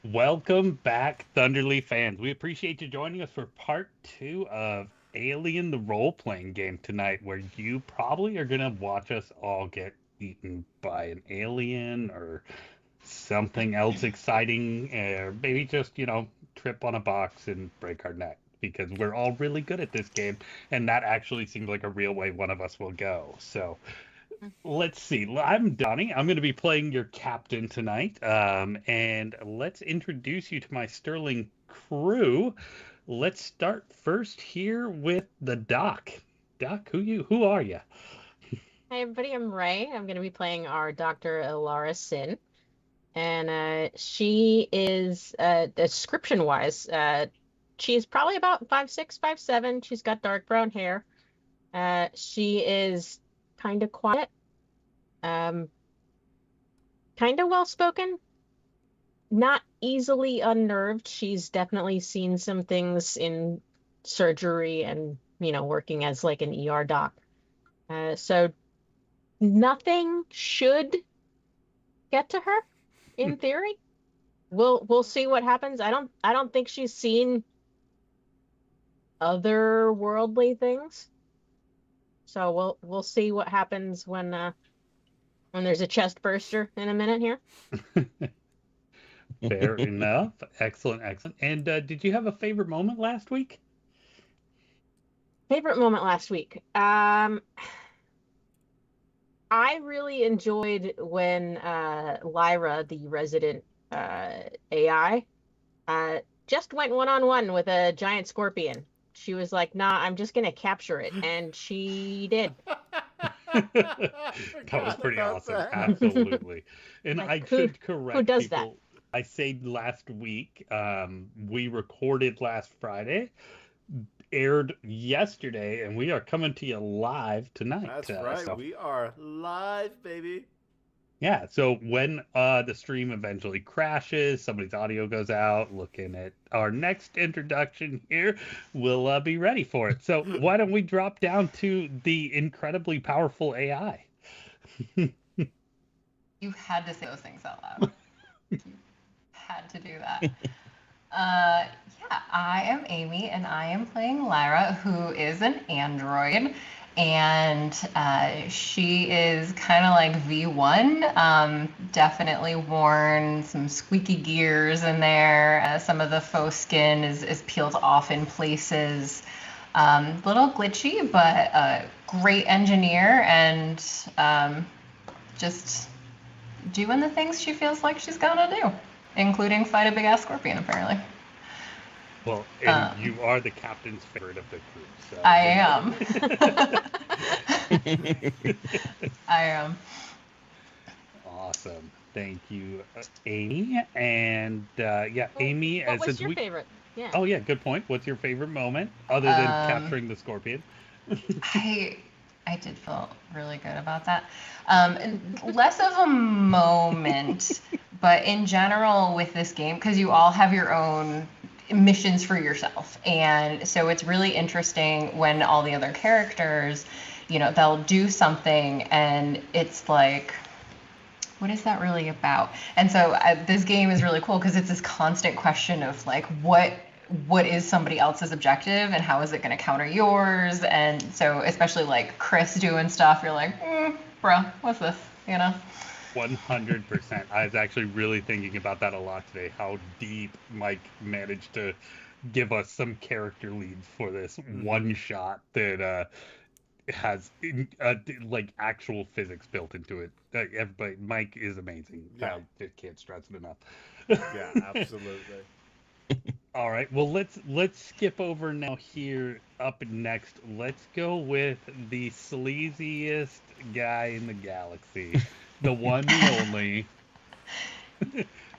Welcome back, Thunderleaf fans. We appreciate you joining us for part two of Alien, the role-playing game tonight, where you probably are going to watch us all get eaten by an alien or something else exciting, or maybe just, trip on a box and break our neck because we're all really good at this game, and that actually seems like a real way one of us will go. So, let's see. I'm Donnie. I'm going to be playing your captain tonight. And let's introduce you to my sterling crew. Let's start first here with the Doc. Doc, who are you? Hi everybody, I'm Ray. I'm going to be playing our Dr. Synn. And she is, description-wise, she's probably about 5'6", 5'7". She's got dark brown hair. She is kind of quiet, um, kind of well-spoken, not easily unnerved. She's definitely seen some things in surgery and, working as like an ER doc. So nothing should get to her in theory. We'll see what happens. I don't think she's seen otherworldly things. So we'll see what happens when there's a chest burster in a minute here. Fair enough. Excellent, excellent. And did you have a favorite moment last week? Favorite moment last week. I really enjoyed when Lyra, the resident AI, just went one-on-one with a giant scorpion. She was like, "Nah, I'm just gonna capture it," and she did. That I was forgot pretty about awesome. that. Absolutely. And Like I who should who correct does that? people. I said last week, we recorded last Friday, aired yesterday, and we are coming to you live tonight. That's right. So We are live, baby. yeah, so when the stream eventually crashes, somebody's audio goes out, looking at our next introduction here, we'll be ready for it. So why don't we drop down to the incredibly powerful AI? You had to say those things out loud. You had to do that. Uh, yeah, I am Amy, and I am playing Lyra, who is an android. And she is kind of like V1. Definitely worn some squeaky gears in there. Some of the faux skin is peeled off in places. Little glitchy, but a great engineer and just doing the things she feels like she's gonna do, including fight a big ass scorpion, apparently. Well, and Um, you are the captain's favorite of the crew, so I you am. know. I am. Awesome. Thank you, Amy. And yeah, Well, Amy, what was since your we. favorite? Yeah. Oh, yeah, good point. What's your favorite moment other than Um, capturing the scorpion? I I did feel really good about that. Less of a moment, but in general with this game, because you all have your own missions for yourself, and so it's really interesting when all the other characters, they'll do something, and it's like, what is that really about? And so this game is really cool because it's this constant question of like, what is somebody else's objective and how is it going to counter yours? And so especially like Chris doing stuff, you're like, bro, what's this? You know? 100%. I was actually really thinking about that a lot today, how deep Mike managed to give us some character leads for this Mm-hmm. one shot that has like actual physics built into it. Everybody, Mike is amazing. Yeah. I just can't stress it enough. Yeah, absolutely. All right, well let's skip over now here. Up next, let's go with the sleaziest guy in the galaxy, the one, the only.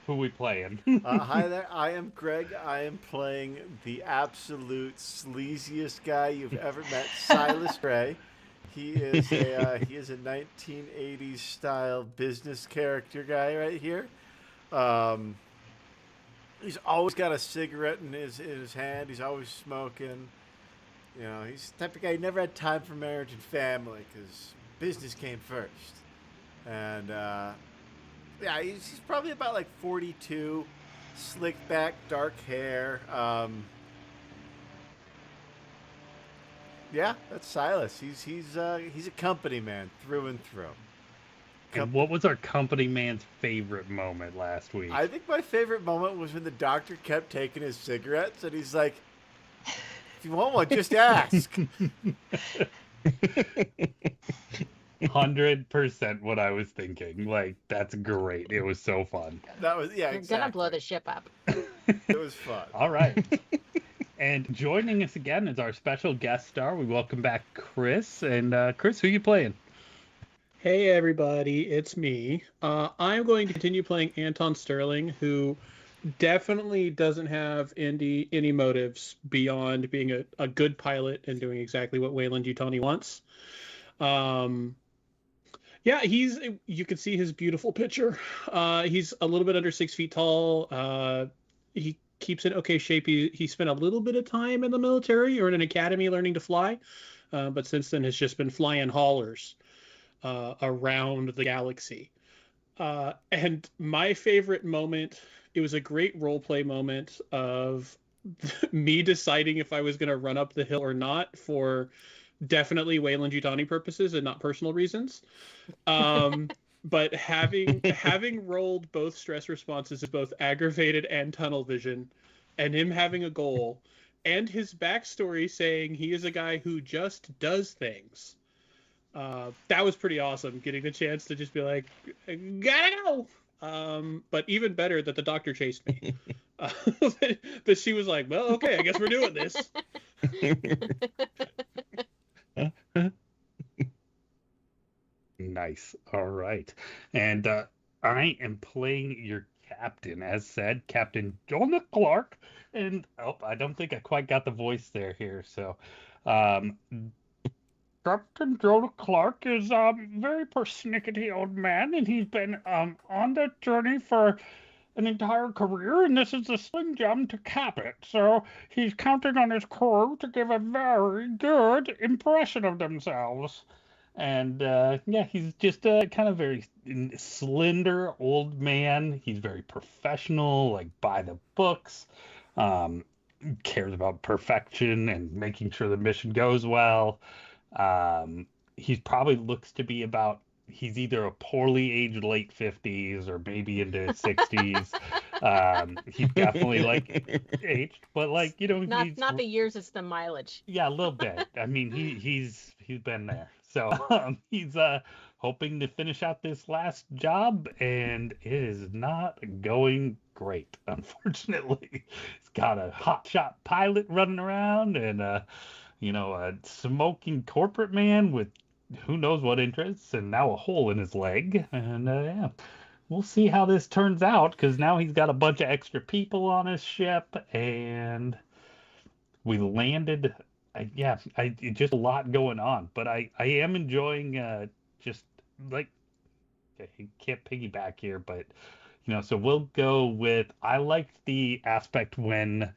Who we playing? Hi there. I am Greg. I am playing the absolute sleaziest guy you've ever met, Silas Gray. He is a 1980s style business character guy right here. Um, he's always got a cigarette in his hand. He's always smoking. He's the type of guy who never had time for marriage and family because business came first. And yeah, he's probably about like 42. slicked back, dark hair. Yeah, that's Silas. He's a company man through and through. And what was our company man's favorite moment last week? I think my favorite moment was when the doctor kept taking his cigarettes, and he's like, "If you want one, just ask." 100% what I was thinking. Like, that's great. It was so fun. That was You're gonna blow the ship up. It was fun. All right. And joining us again is our special guest star. We welcome back Chris. And Chris, who are you playing? Hey everybody, it's me. I'm going to continue playing Anton Sterling, who definitely doesn't have any motives beyond being a good pilot and doing exactly what Weyland-Yutani wants. Yeah, you can see his beautiful picture. He's a little bit under 6 feet tall. He keeps in okay shape. He spent a little bit of time in the military or in an academy learning to fly, but since then has just been flying haulers around the galaxy. And my favorite moment, it was a great role play moment of me deciding if I was going to run up the hill or not for definitely Weyland-Yutani purposes and not personal reasons. But having rolled both stress responses as both aggravated and tunnel vision, and him having a goal, and his backstory saying he is a guy who just does things. That was pretty awesome, getting the chance to just be like, gotta go. But even better that the doctor chased me. That she was like, well, okay, I guess we're doing this. Nice. All right. And I am playing your captain, as said, Captain Jonah Clark. And I don't think I quite got the voice here. So, Captain Jonah Clark is a very persnickety old man, and he's been on the journey for an entire career, and this is the slim jump to cap it. So he's counting on his crew to give a very good impression of themselves. And yeah, he's just a kind of very slender old man. He's very professional, like by the books. Cares about perfection and making sure the mission goes well. He probably looks to be about, he's either a poorly aged late 50s or maybe into his 60s. He's definitely like aged, but like, you know, Not the years, it's the mileage. Yeah, a little bit. I mean, he's been there. So he's hoping to finish out this last job, and it is not going great, unfortunately. He's got a hotshot pilot running around, and a smoking corporate man with who knows what interests, and now a hole in his leg. And yeah, we'll see how this turns out, because now he's got a bunch of extra people on his ship, and we landed. Just a lot going on, but I am enjoying just like, I can't piggyback here, but so we'll go with, I liked the aspect when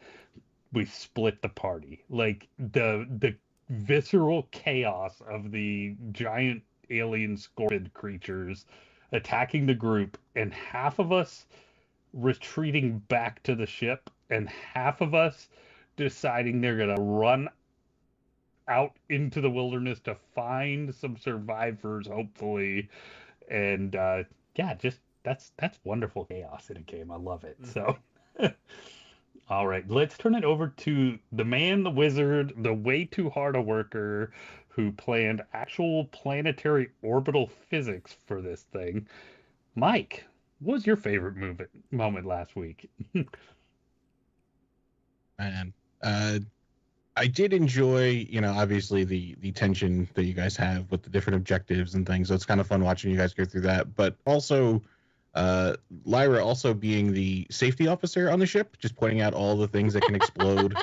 we split the party, like the visceral chaos of the giant alien scorpion creatures attacking the group, and half of us retreating back to the ship, and half of us deciding they're gonna run out into the wilderness to find some survivors, hopefully. And yeah, just that's wonderful chaos in a game. I love it. So all right, let's turn it over to the man, the wizard, the way too hard a worker who planned actual planetary orbital physics for this thing. Mike, what was your favorite moment last week? Man, I did enjoy, obviously the tension that you guys have with the different objectives and things. So it's kind of fun watching you guys go through that. But also, Lyra also being the safety officer on the ship, just pointing out all the things that can explode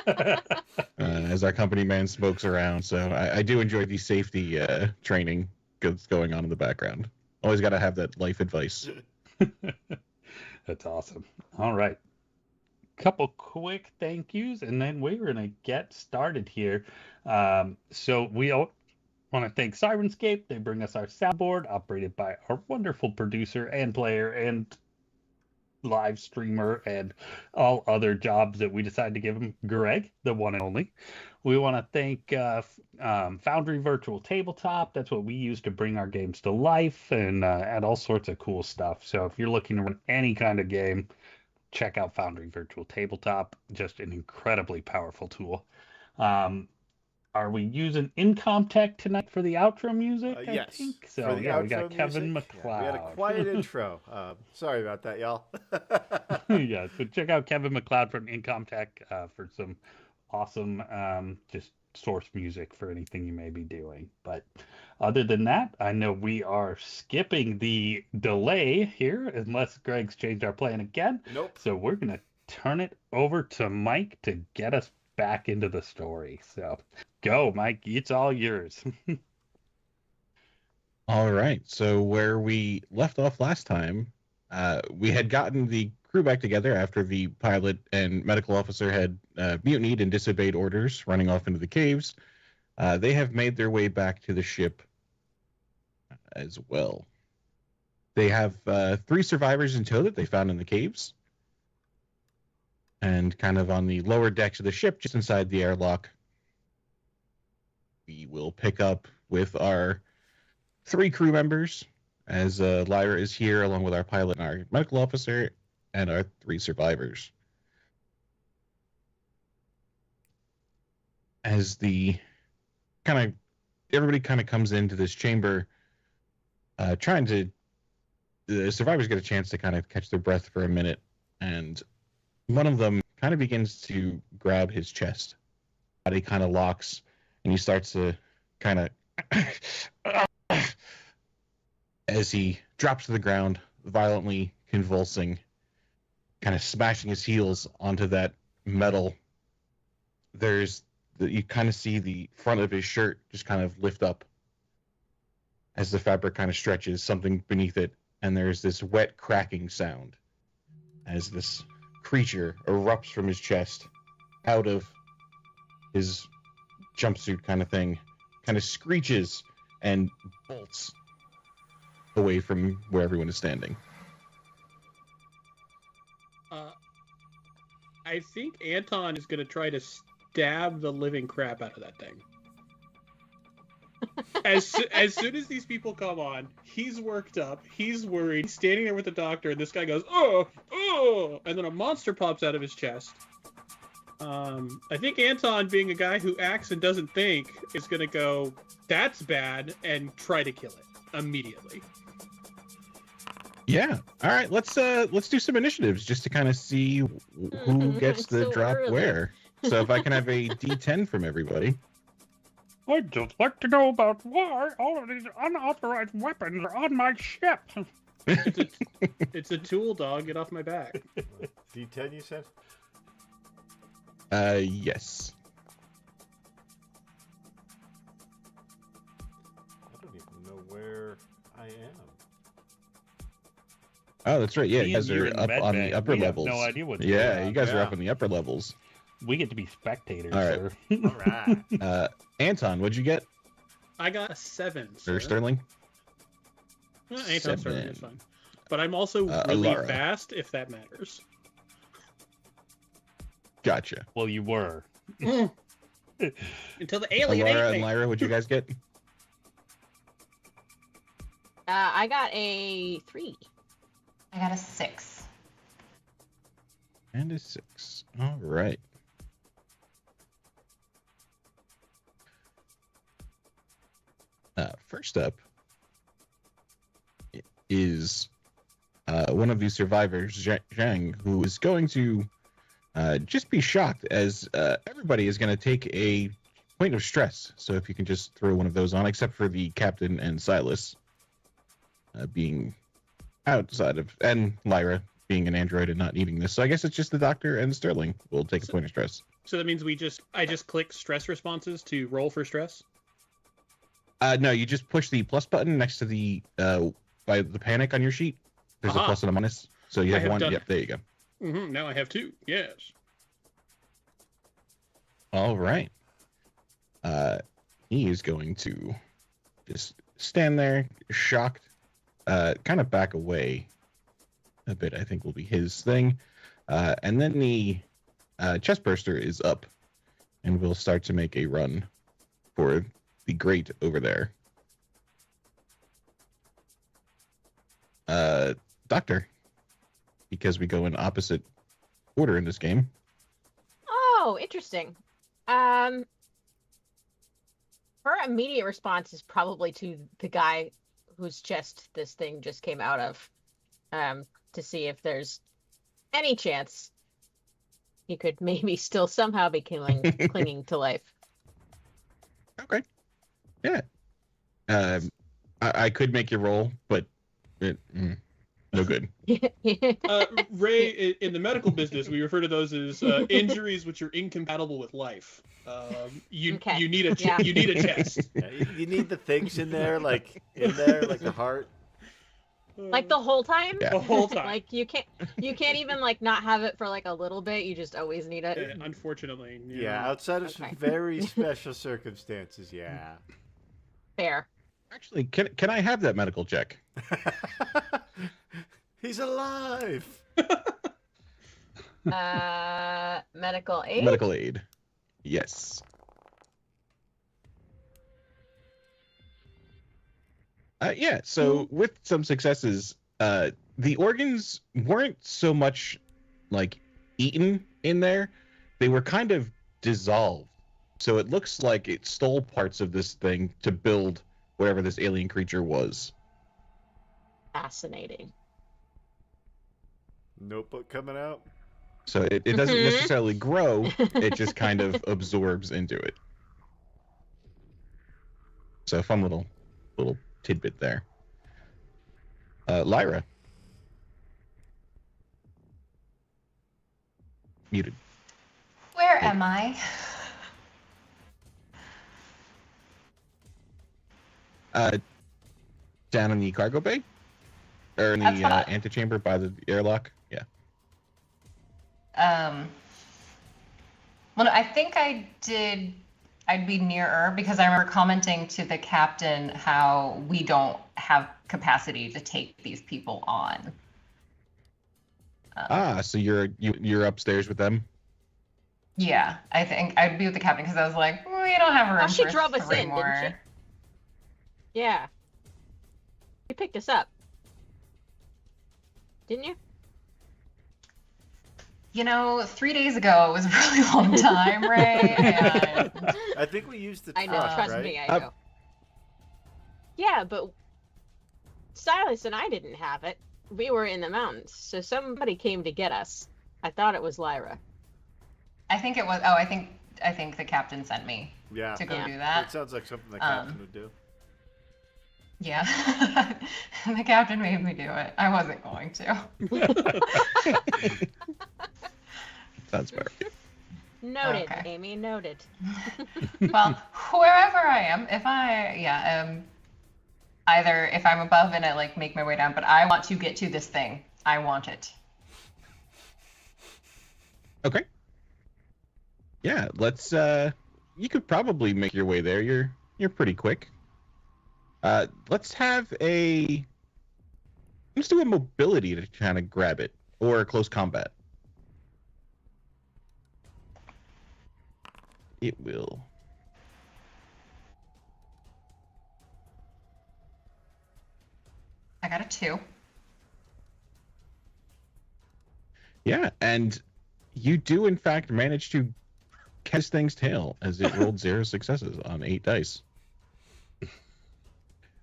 as our company man smokes around. So I do enjoy the safety training that's going on in the background. Always got to have that life advice. That's awesome. All right. Couple quick thank yous, and then we're going to get started here. So we want to thank Sirenscape. They bring us our soundboard, operated by our wonderful producer and player and live streamer and all other jobs that we decided to give him, Greg, the one and only. We want to thank Foundry Virtual Tabletop. That's what we use to bring our games to life and add all sorts of cool stuff. So if you're looking to run any kind of game, check out Foundry Virtual Tabletop. Just an incredibly powerful tool. Are we using Incomtech tonight for the outro music? Yes. I think so. Yeah, we got Kevin McLeod. Yeah, we had a quiet intro. Sorry about that, y'all. Yeah, so check out Kevin McLeod from Incomtech for some awesome just source music for anything you may be doing. But other than that, I know we are skipping the delay here unless Greg's changed our plan again. Nope. So we're going to turn it over to Mike to get us back into the story. So go, Mike. It's all yours. All right. So where we left off last time, we had gotten the crew back together after the pilot and medical officer had mutinied and disobeyed orders, running off into the caves. They have made their way back to the ship as well. They have 3 survivors in tow that they found in the caves. And kind of on the lower decks of the ship, just inside the airlock, we will pick up with our 3 crew members, as Lyra is here, along with our pilot and our medical officer, and our 3 survivors. As everybody kind of comes into this chamber, the survivors get a chance to kind of catch their breath for a minute, and one of them kind of begins to grab his chest. Body kind of locks, and he starts to kind of as he drops to the ground, violently convulsing, kind of smashing his heels onto that metal. You kind of see the front of his shirt just kind of lift up as the fabric kind of stretches, something beneath it, and there's this wet cracking sound as this creature erupts from his chest out of his jumpsuit kind of thing, kind of screeches and bolts away from where everyone is standing. I think Anton is going to try to stab the living crap out of that thing. As soon as these people come on, he's worked up, he's worried, he's standing there with the doctor, and this guy goes, oh, and then a monster pops out of his chest. I think Anton, being a guy who acts and doesn't think, is going to go, that's bad, and try to kill it immediately. Yeah. All right. Let's do some initiatives just to kind of see who gets the So drop early. where. So if I can have a D10 from everybody. I'd just like to know about why all of these unauthorized weapons are on my ship. It's a tool, dog. Get off my back. D10, you said? Yes. I don't even know where I am. Oh, that's right. Yeah, Me you guys and you are in up med on bay. the upper We have levels. no idea what's Yeah, going you on. guys are Yeah. up on the upper levels. We get to be spectators, All right. sir. All right. Anton, what'd you get? I got a 7. Or Sterling? Anton Sterling 7. is fine. But I'm also really Alara. fast, if that matters. Gotcha. Well, you were. Until the alien ate Alara me. and Lyra, what'd you guys get? I got a 3. I got a 6. And a 6. All right. First up is one of these survivors, Zhang, who is going to just be shocked as everybody is going to take a point of stress. So if you can just throw one of those on, except for the captain and Silas being outside of, and Lyra being an android and not needing this. So I guess it's just the doctor and Sterling will take a point of stress. So that means I just click stress responses to roll for stress? No, you just push the plus button next to the by the panic on your sheet. There's a Aha. plus and a minus. So you I have have one. done Yep, it. there you go. Mm-hmm, now I have 2. Yes. All right. He is going to just stand there, shocked, kind of back away a bit, I think, will be his thing. And then the chest burster is up, and we'll start to make a run for the grate over there. Doctor, because we go in opposite order in this game. Oh, interesting. Her immediate response is probably to the guy whose chest this thing just came out of, to see if there's any chance he could maybe still somehow be clinging to life. Okay. Yeah. I could make you roll, but no good. Ray, in the medical business, we refer to those as injuries which are incompatible with life. You need a you need a chest. Yeah, you need the things in there, like the heart. Like the whole time? Yeah. The whole time. Like you can't even like not have it for like a little bit. You just always need it. Unfortunately. Yeah, outside of some very special circumstances, yeah. Fair. Actually, can I have that medical check? He's alive. Medical aid? Medical aid. Yes. Yeah, so with some successes, the organs weren't so much like eaten in there. They were kind of dissolved. So it looks like it stole parts of this thing to build whatever this alien creature was. Fascinating. Notebook coming out. So it doesn't necessarily grow, it just kind of absorbs into it. So fun little tidbit there. Lyra. Muted. Where am I? Down in the cargo bay? Or in the antechamber by the airlock? Yeah. Well, I think I'd be nearer because I remember commenting to the captain how we don't have capacity to take these people on. So you're upstairs with them? Yeah, I think I'd be with the captain because I was like, we don't have room she for drove us three in, more. didn't she? Yeah. You picked us up. Didn't you? You know, 3 days ago it was a really long time, Ray. And I think we used the truck, I know, trust right? me, I know. Yeah, but Silas and I didn't have it. We were in the mountains, so somebody came to get us. I thought it was Lyra. I think it was. Oh, I think the captain sent me Yeah. to go Yeah. do that. It sounds like something the captain would do. Yeah, the captain made me do it. I wasn't going to. Sounds fair. Noted, Okay. Amy, noted. Well, wherever I am, either if I'm above and I like make my way down, but I want to get to this thing. I want it. Okay. Yeah, let's you could probably make your way there. You're pretty quick. Let's do a mobility to kind of grab it, or a close combat. It will. I got a 2. Yeah, and you do in fact manage to catch thing's tail as it rolled 0 successes on 8 dice.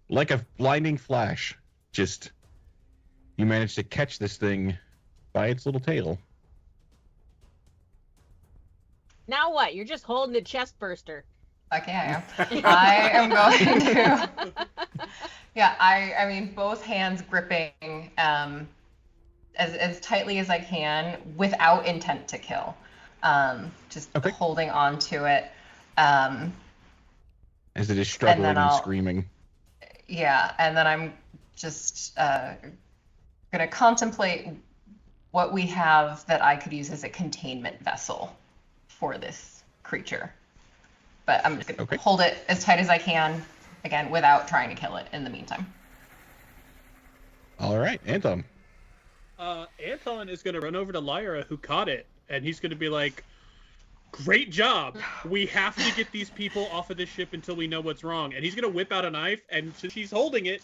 Like a blinding flash, just you managed to catch this thing by its little tail. Now what? You're just holding a chest burster. Okay, I am. I am going to. Yeah, I mean, both hands gripping as tightly as I can without intent to kill. Just holding on to it. As it is struggling and screaming. Yeah, and then I'm just going to contemplate what we have that I could use as a containment vessel for this creature. But I'm just going to hold it as tight as I can, again, without trying to kill it in the meantime. All right, Anton. Anton is going to run over to Lyra, who caught it, and he's going to be like, "Great job! We have to get these people off of this ship until we know what's wrong." And he's going to whip out a knife, and since she's holding it,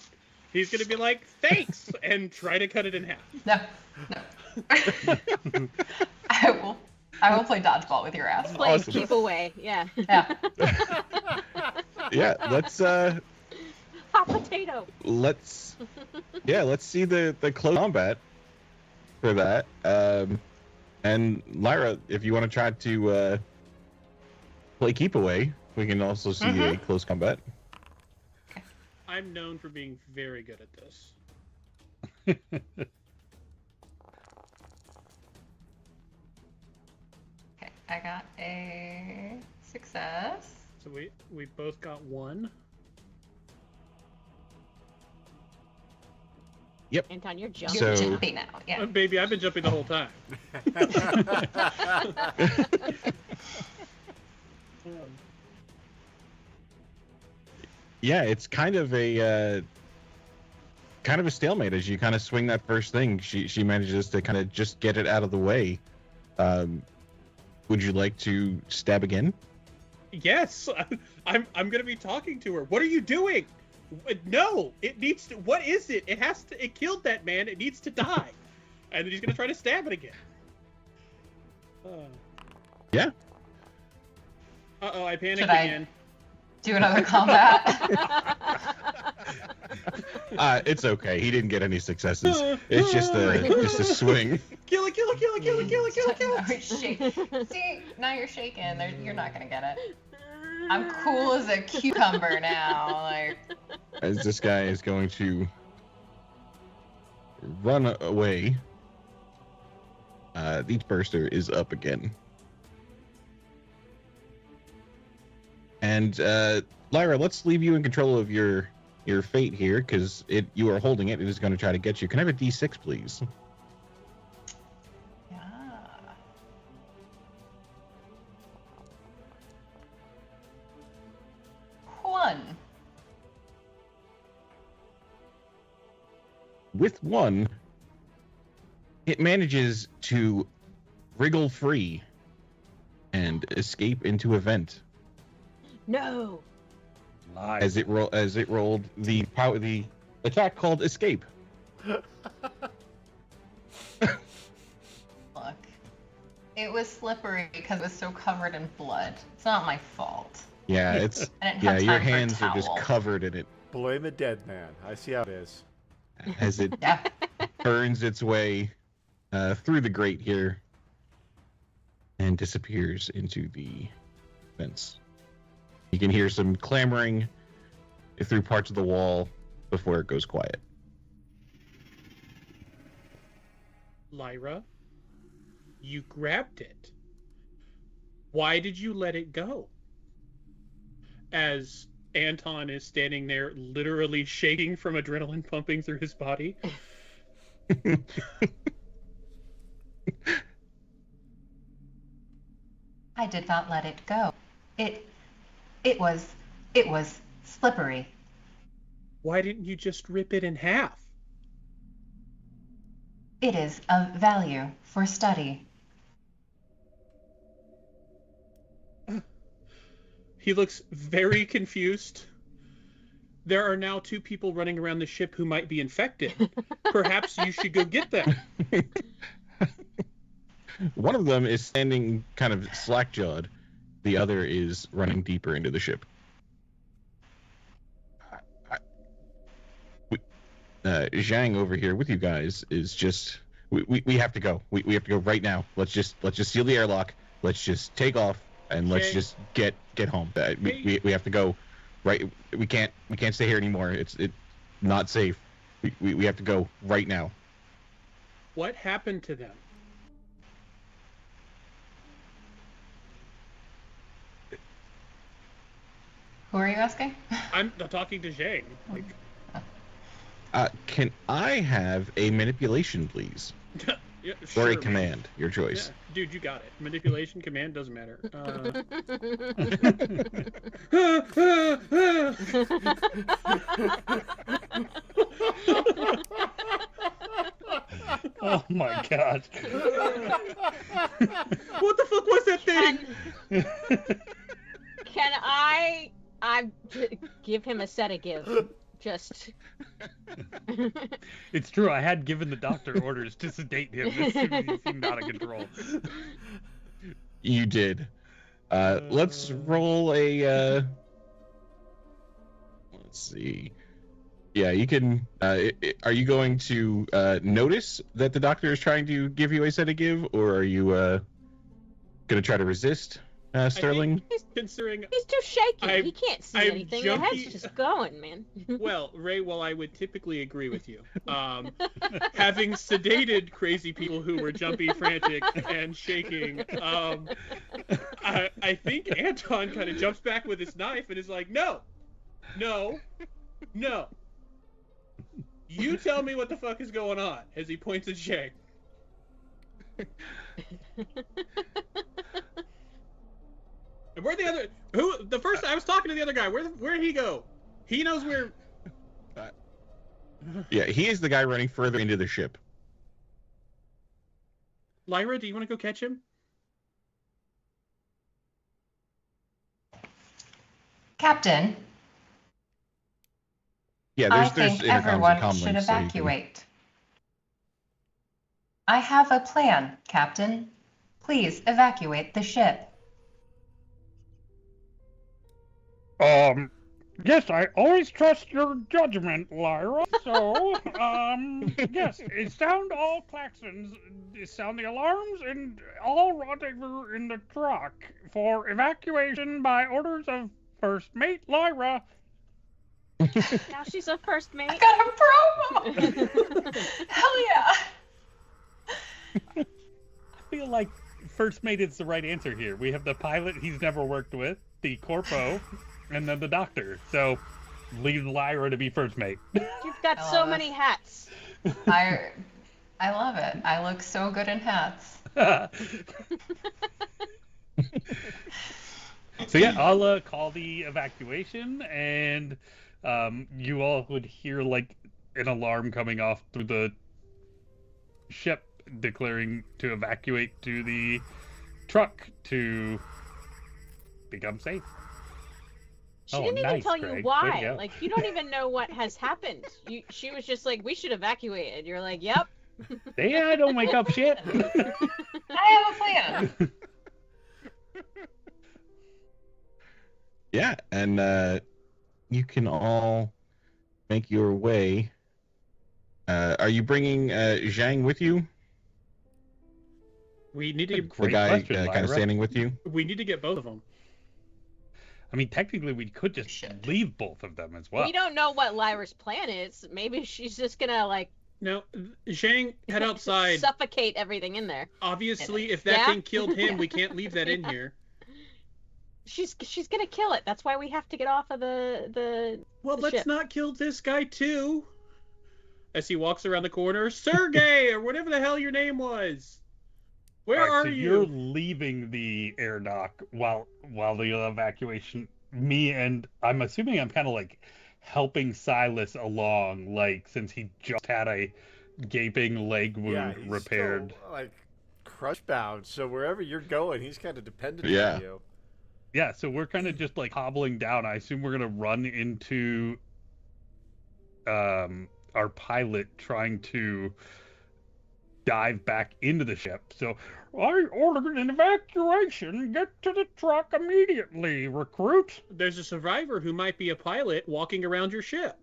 he's going to be like, "Thanks!" and try to cut it in half. No. I will play dodgeball with your ass. Play Awesome. keep away. Yeah. Yeah. Yeah, let's Hot potato. let's see the close combat for that. And Lyra, if you want to try to play keep away, we can also see a close combat. I'm known for being very good at this. Okay, I got a success. So we both got one. Anton, you're jumping. You're So- jumping now. Yeah. Baby, I've been jumping the whole time. Yeah, it's kind of a stalemate as you kind of swing that first thing. She manages to kind of just get it out of the way. Would you like to stab again? Yes, I'm gonna be talking to her. What are you doing? No, it needs to. What is it? It has to. It killed that man. It needs to die. And then he's gonna try to stab it again. Yeah. Uh-oh, I panicked Should I- again. Do another combat. It's okay. He didn't get any successes. It's just a swing. Kill it, kill it, kill it, kill it, kill it, kill it, kill No, it. shake. See, now you're shaking. You're not gonna get it. I'm cool as a cucumber now. Like, As this guy is going to run away. The burster is up again. And Lyra, let's leave you in control of your fate here, because you are holding it. It is going to try to get you. Can I have a D6, please? yeah. One. With one, it manages to wriggle free and escape into a vent. No. As it rolled the attack called escape. Look, it was slippery because it was so covered in blood. It's not my fault. Yeah, it's I didn't have your time for a hands are just towel. covered in it Blame a dead man. I see how it is. as it Yeah. burns its way through the grate here and disappears into the vents. You can hear some clamoring through parts of the wall before it goes quiet. Lyra, you grabbed it. Why did you let it go? As Anton is standing there literally shaking from adrenaline pumping through his body. I did not let it go. It was slippery. Why didn't you just rip it in half? It is of value for study. He looks very confused. There are now 2 people running around the ship who might be infected. Perhaps you should go get them. One of them is standing kind of slack-jawed. The other is running deeper into the ship. Zhang over here with you guys is just... We have to go. We have to go right now. Let's just seal the airlock. Let's just take off and let's Okay. just get home. We have to go. Right? We can't stay here anymore. It's not safe. We have to go right now. What happened to them? Who are you asking? I'm talking to Zhang. Like, Can I have a manipulation, please? yeah, Or sure, a man. command, your choice. Yeah, dude, you got it. Manipulation, command, doesn't matter. Oh my gosh. What the fuck was that thing? Can I give him a sedative? Just. It's true. I had given the doctor orders to sedate him as soon as he seemed out of control. You did. Let's roll a. Let's see. Yeah, you can. Are you going to notice that the doctor is trying to give you a sedative, or are you going to try to resist, Sterling? He's Considering too shaky. He can't see I'm anything. junky. The head's just going, man. Well, Ray, while I would typically agree with you, having sedated crazy people who were jumpy, frantic, and shaking, I think Anton kind of jumps back with his knife and is like, no. You tell me what the fuck is going on, as he points at Shay. And where the other? Who? The first I was talking to the other guy. Where'd he go? He knows where. Yeah, he is the guy running further into the ship. Lyra, do you want to go catch him? Captain, Yeah, I there's think intercoms and everyone comm should links, so you can- evacuate. I have a plan, Captain. Please evacuate the ship. Yes, I always trust your judgment, Lyra. So, yes, sound all claxons, sound the alarms, and all rendezvous in the truck for evacuation by orders of First Mate Lyra. Now she's a first mate. I got a promo! Hell yeah! I feel like First Mate is the right answer here. We have the pilot he's never worked with, the corpo, and then the doctor. So, leave Lyra to be First Mate. You've got I so love many hats. I love it. I look so good in hats. So yeah, I'll call the evacuation, and you all would hear like an alarm coming off through the ship declaring to evacuate to the truck to become safe. She Oh, didn't even nice, tell Greg. Way you to why. go. Like, you don't even know what has happened. She was just like, we should evacuate. And you're like, yep. Yeah, I don't make up shit. I have a plan. Yeah, and you can all make your way. Are you bringing Zhang with you? We need to That's a get, The Great guy question, kind of Lyra. standing with you? we need to get both of them. I mean, technically, we could just Shit. leave both of them as well. We don't know what Lyra's plan is. Maybe she's just gonna, like, No, Zhang, head outside. suffocate everything in there. Obviously, if that Yeah? thing killed him, we can't leave that in here. She's gonna kill it. That's why we have to get off of the Well, The let's ship. not kill this guy too. As he walks around the corner, Sergey, or whatever the hell your name was. Where All right, are so you? you're leaving the air dock while the evacuation. Me and I'm assuming I'm kind of like helping Silas along, like since he just had a gaping leg wound Yeah, he's repaired. still, like crush bound. So wherever you're going, he's kind of dependent Yeah. on you. Yeah, so we're kind of just like hobbling down. I assume we're gonna run into our pilot trying to dive back into the ship. So I ordered an evacuation. Get to the truck immediately, recruit. There's a survivor who might be a pilot walking around your ship.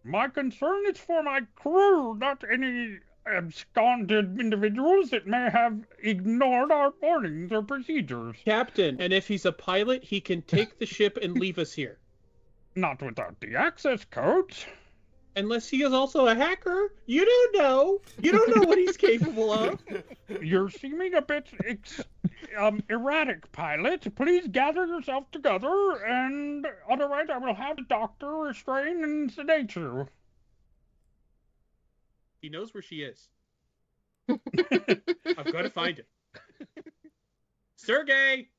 My concern is for my crew, not any absconded individuals that may have ignored our warnings or procedures. Captain, and if he's a pilot, he can take the ship and leave us here. Not without the access codes. Unless he is also a hacker. You don't know. You don't know what he's capable of. You're seeming a bit erratic, pilot. Please gather yourself together, and otherwise I will have the doctor restrain and sedate you. He knows where she is. I've got to find him. Sergey!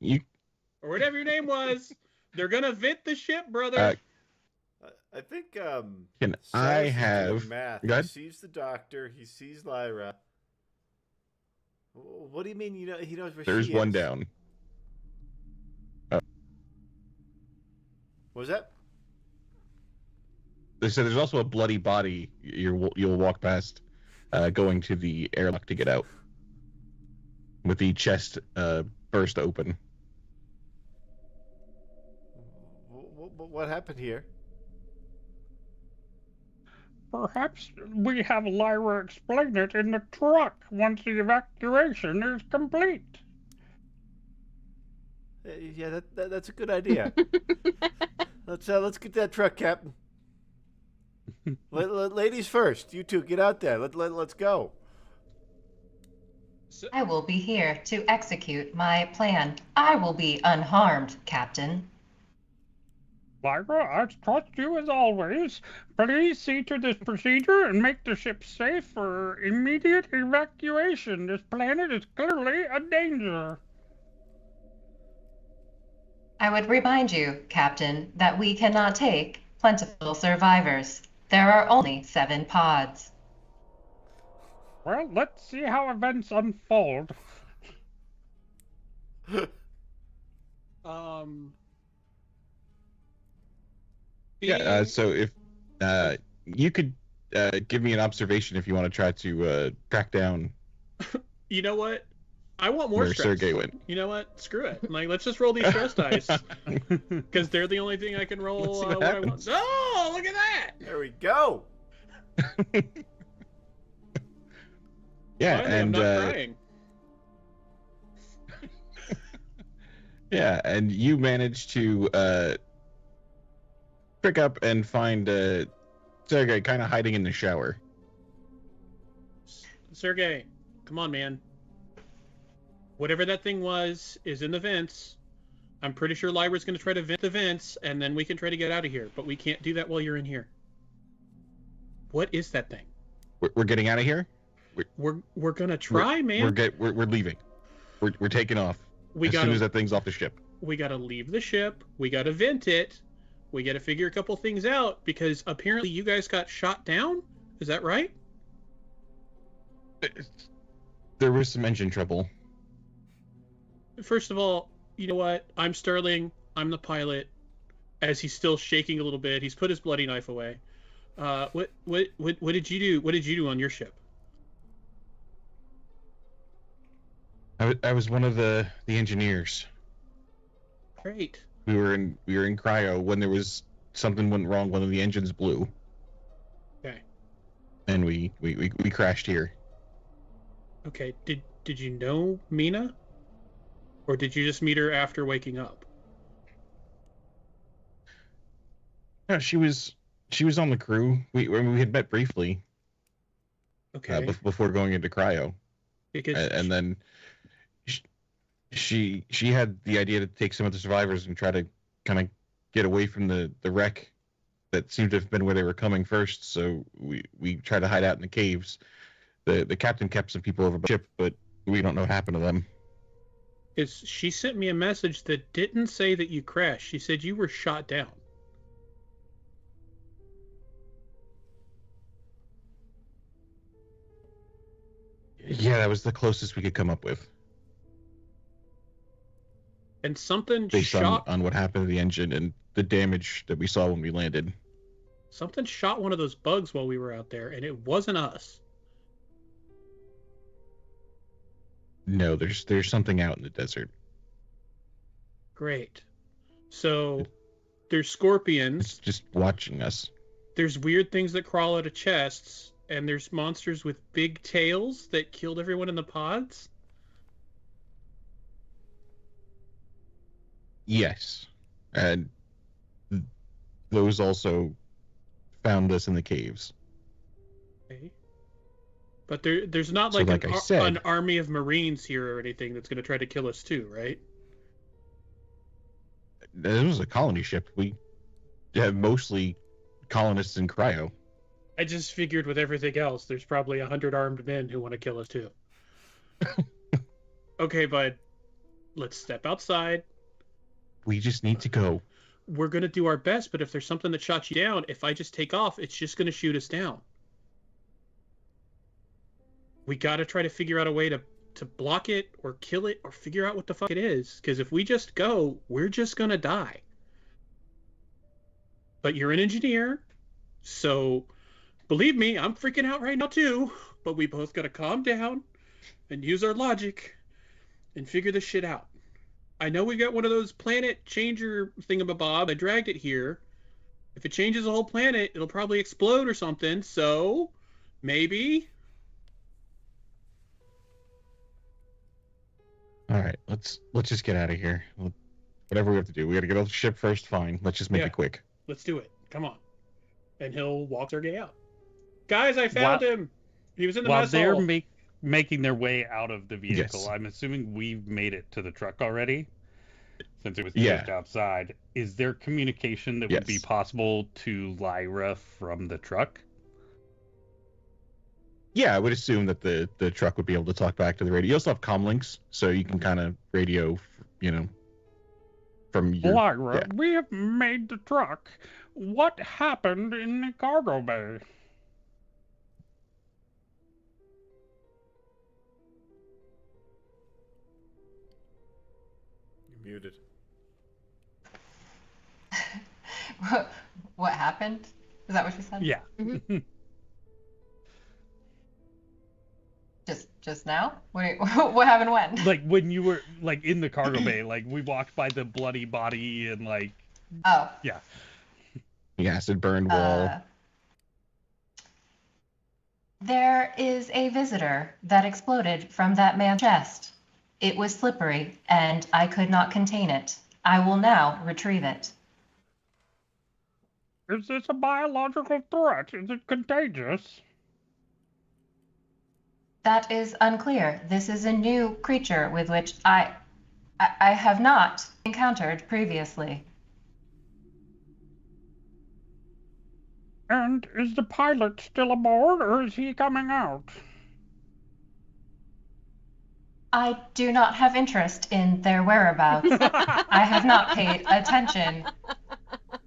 You Or whatever your name was. They're going to vent the ship, brother. I think Can Silas I is doing have? math. Go He ahead. sees the doctor. He sees Lyra. What do you mean? He knows where There's she one is. down. What was that? They said there's also a bloody body you'll walk past, going to the airlock to get out, with the chest burst open. What happened here? Perhaps we have Lyra explain it in the truck once the evacuation is complete. Yeah, that's a good idea. Let's get that truck, Captain. Ladies first. You two, get out there. Let's go. I will be here to execute my plan. I will be unharmed, Captain. Lyra, I trust you as always. Please see to this procedure and make the ship safe for immediate evacuation. This planet is clearly a danger. I would remind you, Captain, that we cannot take plentiful survivors. There are only 7 pods. Well, let's see how events unfold. Yeah. So if you could give me an observation if you want to try to track down. You know what? I want more Where stress. Sergey went. You know what? Screw it. Like, let's just roll these stress dice because they're the only thing I can roll. Let's see what I want. happens. Oh, look at that! There we go. Yeah, Finally, and I'm not crying. yeah, and you managed to pick up and find Sergey kind of hiding in the shower. Sergey, come on, man. Whatever that thing was is in the vents. I'm pretty sure Lyra's going to try to vent the vents, and then we can try to get out of here. But we can't do that while you're in here. What is that thing? We're getting out of here. We're gonna try, man. We're leaving. We're taking off as soon as that thing's off the ship. We gotta leave the ship. We gotta vent it. We gotta figure a couple things out because apparently you guys got shot down. Is that right? There was some engine trouble. First of all, you know what? I'm Sterling. I'm the pilot. As he's still shaking a little bit, he's put his bloody knife away. What did you do? What did you do on your ship? I was one of the engineers. Great. We were in cryo when there was something went wrong. One of the engines blew. Okay. And we crashed here. Okay. Did you know Mina? Or did you just meet her after waking up? No, she was on the crew. We had met briefly. Okay. Before going into cryo. And then she had the idea to take some of the survivors and try to kind of get away from the wreck that seemed to have been where they were coming first. So we tried to hide out in the caves. The captain kept some people over the ship, but we don't know what happened to them. She sent me a message that didn't say that you crashed. She said you were shot down. Yeah, that was the closest we could come up with. And something based on what happened to the engine and the damage that we saw when we landed. Something shot one of those bugs while we were out there, and it wasn't us. No, there's something out in the desert. Great. So there's scorpions. It's just watching us. There's weird things that crawl out of chests, and there's monsters with big tails that killed everyone in the pods. Yes. And those also found us in the caves. Okay. But there's not So like, an an army of Marines here or anything that's going to try to kill us too, right? It was a colony ship. We have mostly colonists in cryo. I just figured with everything else, there's probably 100 armed men who want to kill us too. Okay, bud. Let's step outside. We just need to go. we're going to do our best, but if there's something that shot you down, if I just take off, it's just going to shoot us down. We got to try to figure out a way to block it or kill it or figure out what the fuck it is. Because if we just go, we're just going to die. But you're an engineer, so believe me, I'm freaking out right now too. But we both got to calm down and use our logic and figure this shit out. I know we got one of those planet changer thingamabob. I dragged it here. If it changes the whole planet, it'll probably explode or something. So maybe. All right, let's just get out of here. Whatever we have to do, we got to get off the ship first. Fine, let's just make it quick. Let's do it. Come on. And he'll walk Sergey out. Guys, I found him. He was in the mess hall. While they're making their way out of the vehicle, Yes. I'm assuming we've made it to the truck already, since it was moved outside. Is there communication that would be possible to Lyra from the truck? Yeah, I would assume that the truck would be able to talk back to the radio. You also have comm links, so you can kind of radio, from your... Lyra, we have made the truck. What happened in the cargo bay? You're muted. What happened? Is that what you said? Yeah. Mm-hmm. Just now? What happened when? Like when you were like in the cargo bay, like we walked by the bloody body and like. Oh. Yeah. The acid burned wall. There is a visitor that exploded from that man's chest. It was slippery, and I could not contain it. I will now retrieve it. Is this a biological threat? Is it contagious? That is unclear. This is a new creature with which I have not encountered previously. And is the pilot still aboard, or is he coming out? I do not have interest in their whereabouts. I have not paid attention.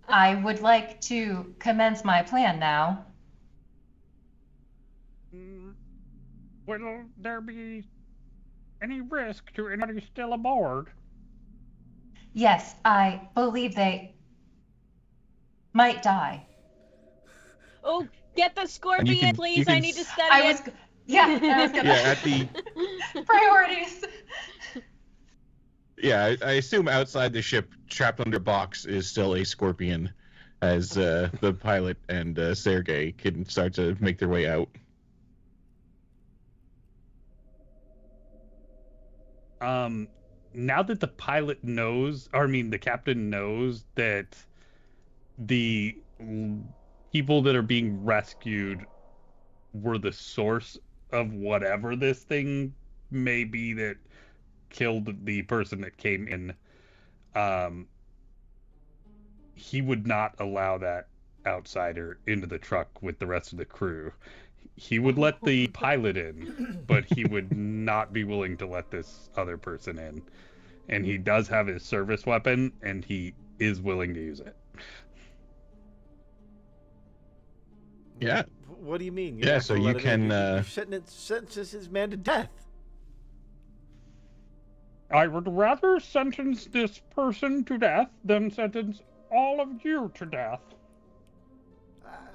I would like to commence my plan now. Will there be any risk to anybody still aboard? Yes, I believe they might die. Oh, get the scorpion, please. I need to study I it. was gonna. Yeah, at the Priorities. Yeah, I assume outside the ship, trapped under a box, is still a scorpion, as the pilot and Sergey can start to make their way out. Now that the pilot knows, or I mean, the captain knows that the people that are being rescued were the source of whatever this thing may be that killed the person that came in, he would not allow that outsider into the truck with the rest of the crew. He would let the pilot in, but he would not be willing to let this other person in. And he does have his service weapon, and he is willing to use it. Yeah. What do you mean? Yeah, so you can... You're sentences his man to death. I would rather sentence this person to death than sentence all of you to death.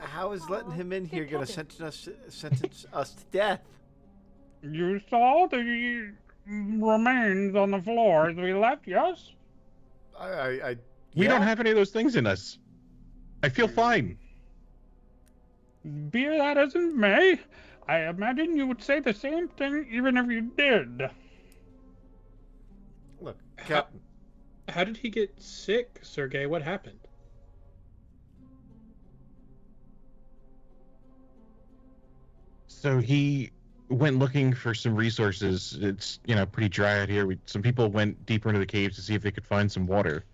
How is letting him in here going to sentence us to death? You saw the remains on the floor as we left, yes? We don't have any of those things in us. I feel fine. Be that as it may, I imagine you would say the same thing even if you did. Look, Captain. How did he get sick, Sergey? What happened? So he went looking for some resources. It's, pretty dry out here. Some people went deeper into the caves to see if they could find some water.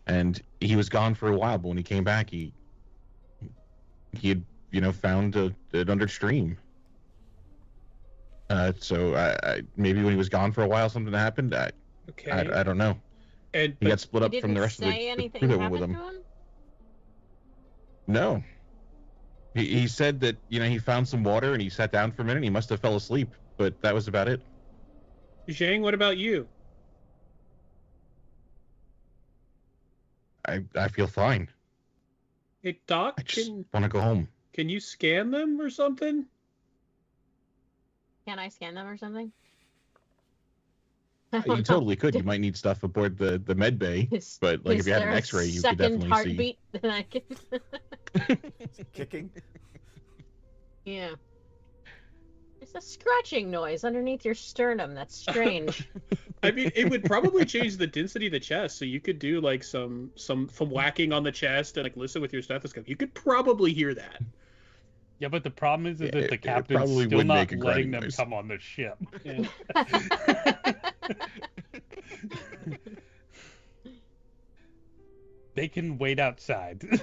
And he was gone for a while, but when he came back, he had, found an under stream. So maybe when he was gone for a while, something happened. I don't know. And He got split He up from didn't the rest of the say anything crew that went happened with him. to him? No. He said that, he found some water and he sat down for a minute and he must have fell asleep, but that was about it. Zhang, what about you? I feel fine. Hey, Doc, I just want to go home. can you scan them or something? Can I scan them or something? You totally could. You might need stuff aboard the med bay, but like if you had an X-ray, you could definitely see. Heartbeat that I can... Is it kicking? Yeah. It's a scratching noise underneath your sternum. That's strange. I mean, it would probably change the density of the chest, so you could do like some whacking on the chest and like listen with your stethoscope. You could probably hear that. Yeah, but the problem is that the captain's probably still would not make a letting grinding them noise. come on the ship. Yeah. They can wait outside,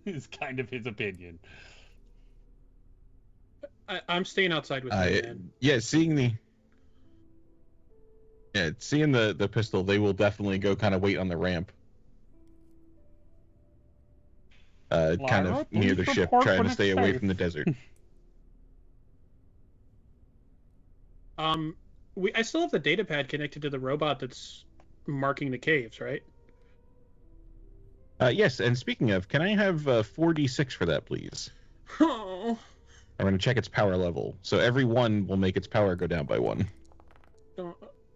is kind of his opinion. I'm staying outside with you, man. Yeah, seeing the pistol, they will definitely go kind of wait on the ramp. Kind Lyra, of near the please ship, report trying when to it's stay away safe. from the desert. I still have the data pad connected to the robot that's marking the caves, right? Yes, and speaking of, can I have 4d6 for that, please? Oh. I'm going to check its power level. So every one will make its power go down by 1.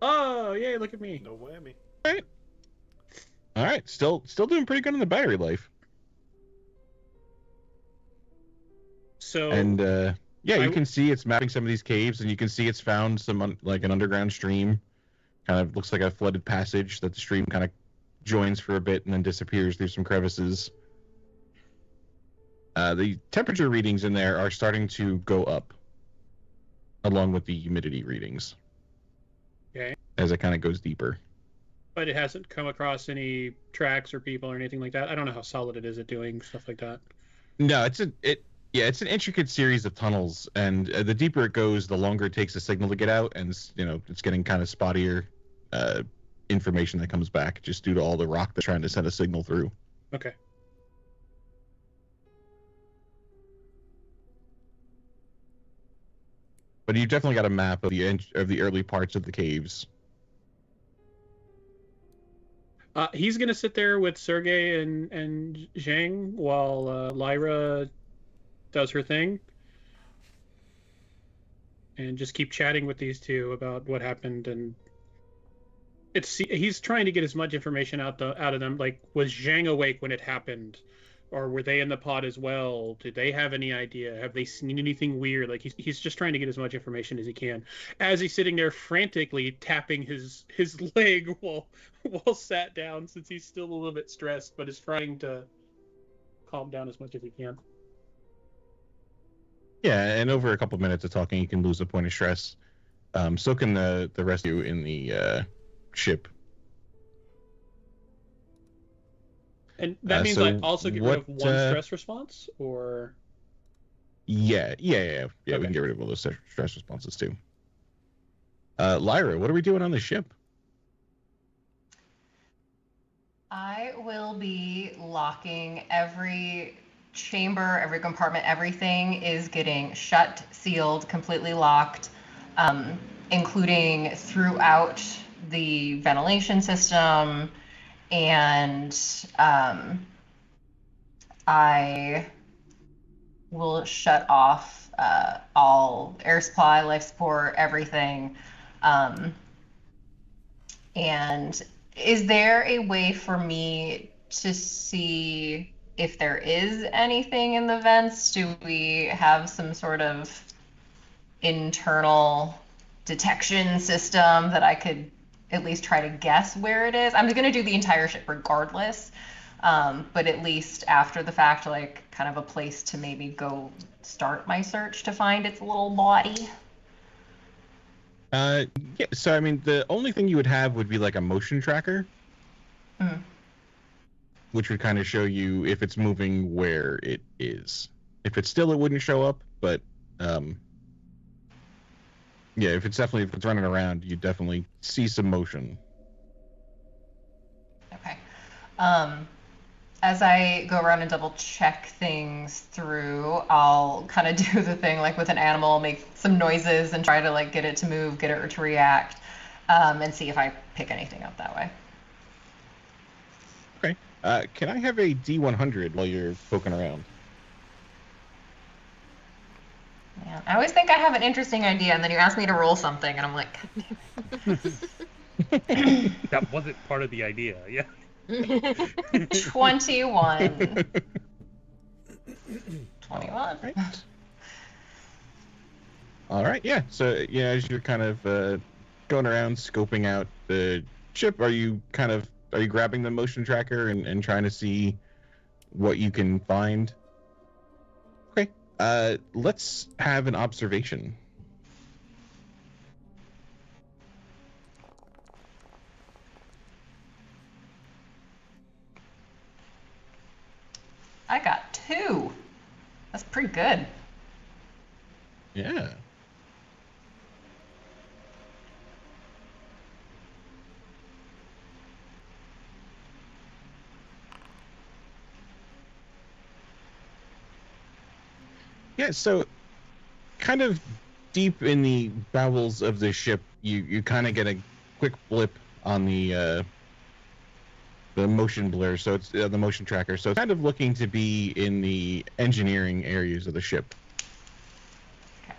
Oh, yay, look at me. No whammy. All right, still doing pretty good on the battery life. So And you I- can see it's mapping some of these caves, and you can see it's found some like an underground stream. Kind of looks like a flooded passage that the stream kind of joins for a bit and then disappears through some crevices. The temperature readings in there are starting to go up, along with the humidity readings. Okay. As it kind of goes deeper. but it hasn't come across any tracks or people or anything like that. I don't know how solid it is at doing stuff like that. No, it's an intricate series of tunnels, and the deeper it goes, the longer it takes the signal to get out, and it's getting kind of spottier information that comes back just due to all the rock that's trying to send a signal through. Okay. But you've definitely got a map of the early parts of the caves. He's gonna sit there with Sergey and Zhang while Lyra does her thing, and just keep chatting with these two about what happened. And he's trying to get as much information out of them. Like, was Zhang awake when it happened, or were they in the pod as well? Did they have any idea? Have they seen anything weird? Like, he's just trying to get as much information as he can, as he's sitting there frantically tapping his leg while sat down, since he's still a little bit stressed, but is trying to calm down as much as he can. Yeah, and over a couple minutes of talking, you can lose a point of stress. So can the rest of you in the ship. And that means so I also get rid of one stress response, or... Yeah. Okay. We can get rid of all those stress responses too. Lyra, what are we doing on the ship? I will be locking every chamber, every compartment, everything is getting shut, sealed, completely locked, including throughout the ventilation system. And I will shut off all air supply, life support, everything. And is there a way for me to see if there is anything in the vents? Do we have some sort of internal detection system that I could at least try to guess where it is? I'm going to do the entire ship regardless, but at least after the fact, like kind of a place to maybe go start my search to find its little body. Yeah, so I mean, the only thing you would have would be like a motion tracker, which would kind of show you if it's moving where it is. If it's still, it wouldn't show up, but yeah, if it's running around, you definitely see some motion. As I go around and double check things through, I'll kind of do the thing like with an animal, make some noises and try to like get it to move, get it to react, and see if I pick anything up that way. Okay. Can I have a D100 while you're poking around? Man, I always think I have an interesting idea, and then you ask me to roll something, and I'm like, That wasn't part of the idea. Yeah. 21. 21. Right. All right. Yeah. So yeah, as you're kind of going around scoping out the ship, are you grabbing the motion tracker and trying to see what you can find? Okay. Let's have an observation. I got 2. That's pretty good. Yeah. Yeah, so kind of deep in the bowels of the ship, you kind of get a quick blip on the motion blur, so it's the motion tracker. So it's kind of looking to be in the engineering areas of the ship. Okay.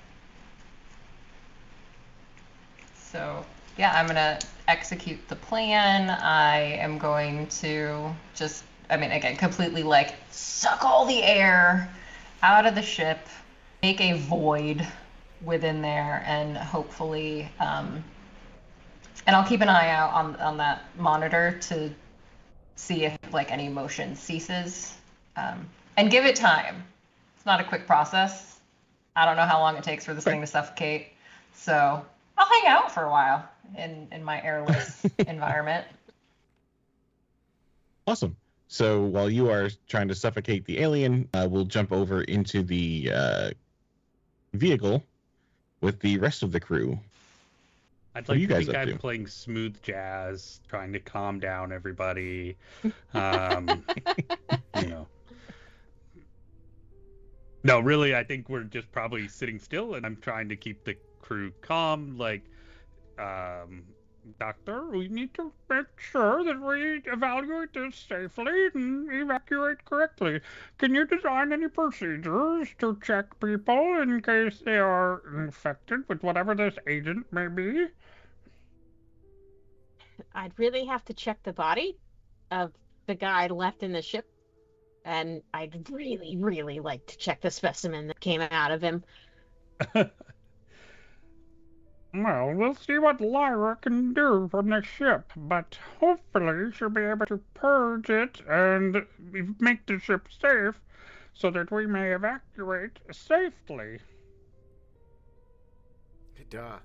So yeah, I'm gonna execute the plan. I am going to just, again, completely like suck all the air out of the ship, make a void within there, and hopefully, and I'll keep an eye out on that monitor to see if like any motion ceases, and give it time. It's not a quick process. I don't know how long it takes for this thing to suffocate, so I'll hang out for a while in my airless environment. Awesome. So while you are trying to suffocate the alien, we'll jump over into the vehicle with the rest of the crew. I'd What are like you to guys think up I'm to? playing smooth jazz, trying to calm down everybody. No, really, I think we're just probably sitting still, and I'm trying to keep the crew calm. Like, Doctor, we need to make sure that we evaluate this safely and evacuate correctly. Can you design any procedures to check people in case they are infected with whatever this agent may be? I'd really have to check the body of the guy left in the ship, and I'd really, really like to check the specimen that came out of him. Well, we'll see what Lyra can do from the ship, but hopefully she'll be able to purge it and make the ship safe so that we may evacuate safely. Hey, Doc.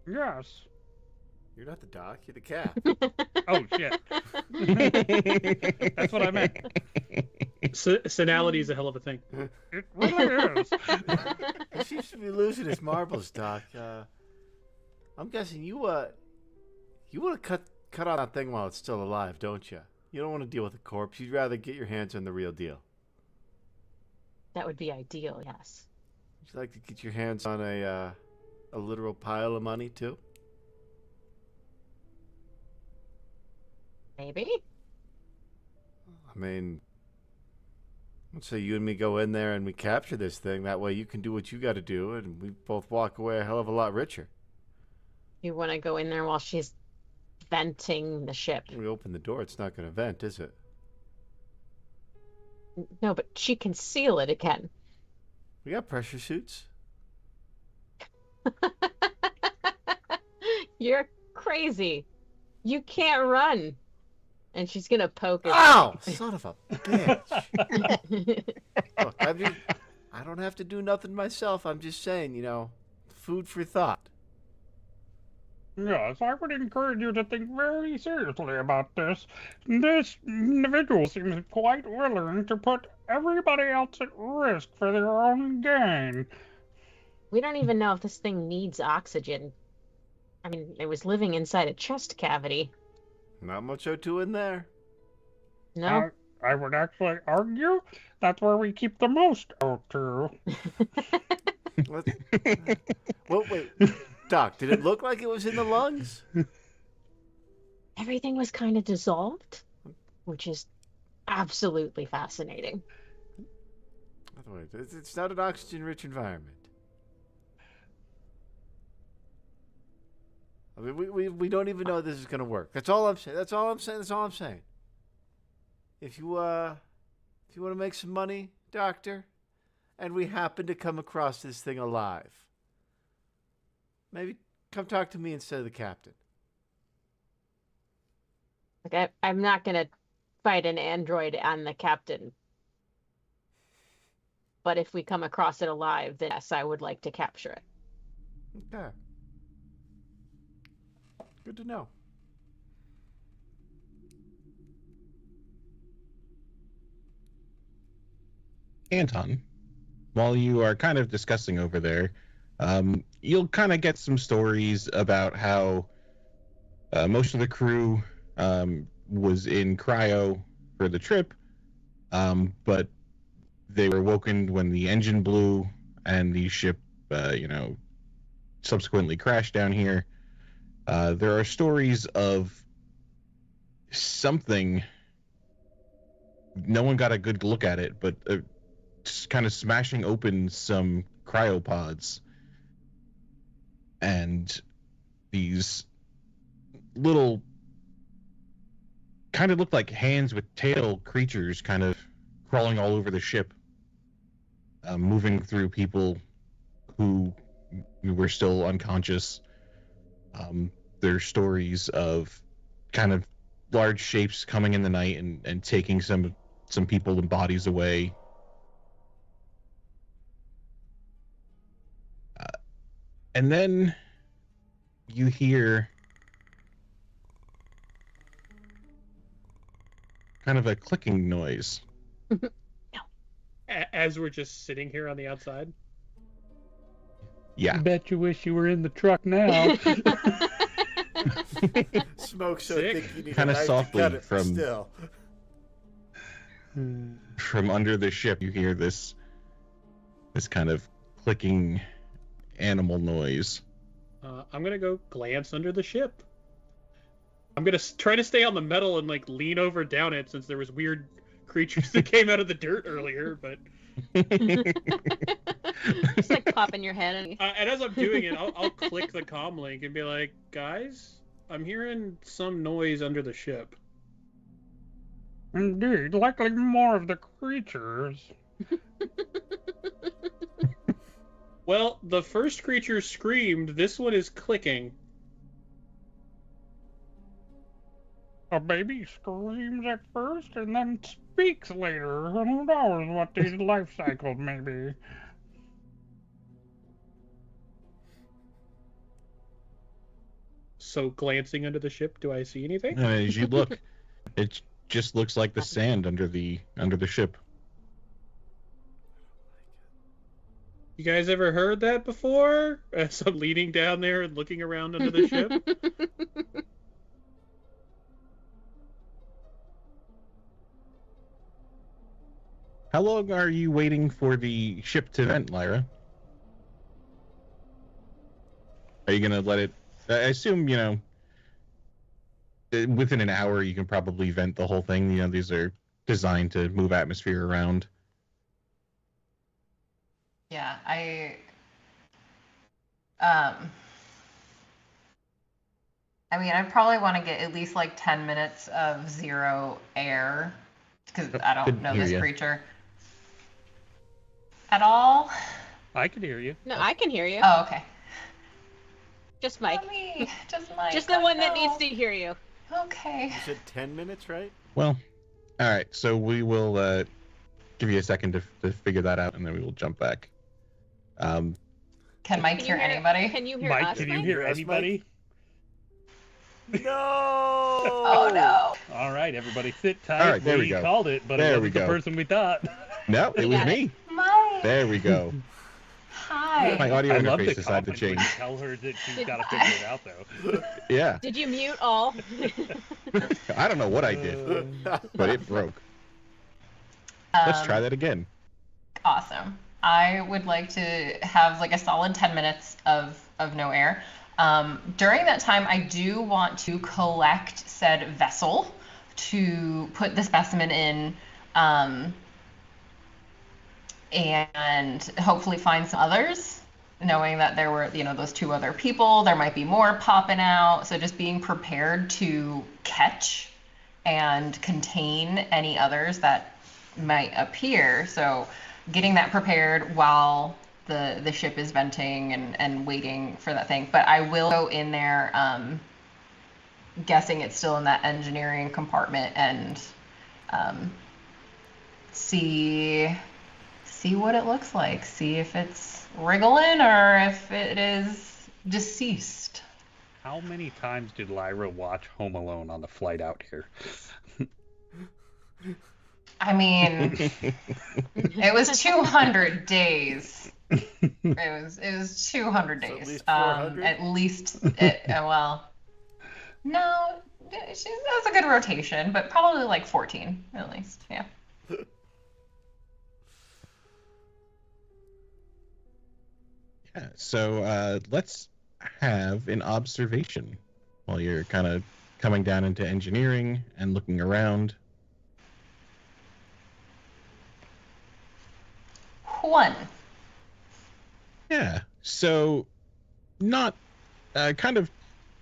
Yes. You're not the Doc. You're the cat. Oh, shit. That's what I meant. Senality is a hell of a thing. It really is. He seems to be losing his marbles, Doc. I'm guessing you want to cut on that thing while it's still alive, don't you? You don't want to deal with a corpse. You'd rather get your hands on the real deal. That would be ideal, yes. Would you like to get your hands on a literal pile of money too? Maybe. I mean, let's say you and me go in there and we capture this thing. That way you can do what you got to do, and we both walk away a hell of a lot richer. You want to go in there while she's venting the ship. We open the door, it's not going to vent, is it? No, but she can seal it again. We got pressure suits. You're crazy. You can't run. And she's gonna poke it. Ow! Son of a bitch. Look, I don't have to do nothing myself. I'm just saying, food for thought. Yes, I would encourage you to think very seriously about this. This individual seems quite willing to put everybody else at risk for their own gain. We don't even know if this thing needs oxygen. I mean, it was living inside a chest cavity. Not much O2 in there. No. I would actually argue that's where we keep the most O2. Well, wait, Doc, did it look like it was in the lungs? Everything was kind of dissolved, which is absolutely fascinating. By the way, it's not an oxygen-rich environment. I mean, we don't even know this is going to work. That's all I'm saying. That's all I'm saying. If you want to make some money, Doctor, and we happen to come across this thing alive, maybe come talk to me instead of the captain. Like I'm not gonna fight an android and the captain, but if we come across it alive, then yes, I would like to capture it. Okay. Good to know. Anton, while you are kind of discussing over there, you'll kind of get some stories about how most of the crew was in cryo for the trip, but they were woken when the engine blew and the ship, subsequently crashed down here. There are stories of something. No one got a good look at it, but just kind of smashing open some cryopods, and these little kind of looked like hands with tail creatures kind of crawling all over the ship, moving through people who were still unconscious. There are stories of kind of large shapes coming in the night and taking some people and bodies away. And then you hear kind of a clicking noise. As we're just sitting here on the outside? Yeah. Bet you wish you were in the truck now. Smoke so Sick. thick you need Kinda a knife softly to cut it, but from- still. From under the ship, you hear this kind of clicking animal noise. I'm gonna go glance under the ship. I'm gonna try to stay on the metal and like lean over down it, since there was weird creatures that came out of the dirt earlier. But Just like popping your head and and as I'm doing it, I'll click the comm link and be like, guys, I'm hearing some noise under the ship. Indeed, likely more of the creatures. Well, the first creature screamed. This one is clicking. A baby screams at first and then speaks later. Who knows what these life cycles may be? So glancing under the ship, do I see anything? And as you look, it just looks like the sand under the ship. You guys ever heard that before? As I'm leaning down there and looking around under the ship. How long are you waiting for the ship to vent, Lyra? Are you gonna let it? I assume, within an hour you can probably vent the whole thing. These are designed to move atmosphere around. Yeah, I mean, I probably want to get at least like 10 minutes of zero air, because I don't Couldn't know hear this ya. creature at all. I can hear you. No, I can hear you. Oh, okay. Just Mike. Not me, just Mike. Just the Oh, one that no. needs to hear you. Okay. You said 10 minutes, right? Well, all right. So we will give you a second to figure that out, and then we will jump back. Can Mike Can you hear hear- anybody? Can you hear Mike, us, can you Mike? hear Yes, anybody? No! Oh no. All right, everybody sit tight. All right, there we go. Called it, but There it we wasn't the go. person we thought. No, it You was got me. Mike. There we go. Hi. My audio I love interface the decided to comment when you change. tell her that she's got to figure it out, though. Yeah. Did you mute all? I don't know what I did, but it broke. Let's try that again. Awesome. I would like to have like a solid 10 minutes of no air. During that time, I do want to collect said vessel to put the specimen in, and hopefully find some others, knowing that there were, those 2 other people. There might be more popping out. So just being prepared to catch and contain any others that might appear. So getting that prepared while the ship is venting and waiting for that thing. But I will go in there, guessing it's still in that engineering compartment, and see what it looks like. See if it's wriggling or if it is deceased. How many times did Lyra watch Home Alone on the flight out here? I mean, it was 200 days. It was 200 days. So at least 400? At least, well, no, that's a good rotation, but probably like 14 at least. Yeah. Yeah. So let's have an observation while you're kind of coming down into engineering and looking around. 1. Yeah. So not kind of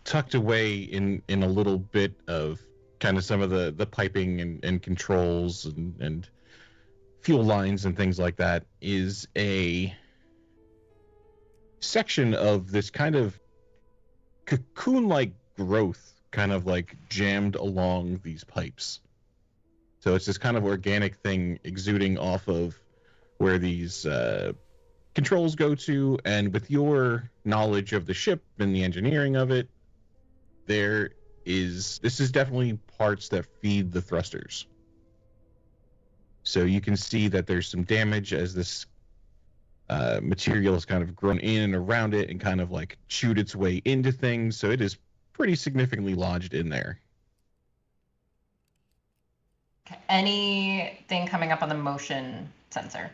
tucked away in a little bit of kind of some of the piping and controls and fuel lines and things like that is a section of this kind of cocoon-like growth kind of like jammed along these pipes. So it's this kind of organic thing exuding off of where these controls go to, and with your knowledge of the ship and the engineering of it, this is definitely parts that feed the thrusters. So you can see that there's some damage as this material has kind of grown in and around it and kind of like chewed its way into things. So it is pretty significantly lodged in there. Okay. Anything coming up on the motion sensor?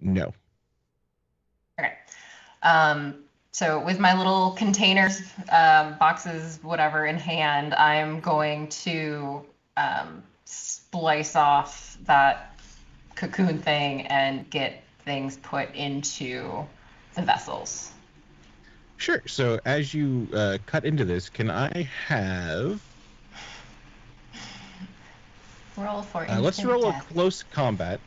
No. Okay. So with my little containers, boxes, whatever in hand, I'm going to splice off that cocoon thing and get things put into the vessels. Sure. So as you cut into this, can I have... Roll for let's instant roll death. a close combat.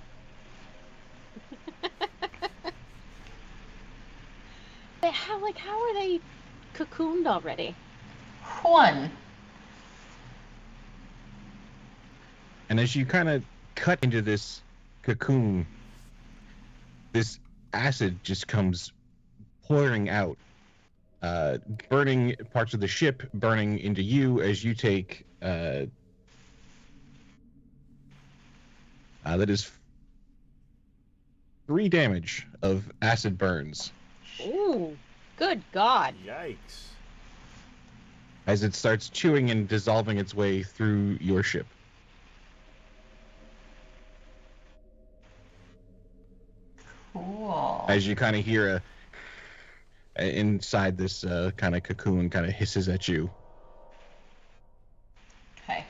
How are they cocooned already? 1. And as you kind of cut into this cocoon, this acid just comes pouring out, burning parts of the ship, burning into you as you take that is 3 damage of acid burns. Ooh, good God. Yikes. As it starts chewing and dissolving its way through your ship. Cool. As you kind of hear inside this kind of cocoon kind of hisses at you. Okay.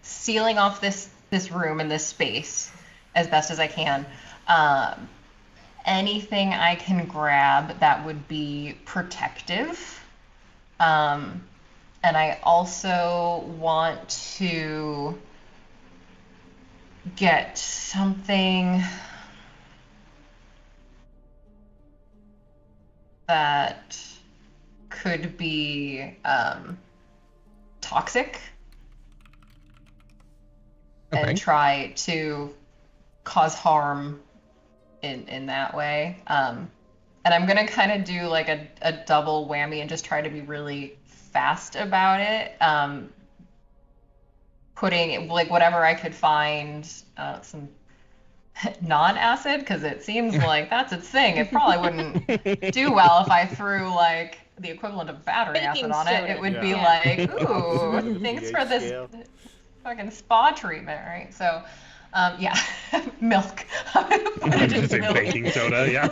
Sealing off this room and this space as best as I can. Anything I can grab that would be protective. And I also want to get something that could be toxic. Okay. And try to cause harm in that way. And I'm going to kind of do like a double whammy and just try to be really fast about it. Putting like whatever I could find, some non-acid? Because it seems like that's its thing. It probably wouldn't do well if I threw like the equivalent of battery Baking acid on it. soda. It would be Yeah. like, Opposite ooh, of the thanks pH for this scale. fucking spa treatment, right? So, yeah, milk. I'm gonna put I it was in gonna say milk. baking soda, yeah.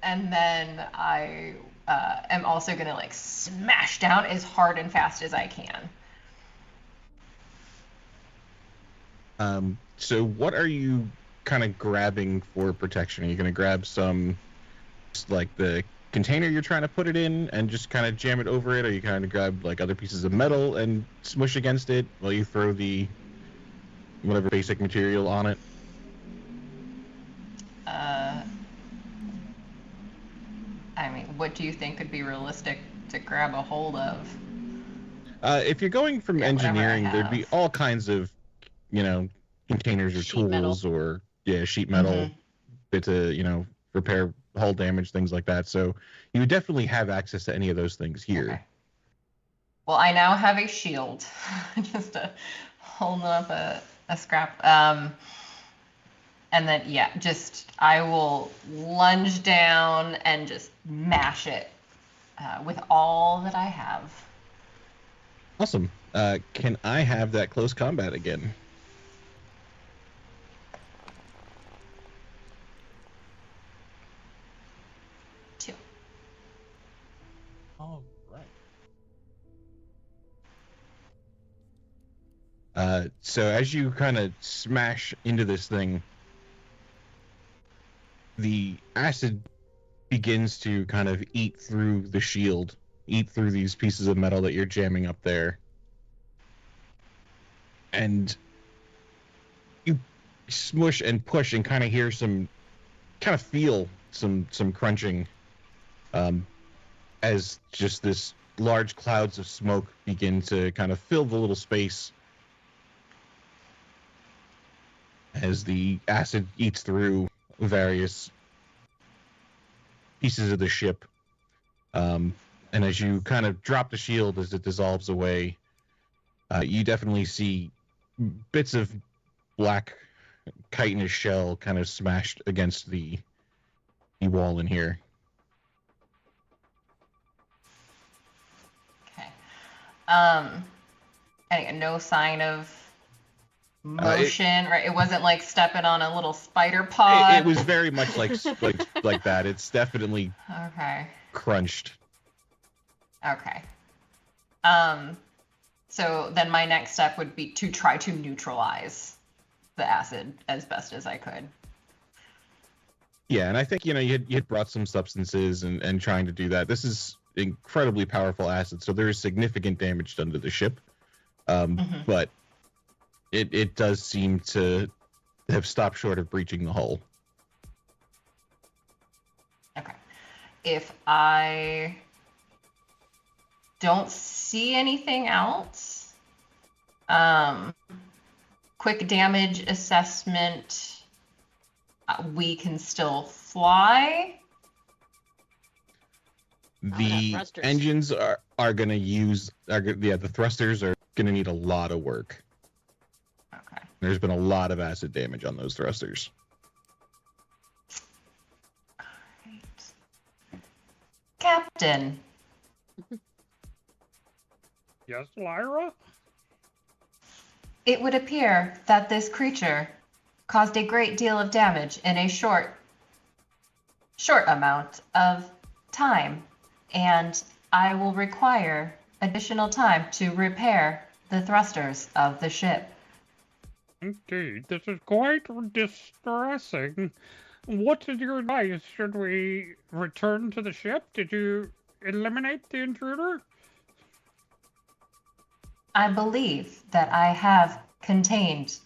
And then I am also gonna like smash down as hard and fast as I can. So what are you kind of grabbing for protection? Are you going to grab some, like the container you're trying to put it in and just kind of jam it over it? Or are you kind of grab like other pieces of metal and smush against it while you throw the whatever basic material on it? I mean, what do you think would be realistic to grab a hold of? If you're going from Yeah, whatever I engineering, there'd be have. all kinds of, containers or Sheet metal. tools or sheet metal, bits of, repair hull damage, things like that. So you would definitely have access to any of those things here. Okay. Well, I now have a shield, just holding up a scrap. And then, yeah, just I will lunge down and just mash it with all that I have. Awesome. Can I have that close combat again? Two. All right. So as you kind of smash into this thing, the acid begins to kind of eat through the shield, eat through these pieces of metal that you're jamming up there. And you smush and push and kind of hear feel some crunching as just this large clouds of smoke begin to kind of fill the little space as the acid eats through various pieces of the ship. And as you kind of drop the shield as it dissolves away, you definitely see bits of black chitinous shell kind of smashed against the wall in here. Okay. And no sign of motion, right? It wasn't like stepping on a little spider pod. It was very much like that. It's definitely Okay. crunched. Okay. So then my next step would be to try to neutralize the acid as best as I could. Yeah, and I think, you had brought some substances and trying to do that. This is incredibly powerful acid, so there is significant damage done to the ship. But it does seem to have stopped short of breaching the hull. Okay. If I don't see anything else, quick damage assessment, we can still fly. The thrusters. engines are going to use, the thrusters are going to need a lot of work. Okay. There's been a lot of acid damage on those thrusters. Right. Captain, Yes, Lyra? it would appear that this creature caused a great deal of damage in a short amount of time, and I will require additional time to repair the thrusters of the ship. Indeed, this is quite distressing. What is your advice? Should we return to the ship? Did you eliminate the intruder? I believe that I have contained.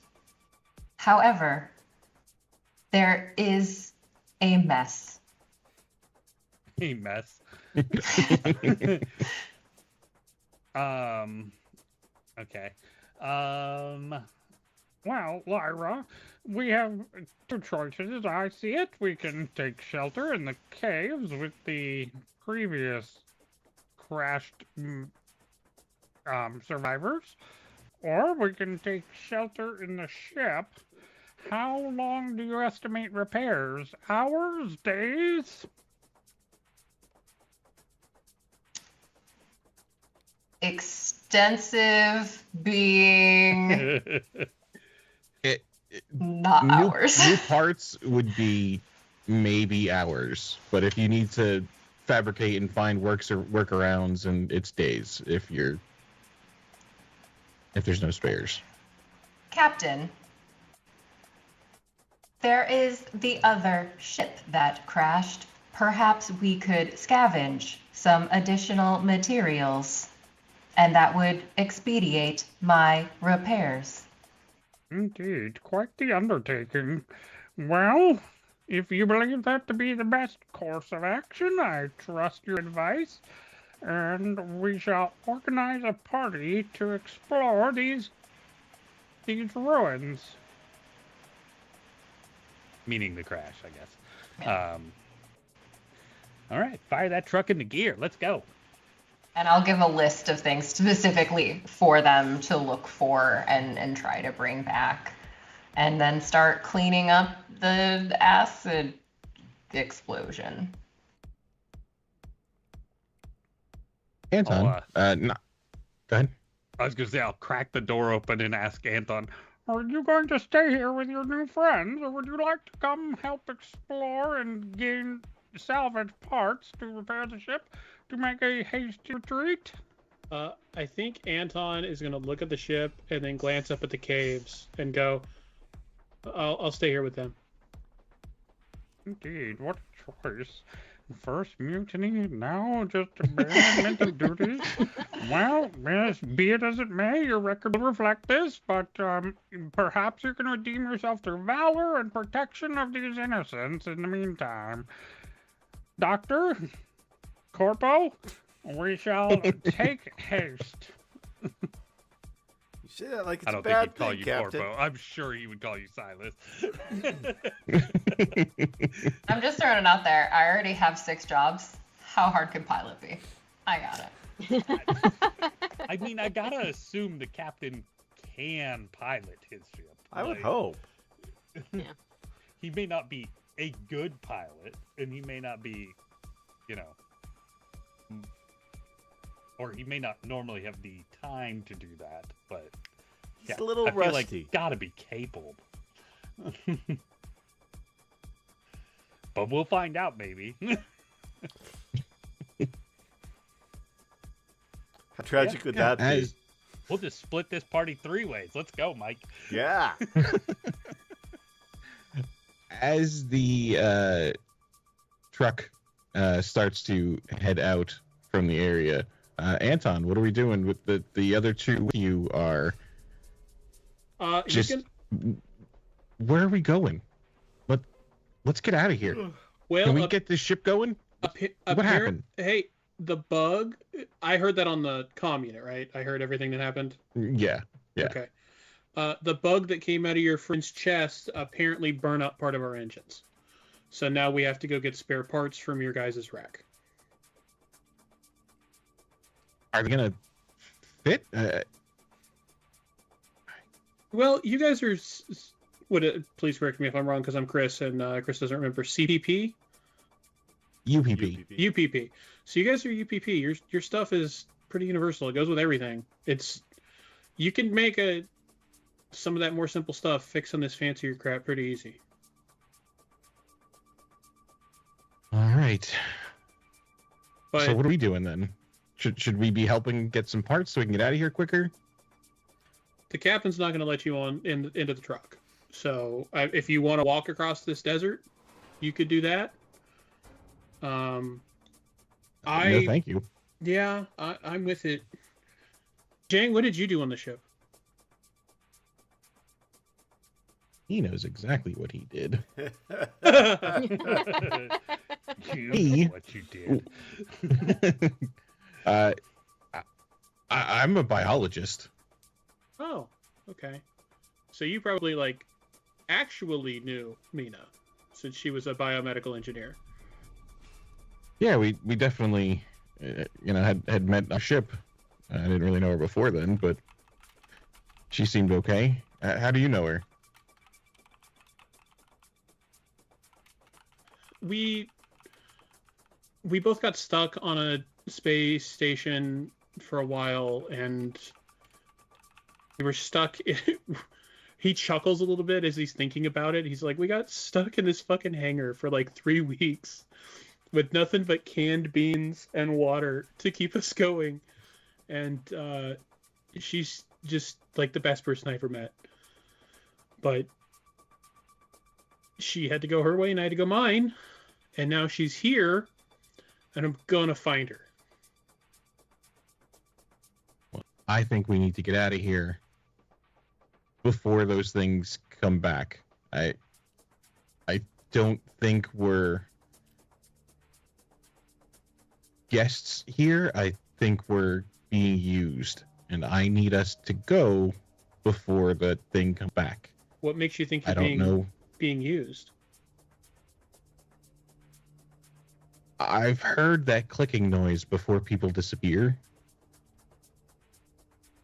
However, there is a mess. A mess. Okay. Well, Lyra, we have two choices as I see it. We can take shelter in the caves with the previous crashed survivors, or we can take shelter in the ship. How long do you estimate repairs? Hours? Days? Extensive being not new, hours. New parts would be maybe hours, but if you need to fabricate and find workarounds, and it's days if there's no spares. Captain, there is the other ship that crashed. Perhaps we could scavenge some additional materials, and that would expedite my repairs. Indeed, quite the undertaking. Well, if you believe that to be the best course of action, I trust your advice, and we shall organize a party to explore these ruins. Meaning the crash, I guess. Yeah. All right, fire that truck into gear. Let's go. And I'll give a list of things specifically for them to look for and try to bring back. And then start cleaning up the acid explosion. Anton, no. Go ahead. I was going to say, I'll crack the door open and ask Anton, are you going to stay here with your new friends, or would you like to come help explore and gain salvage parts to repair the ship to make a hasty retreat? I think Anton is going to look at the ship and then glance up at the caves and go, I'll stay here with them. Indeed, what a choice. First mutiny, now just abandonment of duties. Well, yes, be it as it may, your record will reflect this, but perhaps you can redeem yourself through valor and protection of these innocents in the meantime. Doctor, Corpo, we shall take haste. You say that like it's I a don't bad think he'd call thing, you Captain. Corpo. I'm sure he would call you Silas. I'm just throwing it out there. I already have 6 jobs. How hard can pilot be? I got it. I mean, I gotta assume the captain can pilot his ship. I would hope. Yeah. He may not be a good pilot, and he may not be, or he may not normally have the time to do that, but He's a little I feel rusty. like gotta be capable. But we'll find out, maybe. How tragic would that be? We'll just split this party 3 ways. Let's go, Mike. Yeah. As the truck starts to head out from the area, Anton, what are we doing with the other two? You are just where are we going? Let's get out of here. Well, can we get this ship going? What happened? Hey, the bug. I heard that on the comm unit, right? I heard everything that happened. Yeah. Okay. The bug that came out of your friend's chest apparently burned up part of our engines. So now we have to go get spare parts from your guys' rack. Are they gonna fit? Well, you guys are. Please correct me if I'm wrong, because I'm Chris, and Chris doesn't remember. CPP? UPP. UPP. So you guys are UPP. Your stuff is pretty universal. It goes with everything. You can make some of that more simple stuff, fix on this fancier crap pretty easy. All right. But so what are we doing then? Should we be helping get some parts so we can get out of here quicker? the captain's not going to let you into the truck. So if you want to walk across this desert, you could do that. No, thank you. Yeah, I'm with it. Jang, what did you do on the ship? He knows exactly what he did. You know what you did. I'm a biologist. Oh, okay. So you probably actually knew Mina, since she was a biomedical engineer. Yeah, we definitely, had met a ship. I didn't really know her before then, but She seemed okay. How do you know her? We both got stuck on a space station for a while, and we were stuck. He chuckles a little bit as he's thinking about it. He's like, we got stuck in this fucking hangar for like 3 weeks with nothing but canned beans and water to keep us going. And she's just like the best person I ever met. But she had to go her way and I had to go mine. And now she's here, and I'm gonna find her. Well, I think we need to get out of here before those things come back. I don't think we're guests here. I think we're being used, and I need us to go before the thing comes back. What makes you think you're I don't know. being used? I've heard that clicking noise before people disappear.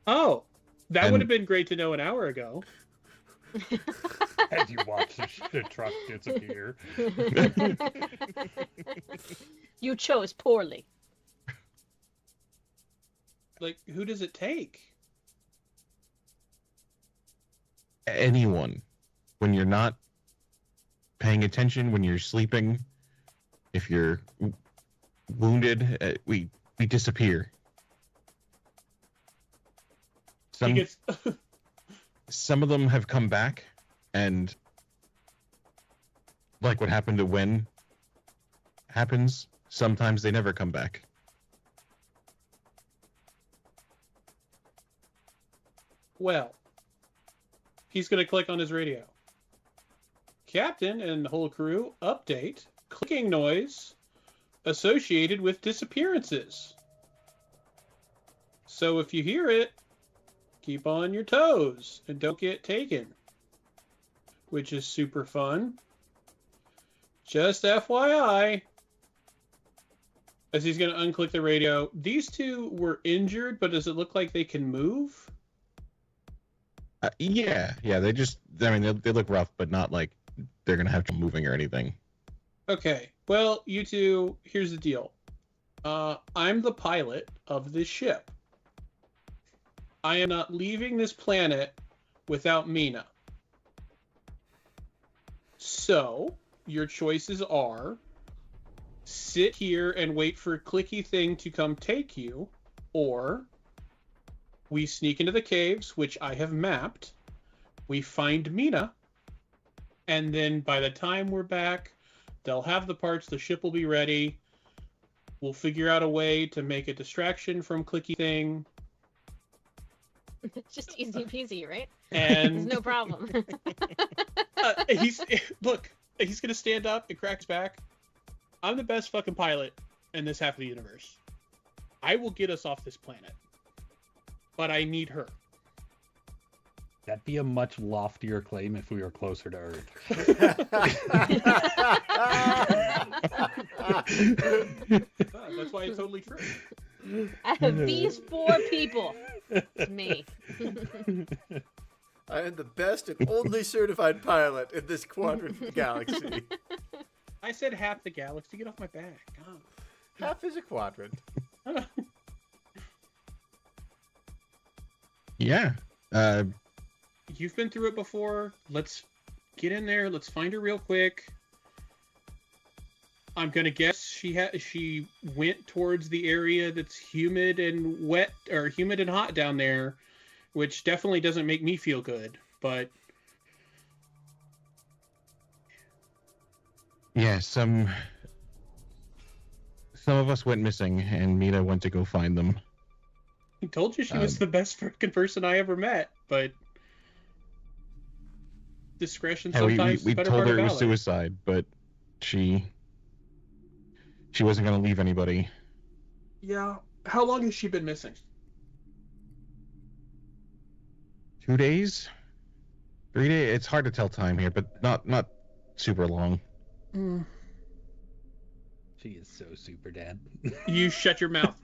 Oh, that would have been great to know an hour ago. As you watch the truck disappear. You chose poorly. Like, who does it take? Anyone. When you're not paying attention, when you're sleeping, if you're wounded, we disappear. Some of them have come back, and like what happened to Wen happens, sometimes they never come back. Well, he's going to click on his radio. Captain and whole crew, update. Clicking noise associated with disappearances. So if you hear it, keep on your toes and don't get taken. Which is super fun. Just FYI. As he's going to unclick the radio. These two were injured, but does it look like they can move? Yeah. They look rough, but not like they're going to have trouble moving or anything. Okay. Well, you two, here's the deal. I'm the pilot of this ship. I am not leaving this planet without Mina. So, your choices are sit here and wait for a clicky thing to come take you, or we sneak into the caves, which I have mapped, we find Mina, and then by the time we're back, they'll have the parts, the ship will be ready, we'll figure out a way to make a distraction from clicky thing. It's just easy peasy, right? And There's no problem. he's gonna stand up and crack his back. I'm the best fucking pilot in this half of the universe. I will get us off this planet, but I need her. That'd be a much loftier claim if we were closer to Earth. That's why it's totally true. Out of these 4 people, it's me. I am the best and only certified pilot in this quadrant of the galaxy. I said half the galaxy. Get off my back. God. Half is a quadrant. Yeah. You've been through it before. Let's get in there. Let's find her real quick. I'm gonna guess she went towards the area that's humid and wet, or humid and hot down there, which definitely doesn't make me feel good. But yeah, some of us went missing, and Mina went to go find them. I told you she was the best freaking person I ever met, but discretion sometimes we better told part her of it was valor. suicide, but she wasn't going to leave anybody. Yeah. How long has she been missing? 2 days? 3 days? It's hard to tell time here, but not super long. She is so super dead. You shut your mouth.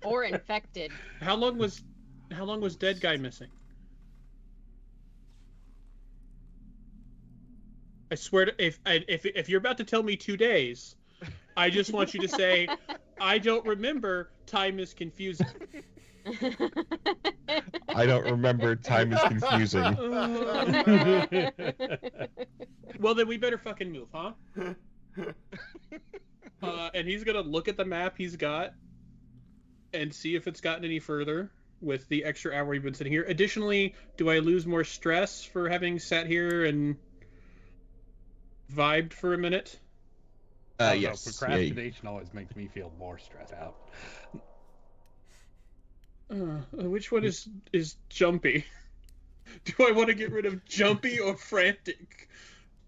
Or infected. How long was How long was dead guy missing? I swear to if you're about to tell me 2 days, I just want you to say, I don't remember. Time is confusing. I don't remember. Time is confusing. Well, then we better fucking move, huh? And he's gonna look at the map he's got and see if it's gotten any further with the extra hour we've been sitting here. Additionally, do I lose more stress for having sat here and vibed for a minute? Yes. Procrastination always makes me feel more stressed out. Which one is jumpy? Do I want to get rid of jumpy or frantic?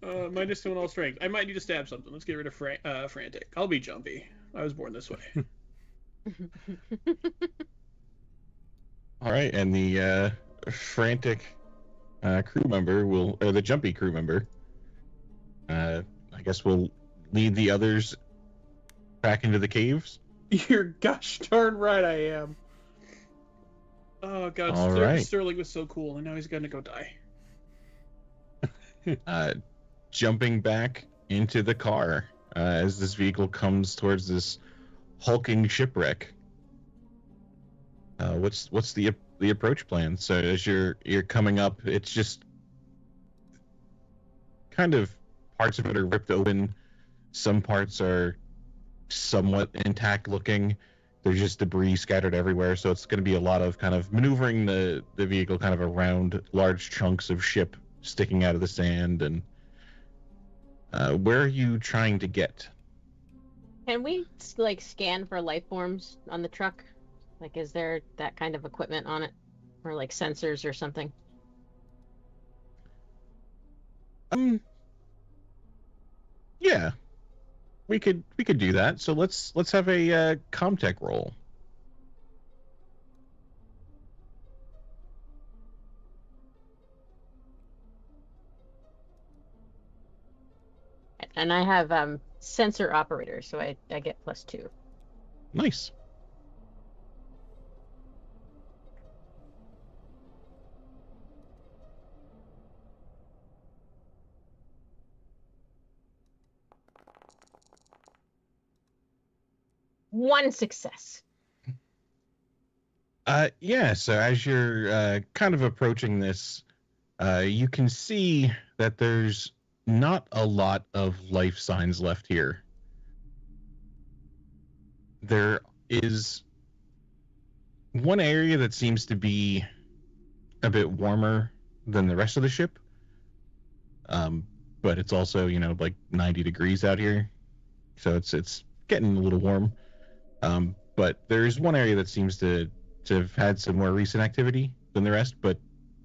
-2 on all strength. I might need to stab something. Let's get rid of frantic. I'll be jumpy. I was born this way. All right, and the frantic crew member or the jumpy crew member, I guess will lead the others back into the caves. You're gosh darn right I am. Oh god, Sterling was so cool, and now he's gonna go die. Jumping back into the car as this vehicle comes towards this hulking shipwreck. What's the approach plan? So as you're coming up, it's just kind of parts of it are ripped open. Some parts are somewhat intact looking. There's just debris scattered everywhere, so it's going to be a lot of kind of maneuvering the vehicle kind of around large chunks of ship sticking out of the sand. And where are you trying to get? Can we scan for life forms on the truck? Is there that kind of equipment on it, or sensors or something? Yeah, we could do that. So let's have a Comtech roll. And I have sensor operator, so I get +2. Nice. One success. Yeah, so as you're kind of approaching this, you can see that there's not a lot of life signs left here. There is one area that seems to be a bit warmer than the rest of the ship, but it's also 90 degrees out here, so it's getting a little warm. But there's one area that seems to have had some more recent activity than the rest, but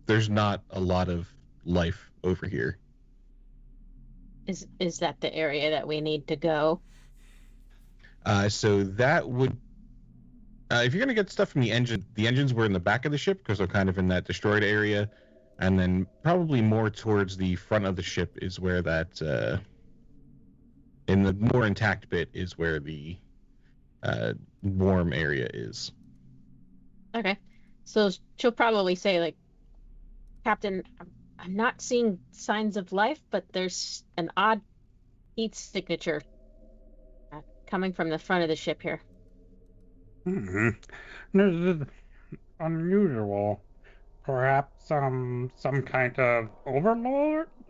there's not a lot of life over here. Is that the area that we need to go? So that would, if you're gonna get stuff from the engines were in the back of the ship because they're kind of in that destroyed area, and then probably more towards the front of the ship is where that, in the more intact bit is where the warm area is. Okay, so she'll probably say Captain, I'm not seeing signs of life, but there's an odd heat signature coming from the front of the ship here. Mm-hmm. This is unusual. Perhaps some kind of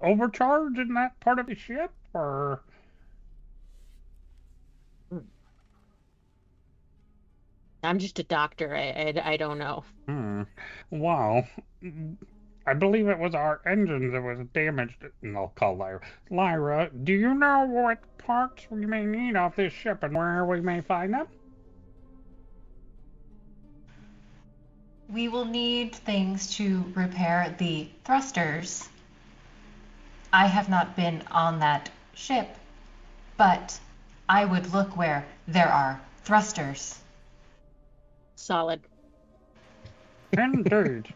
overcharge in that part of the ship, or I'm just a doctor. I don't know. Well, I believe it was our engines that was damaged. And I'll call Lyra. Lyra, do you know what parts we may need off this ship and where we may find them? We will need things to repair the thrusters. I have not been on that ship, but I would look where there are thrusters. Solid. Indeed.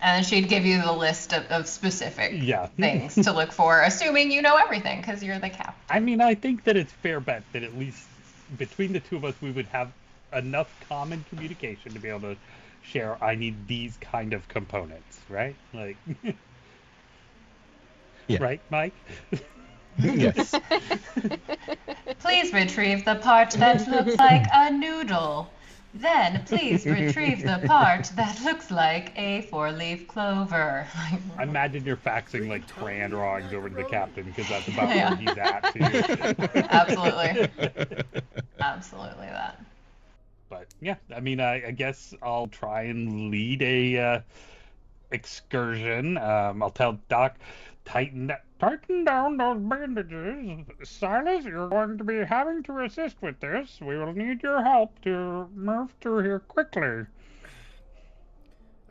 And she'd give you the list of specific Yeah. things to look for, assuming you know everything, because you're the captain. I mean, I think that it's fair bet that at least between the two of us, we would have enough common communication to be able to share, I need these kind of components, right? Like, Yeah. Right, Mike? Yes. Please retrieve the part that looks like a noodle. Then please retrieve the part that looks like a four-leaf clover. I imagine you're faxing like crayon drawings over to the captain because that's about Yeah. where he's at too. Absolutely. Absolutely that. But yeah, I mean, I guess I'll try and lead a excursion. I'll tell Doc, tighten down those bandages. Silas, you're going to be having to assist with this. We will need your help to move through here quickly.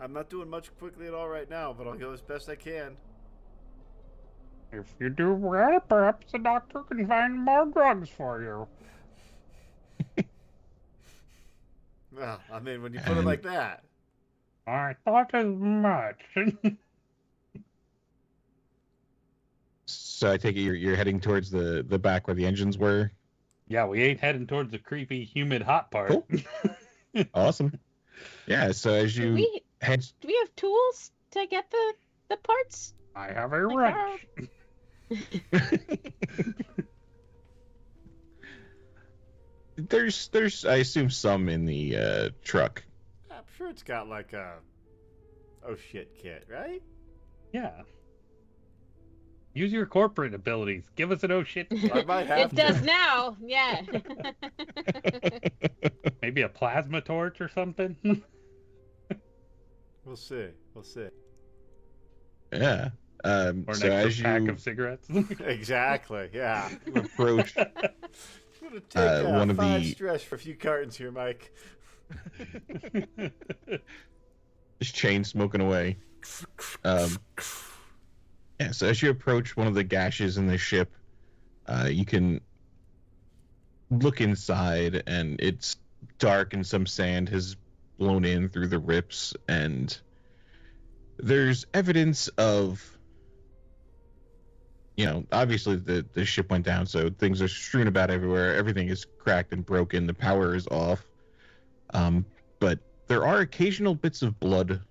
I'm not doing much quickly at all right now, but I'll go as best I can. If you do well, perhaps the doctor can find more drugs for you. Well, I mean, when you put it like that. I thought as much. So I take it you're heading towards the back where the engines were. Yeah, we ain't heading towards the creepy, humid, hot part. Cool. Awesome. Yeah. So as Do you we head, have tools to get the parts? I have a Like wrench. there's I assume some in the truck. I'm sure it's got like a oh shit kit, right? Yeah. Use your corporate abilities. Give us an oh shit. I might have It to. does now. Yeah. Maybe a plasma torch or something. We'll see. We'll see. Yeah. Or an So extra as pack you of cigarettes. Exactly. Yeah. approach I'm gonna take one of 5 the- stress for a few cartons here, Mike. this chain smoking away. Yeah, so as you approach one of the gashes in the ship, you can look inside, and it's dark, and some sand has blown in through the rips, and there's evidence of, obviously the ship went down, so things are strewn about everywhere. Everything is cracked and broken. The power is off. But there are occasional bits of blood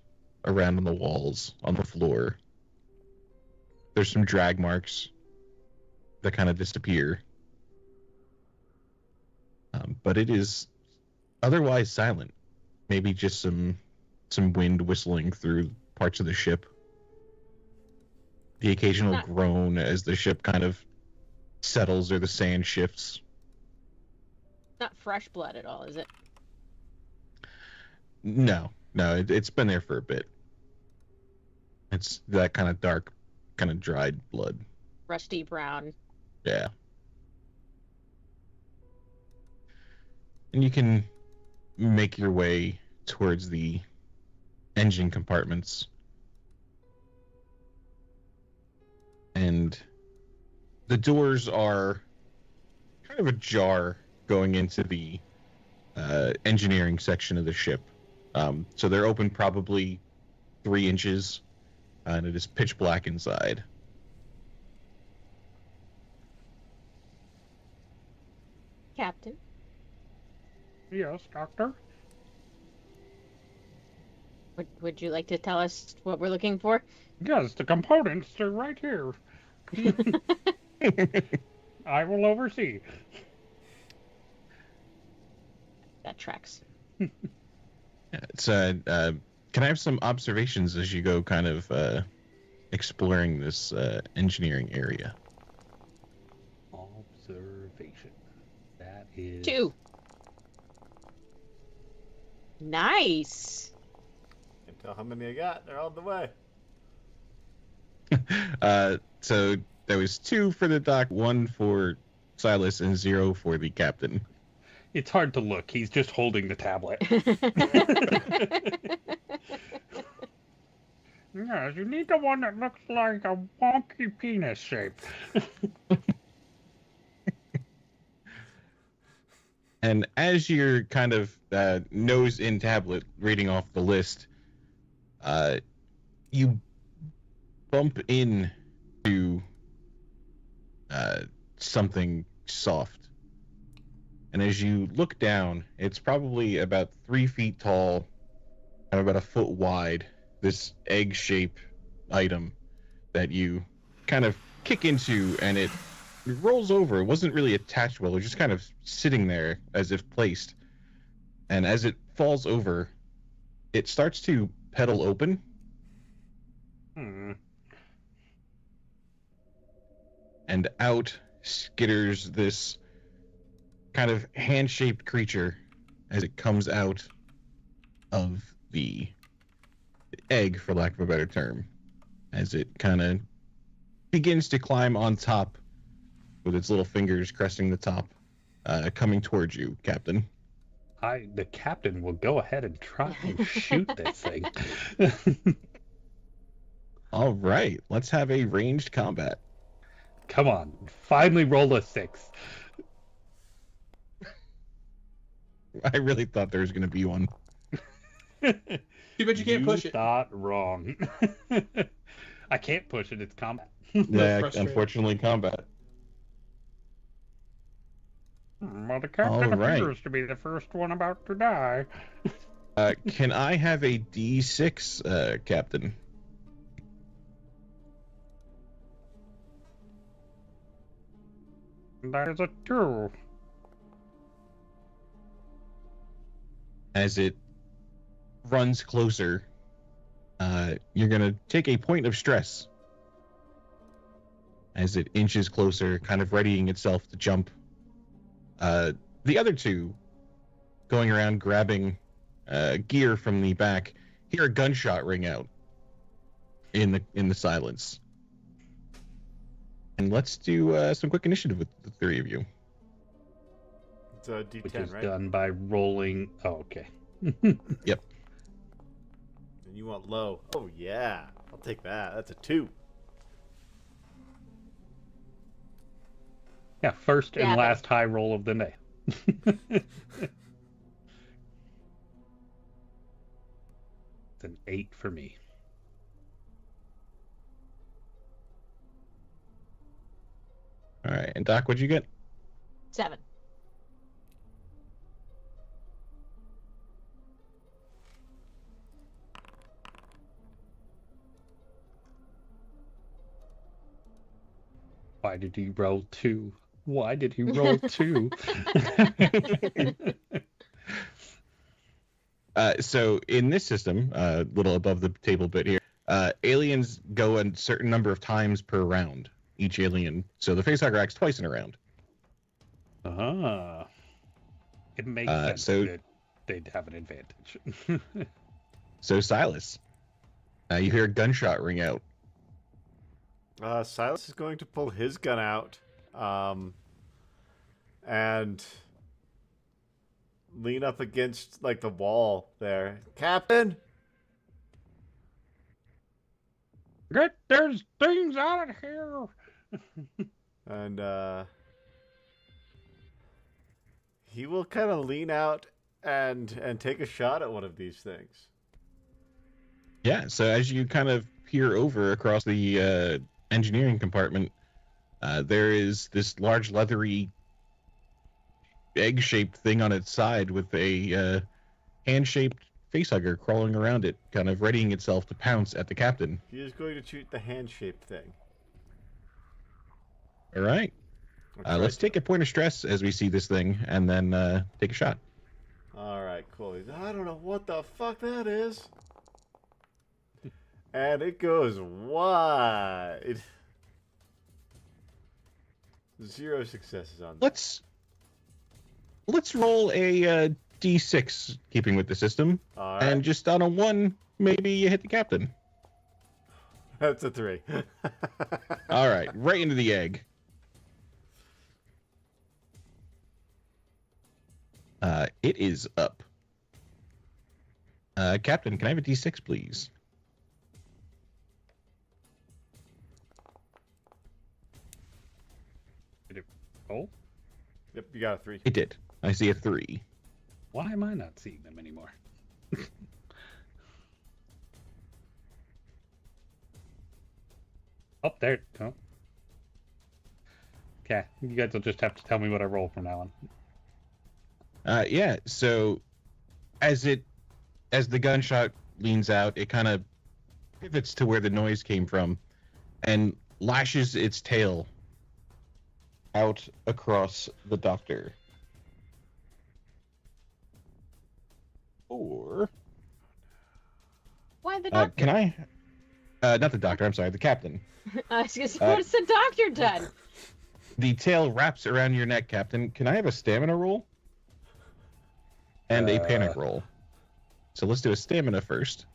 around on the walls, on the floor. There's some drag marks that kind of disappear. But it is otherwise silent. Maybe just some wind whistling through parts of the ship. The occasional groan as the ship kind of settles or the sand shifts. Not fresh blood at all, is it? No, it's been there for a bit. It's that kind of dark, kind of dried blood. Rusty brown. Yeah. And you can make your way towards the engine compartments. And the doors are kind of ajar going into the engineering section of the ship. So they're open probably 3 inches, and it is pitch black inside. Captain. Yes, Doctor? Would you like to tell us what we're looking for? Yes, the components are right here. I will oversee. That tracks. It's can I have some observations as you go kind of exploring this engineering area? Observation. That is 2. Nice. Can't tell how many I got. They're on the way. So there was 2 for the doc, 1 for Silas, and 0 for the captain. It's hard to look. He's just holding the tablet. Yes, you need the one that looks like a wonky penis shape. And as you're kind of nose in tablet reading off the list, you bump into something soft. And as you look down, it's probably about 3 feet tall, about a foot wide, this egg-shaped item that you kind of kick into, and it rolls over. It wasn't really attached well. It was just kind of sitting there as if placed. And as it falls over, it starts to pedal open. And out skitters this kind of hand-shaped creature as it comes out of the egg, for lack of a better term, as it kind of begins to climb on top with its little fingers cresting the top, coming towards you, Captain. The captain will go ahead and try and shoot this thing. All right, let's have a ranged combat. Come on, finally roll a 6. I really thought there was going to be one. Too bad you can't push it. You thought wrong. I can't push it, it's combat. Yeah, unfortunately, combat. Well, the captain appears to be the first one about to die. Can I have a D6, Captain? That is a 2. As it runs closer, you're going to take a point of stress as it inches closer, kind of readying itself to jump. The other two, going around grabbing gear from the back, hear a gunshot ring out in the silence. And let's do some quick initiative with the three of you. It's a D10, which is right? done by rolling. Oh, okay. Yep. And you want low. Oh, yeah. I'll take that. That's a 2. Yeah, first and Yeah. last high roll of the day. It's an 8 for me. All right. And Doc, what'd you get? 7. Why did he roll 2? Why did he roll 2? So in this system, a little above the table bit here, aliens go a certain number of times per round, each alien. So the facehugger acts twice in a round. It makes sense that they'd have an advantage. So Silas, you hear a gunshot ring out. Silas is going to pull his gun out and lean up against like the wall there. Captain! There's things out of here. And he will kind of lean out and take a shot at one of these things. Yeah, so as you kind of peer over across the engineering compartment, there is this large leathery egg-shaped thing on its side with a hand-shaped facehugger crawling around it, kind of readying itself to pounce at the captain. He is going to shoot the hand-shaped thing. All right. Let's take a point of stress as we see this thing, and then take a shot. All right, cool. I don't know what the fuck that is. And it goes wide. 0 successes on that. Let's roll a D6, keeping with the system. All right. And just on a 1, maybe you hit the captain. That's a 3. All right, right into the egg. It is up. Captain, can I have a D6, please? Did it roll? Yep, you got a 3. It did. I see a 3. Why am I not seeing them anymore? Oh, there. Oh. Okay, you guys will just have to tell me what I roll from now on. Yeah, so as it as the gunshot leans out, it kind of pivots to where the noise came from and lashes its tail out across the doctor. Or Why the doctor? can I? Not the doctor. I'm sorry, the captain. I was gonna say, what's the doctor done? The tail wraps around your neck, Captain. Can I have a stamina roll? And a panic roll. So let's do a stamina first.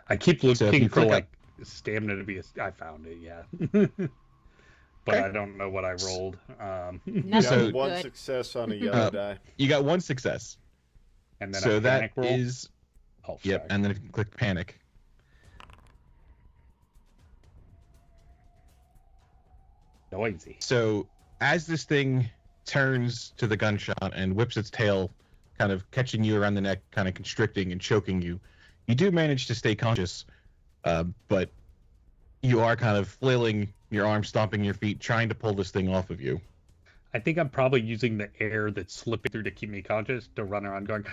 I keep So if looking you for click like stamina to be a. I found it, yeah. But Okay. I don't know what I rolled. You Nothing So- got one good. success on a yellow die. You got one success. And then So a panic that roll. is Oh, yep. sorry. And then if you click panic. Noisy. So as this thing turns to the gunshot and whips its tail, kind of catching you around the neck, kind of constricting and choking you, you do manage to stay conscious, but you are kind of flailing your arms, stomping your feet, trying to pull this thing off of you. I think I'm probably using the air that's slipping through to keep me conscious to run around going.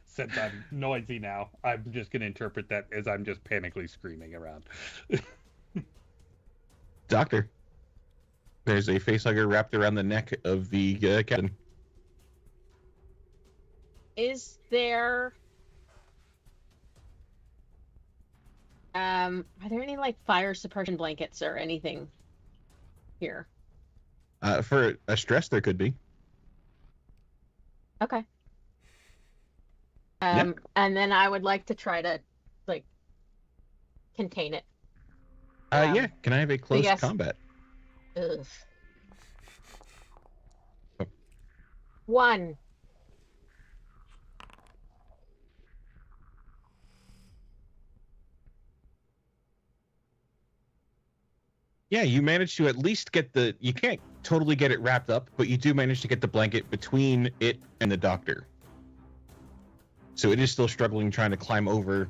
Since I'm noisy now, I'm just going to interpret that as I'm just panically screaming around. Doctor, there's a facehugger wrapped around the neck of the captain. Is there are there any like fire suppression blankets or anything here? For a stress, there could be. Okay. Yeah. And then I would like to try to like contain it. Yeah. Can I have a close yes. combat? Ugh. Oh. 1. Yeah, you managed to at least get the. You can't totally get it wrapped up, but you do manage to get the blanket between it and the doctor. So it is still struggling, trying to climb over,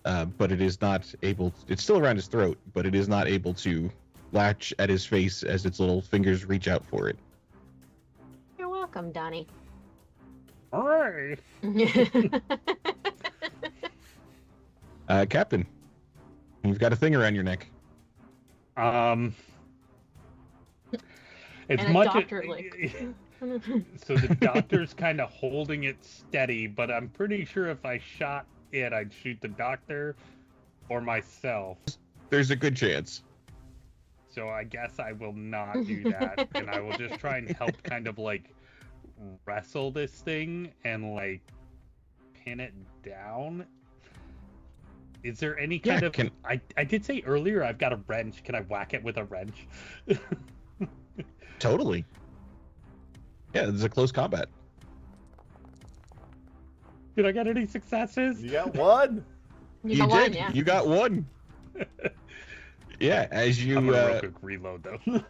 but it is not able. It's still around his throat, but it is not able to latch at his face as its little fingers reach out for it. You're welcome, Donnie. All right. Captain, you've got a thing around your neck. As And a much doctor, as, like- so the doctor's kind of holding it steady, but I'm pretty sure if I shot it, I'd shoot the doctor or myself. There's a good chance. So I guess I will not do that, and I will just try and help kind of like wrestle this thing and like pin it down. Is there any kind of... I did say earlier I've got a wrench. Can I whack it with a wrench? Totally. Yeah, this is a close combat. Did I get any successes? You got one. You got one, did. yeah. You got one. Yeah, as you I'm gonna real quick reload though.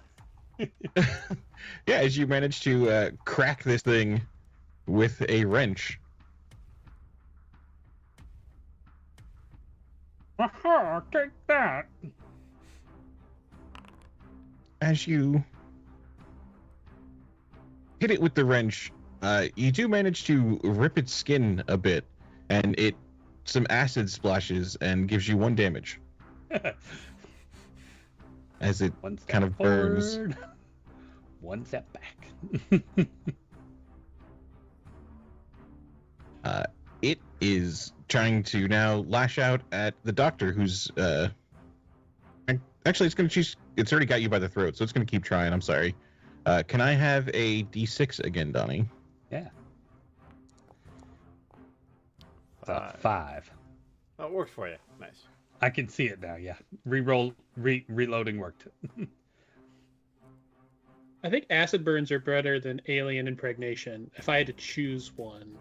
yeah, as you manage to crack this thing with a wrench. Aha, take that. As you hit it with the wrench, you do manage to rip its skin a bit, and some acid splashes and gives you 1 damage as it One step kind of burns. forward, 1 step back. It is trying to now lash out at the doctor, who's actually it's already got you by the throat, so it's gonna keep trying. I'm sorry. Can I have a D6 again, Donnie? Yeah. It's a 5. Oh, it worked for you. Nice. I can see it now. Yeah. Reloading worked. I think acid burns are better than alien impregnation. If I had to choose one,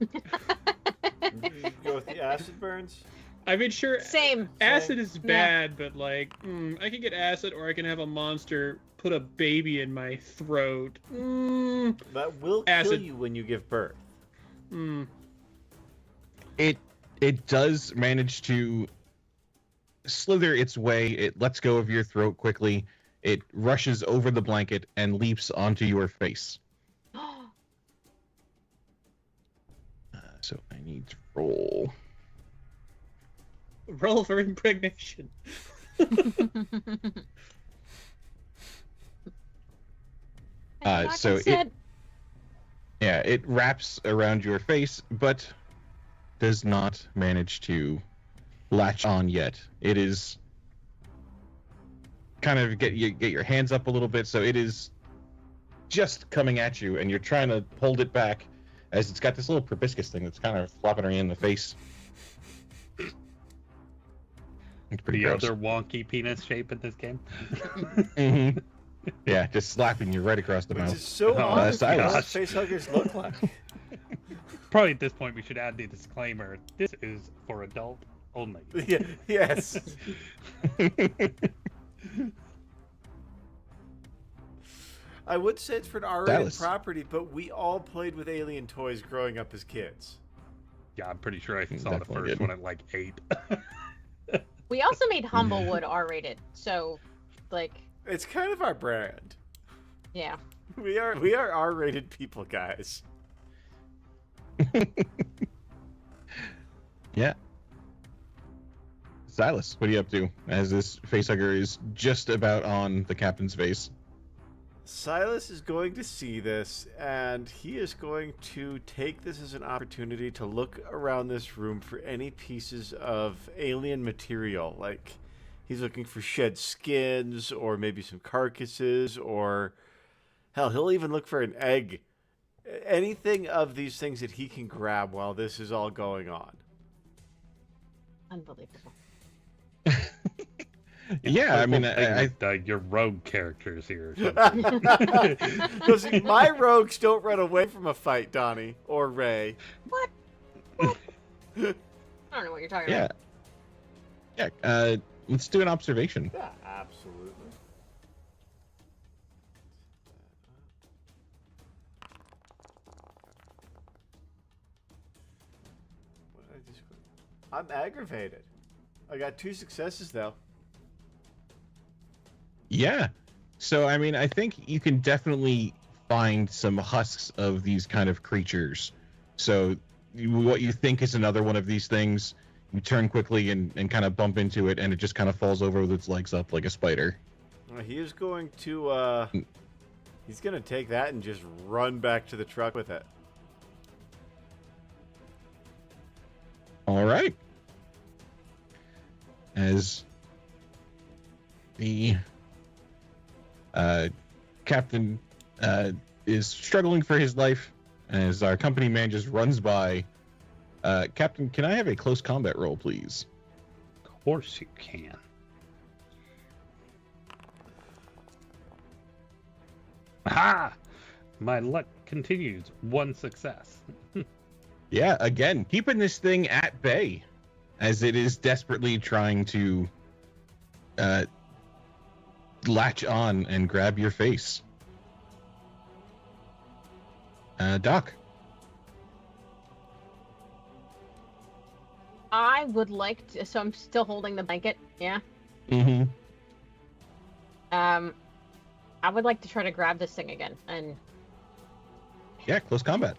You go with the acid burns. I mean, sure, Same. acid is bad, but like, I can get acid, or I can have a monster put a baby in my throat. That will kill Acid. you when you give birth. It does manage to slither its way. It lets go of your throat quickly. it rushes over the blanket and leaps onto your face. So I need to roll. Roll for impregnation. So it wraps around your face, but does not manage to latch on yet. It is kind of get your hands up a little bit, so it is just coming at you, and you're trying to hold it back as it's got this little proboscis thing that's kind of flopping around in the face. It's pretty gross. Other wonky penis shape in this game. Mm-hmm. Yeah, just slapping you right across the mouth. Which is so odd. Silas. What facehuggers look like. Probably at this point we should add the disclaimer: this is for adult only. Yeah, yes. I would say it's for an R-rated property, but we all played with alien toys growing up as kids. Yeah, I'm pretty sure I saw the first one at like 8. We also made Humblewood R-rated, so like it's kind of our brand. Yeah. We are R-rated people, guys. Yeah. Silas, what are you up to as this facehugger is just about on the captain's face? Silas is going to see this, and he is going to take this as an opportunity to look around this room for any pieces of alien material. Like, he's looking for shed skins, or maybe some carcasses, or hell, he'll even look for an egg. Anything of these things that he can grab while this is all going on. Unbelievable. Yeah, I mean, your rogue characters here. Listen, my rogues don't run away from a fight, Donnie or Ray. What? I don't know what you're talking about. Yeah. Let's do an observation. Yeah, absolutely. What did I just... I'm aggravated. I got 2 successes though. Yeah. So, I mean, I think you can definitely find some husks of these kind of creatures. So, what you think is another one of these things, you turn quickly and kind of bump into it, and it just kind of falls over with its legs up like a spider. He is going to, he's going to take that and just run back to the truck with it. All right. As the captain is struggling for his life, as our company man just runs by. Captain, can I have a close combat roll, please? Of course you can. Aha! My luck continues. 1 success. Yeah, again, keeping this thing at bay, as it is desperately trying to latch on and grab your face. Doc. I would like to, so I'm still holding the blanket, yeah? Mm-hmm. I would like to try to grab this thing again, and... Yeah, close combat.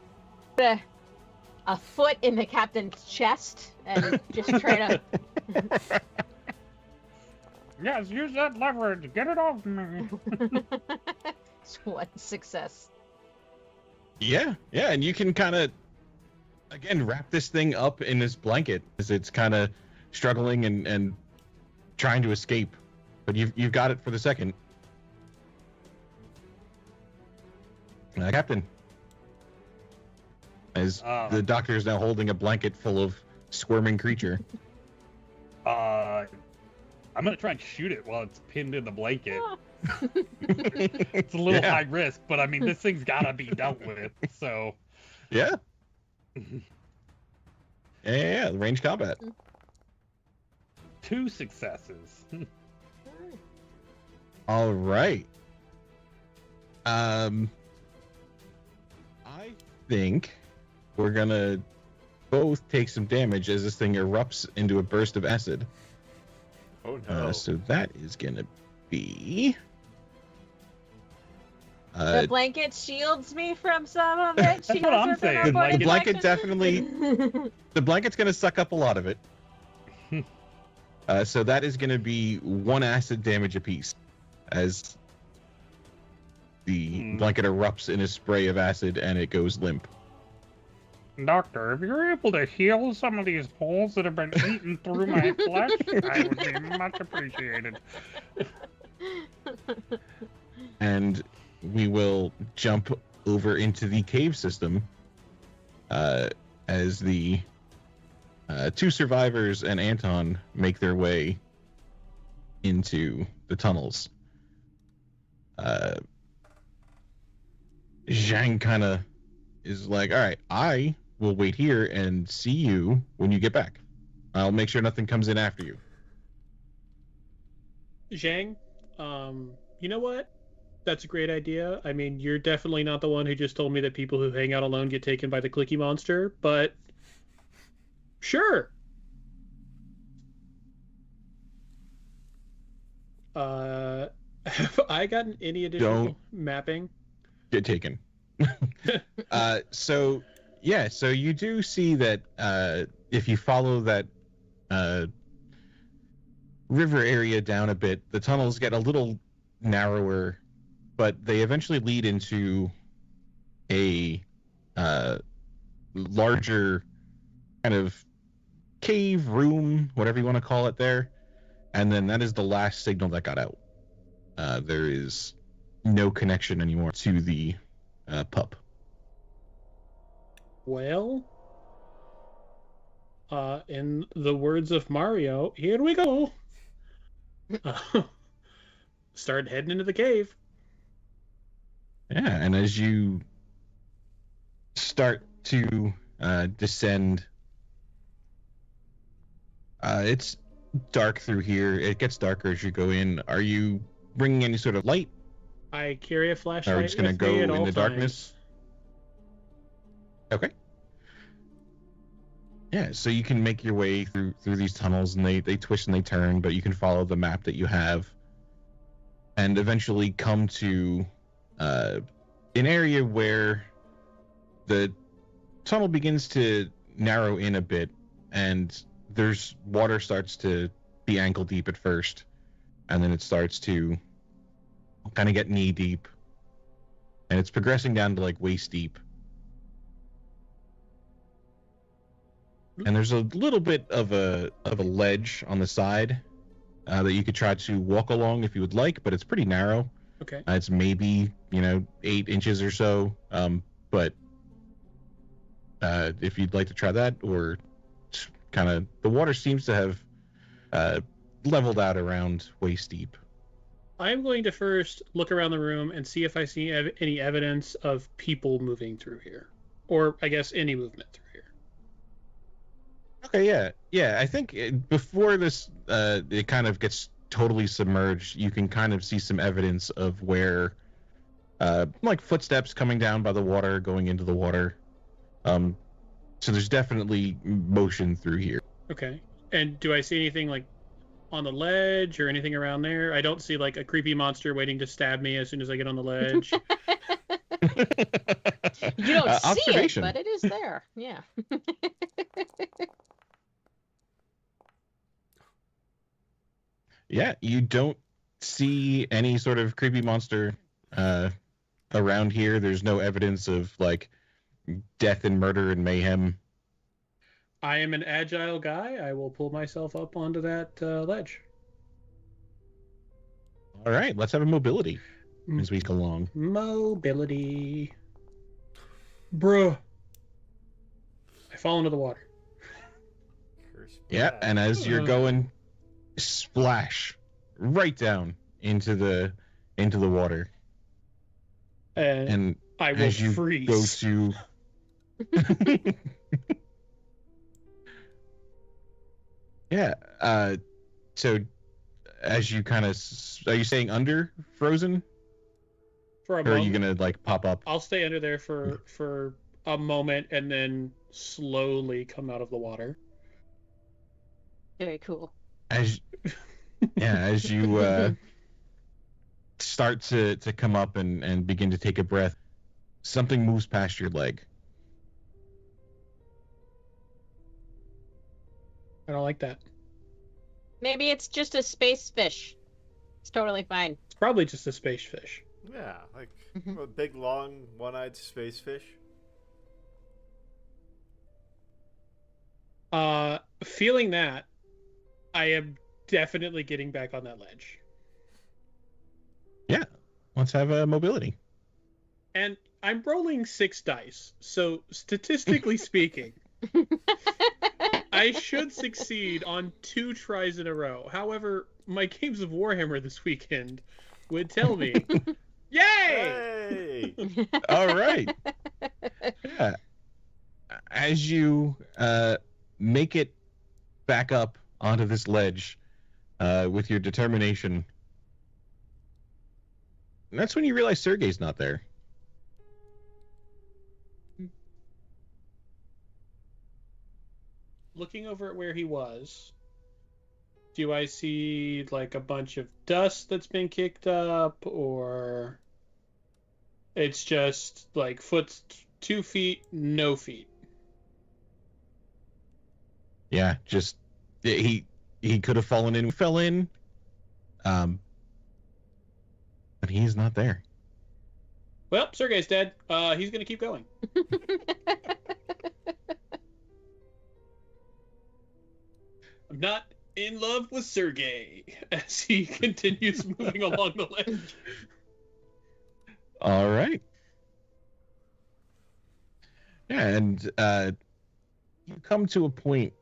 A foot in the captain's chest, and just try to... Yes, use that leverage. Get it off me. It's 1 success. Yeah, and you can kind of, again, wrap this thing up in this blanket as it's kind of struggling and trying to escape. But you've got it for the second. Captain. As the doctor is now holding a blanket full of squirming creature. I'm going to try and shoot it while it's pinned in the blanket. It's a little high risk, but I mean, this thing's got to be dealt with, so... Yeah. Yeah, range combat. 2 successes. All right. I think we're going to both take some damage as this thing erupts into a burst of acid. Oh, no. So that is going to be The blanket shields me from some of it. That's what I'm saying. The Like, blanket definitely, the blanket's going to suck up a lot of it. So that is going to be 1 acid damage apiece as the blanket erupts in a spray of acid and it goes limp. Doctor, if you're able to heal some of these holes that have been eaten through my flesh, I would be much appreciated. And we will jump over into the cave system as the 2 survivors and Anton make their way into the tunnels. Zhang kind of is like, all right, I will wait here and see you when you get back. I'll make sure nothing comes in after you. Zhang, you know what? That's a great idea. I mean, you're definitely not the one who just told me that people who hang out alone get taken by the clicky monster, but sure. Have I gotten any additional mapping? Get taken. So you do see that if you follow that river area down a bit, the tunnels get a little narrower, but they eventually lead into a larger kind of cave room, whatever you want to call it there. And then that is the last signal that got out. There is no connection anymore to the pup. Well, in the words of Mario, here we go. Start heading into the cave. Yeah, and as you start to descend, it's dark through here. It gets darker as you go in. Are you bringing any sort of light? I carry a flashlight. Are we just going to go in the darkness? Okay. Yeah, so you can make your way through these tunnels, and they twist and they turn, but you can follow the map that you have, and eventually come to an area where the tunnel begins to narrow in a bit, and there's water starts to be ankle deep at first, and then it starts to kind of get knee deep, and it's progressing down to like waist deep. And there's a little bit of a ledge on the side that you could try to walk along if you would like, but it's pretty narrow. Okay. It's maybe 8 inches or so. But if you'd like to try that, or kind of the water seems to have leveled out around waist deep. I'm going to first look around the room and see if I see any evidence of people moving through here, or I guess any movement through here. Okay, yeah. I think before this, it kind of gets totally submerged. You can kind of see some evidence of where, like footsteps coming down by the water, going into the water. So there's definitely motion through here. Okay. And do I see anything like on the ledge or anything around there? I don't see like a creepy monster waiting to stab me as soon as I get on the ledge. You don't see it, observation. but it is there. Yeah. Yeah, you don't see any sort of creepy monster around here. There's no evidence of like death and murder and mayhem. I am an agile guy. I will pull myself up onto that ledge. All right, let's have a mobility as we go along. Mobility. Bruh. I fall into the water. Yeah, and as you're going, splash right down into the water. And I will as you freeze. go to yeah, so as you kind of, are you staying under frozen? For a or moment. are you gonna like pop up? I'll stay under there for a moment and then slowly come out of the water. Very cool. As you start to come up and begin to take a breath, something moves past your leg. I don't like that. Maybe it's just a space fish. It's totally fine. It's probably just a space fish. Yeah, like a big, long, one-eyed space fish. Feeling that, I am definitely getting back on that ledge. Yeah, let's have a mobility. And I'm rolling 6 dice, so statistically speaking, I should succeed on 2 tries in a row. However, my games of Warhammer this weekend would tell me, yay! Hey! All right. Yeah. As you make it back up onto this ledge with your determination, and that's when you realize Sergei's not there. Looking over at where he was, do I see like a bunch of dust that's been kicked up, or it's just like 2 feet, no feet? Yeah, just he could have fallen in, fell in, but he's not there. Well, Sergei's dead. He's gonna keep going. I'm not in love with Sergei as he continues moving along the ledge. All right. Yeah, and you come to a point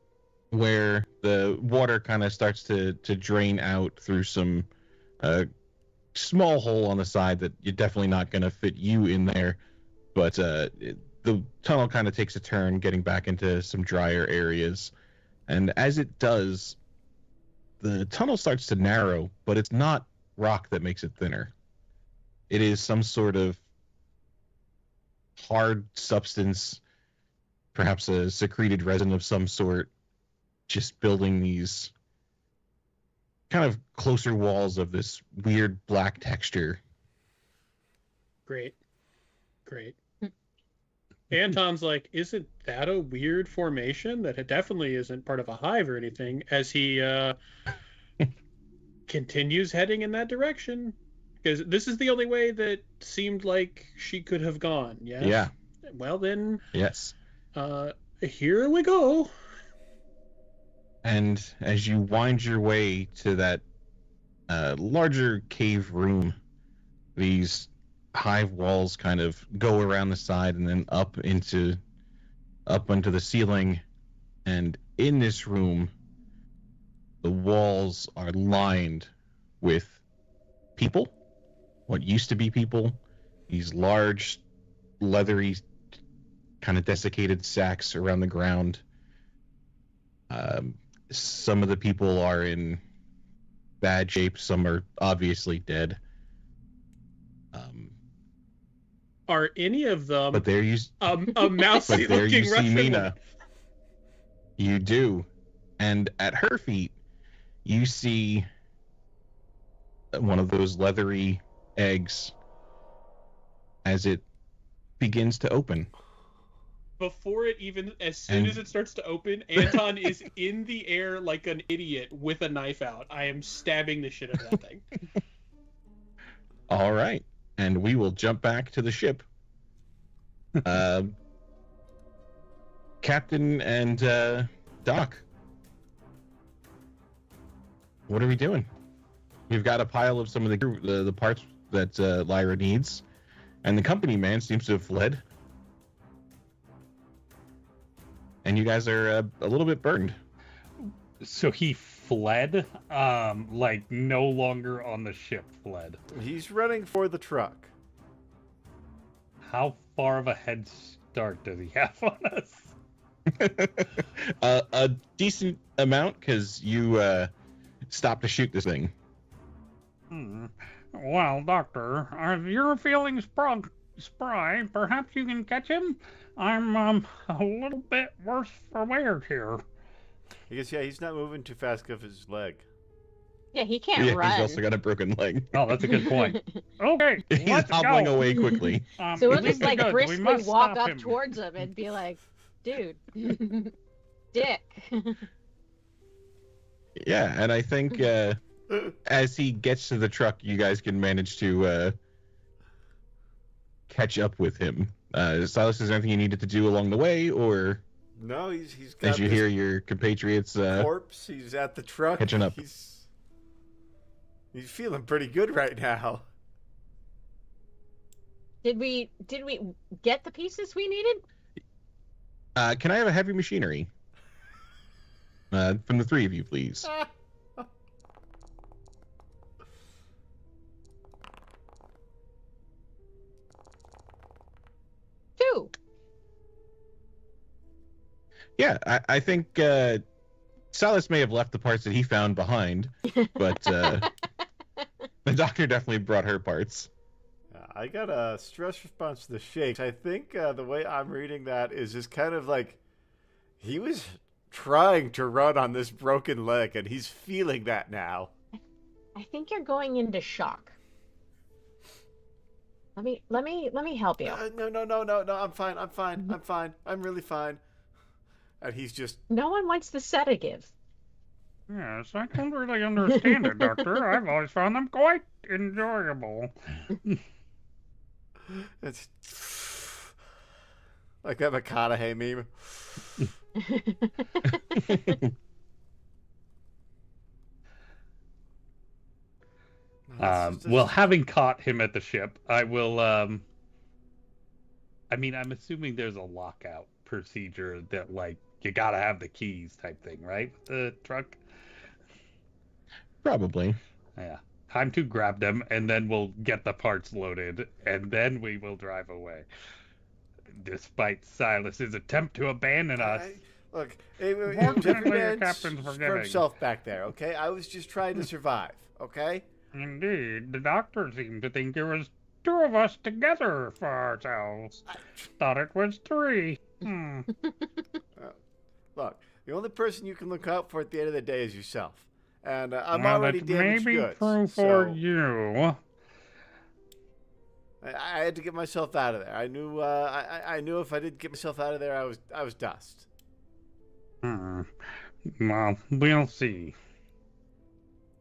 where the water kind of starts to drain out through some small hole on the side that you're definitely not going to fit you in there, but the tunnel kind of takes a turn, getting back into some drier areas. And as it does, the tunnel starts to narrow, but it's not rock that makes it thinner. It is some sort of hard substance, perhaps a secreted resin of some sort, just building these kind of closer walls of this weird black texture. Great. Anton's like, isn't that a weird formation? That it definitely isn't part of a hive or anything, as he continues heading in that direction. Because this is the only way that seemed like she could have gone, yes? Yeah. Well then, Yes. Here we go. And as you wind your way to that larger cave room, these hive walls kind of go around the side and then up onto the ceiling. And in this room, the walls are lined with people, what used to be people, these large, leathery, kind of desiccated sacks around the ground. Some of the people are in bad shape. Some are obviously dead. Are any of them but there you a mousy but there you looking see Russian Mina. woman? You do. And at her feet, you see one of those leathery eggs as it begins to open. Before it even, as soon as it starts to open, Anton is in the air like an idiot with a knife out. I am stabbing the shit out of that thing. All right. And we will jump back to the ship. Captain and Doc. What are we doing? We've got a pile of some of the parts that Lyra needs, and the company man seems to have fled. And you guys are a little bit burned. So he fled, like no longer on the ship fled. He's running for the truck. How far of a head start does he have on us? A decent amount, because you stopped to shoot this thing. Well, Doctor, if you're feeling spry, perhaps you can catch him? I'm a little bit worse for wear here. Because, yeah, he's not moving too fast because of his leg. Yeah, he can't Yeah, run. he's also got a broken leg. Oh, that's a good point. Okay, He's let's hobbling go. away quickly. So we'll leave just the like goods. We briskly must walk stop up him. towards him and be like, dude, dick. Yeah, and I think as he gets to the truck, you guys can manage to catch up with him. Silas, is there anything you needed to do along the way, or No, he's got as you this hear your compatriots corpse. He's at the truck. catching up? He's feeling pretty good right now. Did we get the pieces we needed? Can I have a heavy machinery? From the three of you, please. Two. Yeah, I think Silas may have left the parts that he found behind, but the doctor definitely brought her parts. I got a stress response to the shakes. I think the way I'm reading that is just kind of like he was trying to run on this broken leg, and he's feeling that now. I think you're going into shock. Let me help you. No. I'm fine. I'm really fine. And he's just... No one wants the sedative. Yes, I don't really understand it, Doctor. I've always found them quite enjoyable. It's like that McConaughey meme. Well, having caught him at the ship, I will. I mean, I'm assuming there's a lockout procedure that, like, you gotta have the keys type thing, right? With the truck. Probably. Yeah. Time to grab them, and then we'll get the parts loaded, and then we will drive away. Despite Silas's attempt to abandon us. Look, Fortunately, the captain's for forgiving. himself back there, okay? I was just trying to survive, okay? Indeed, the doctor seemed to think it was two of us together for ourselves. Thought it was three. Look, the only person you can look out for at the end of the day is yourself. And I'm Well, already that damaged may be goods. true So for you. I had to get myself out of there. I knew if I didn't get myself out of there, I was dust. Well, we'll see.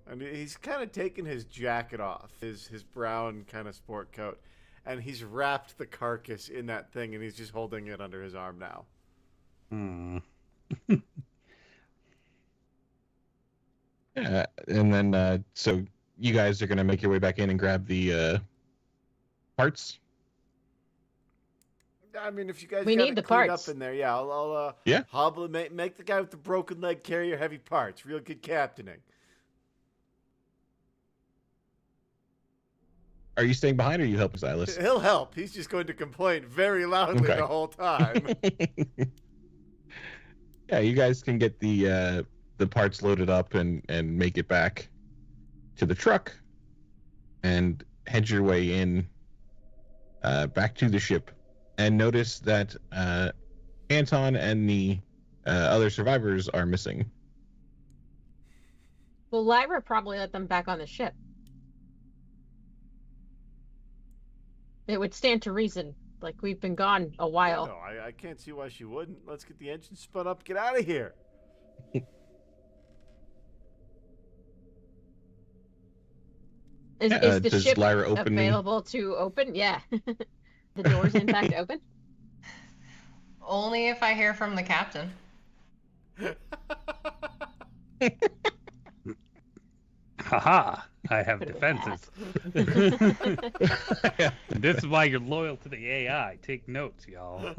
And he's kind of taken his jacket off, his brown kind of sport coat, and he's wrapped the carcass in that thing, and he's just holding it under his arm now. And then, so you guys are going to make your way back in and grab the parts? I mean, if you guys We got need it the cleaned parts. up in there, yeah, I'll Yeah. hobble and make the guy with the broken leg carry your heavy parts. Real good captaining. Are you staying behind or are you helping Silas? He'll help. He's just going to complain very loudly Okay. the whole time. Yeah, you guys can get the parts loaded up and make it back to the truck and head your way in back to the ship and notice that Anton and the other survivors are missing. Well, Lyra probably let them back on the ship. It would stand to reason. Like, we've been gone a while. No, I can't see why she wouldn't. Let's get the engine spun up. Get out of here. Is the does ship Lyra open the- available to open? Yeah. The door's in fact open? Only if I hear from the captain. Haha, I have defenses. This is why you're loyal to the AI. Take notes, y'all.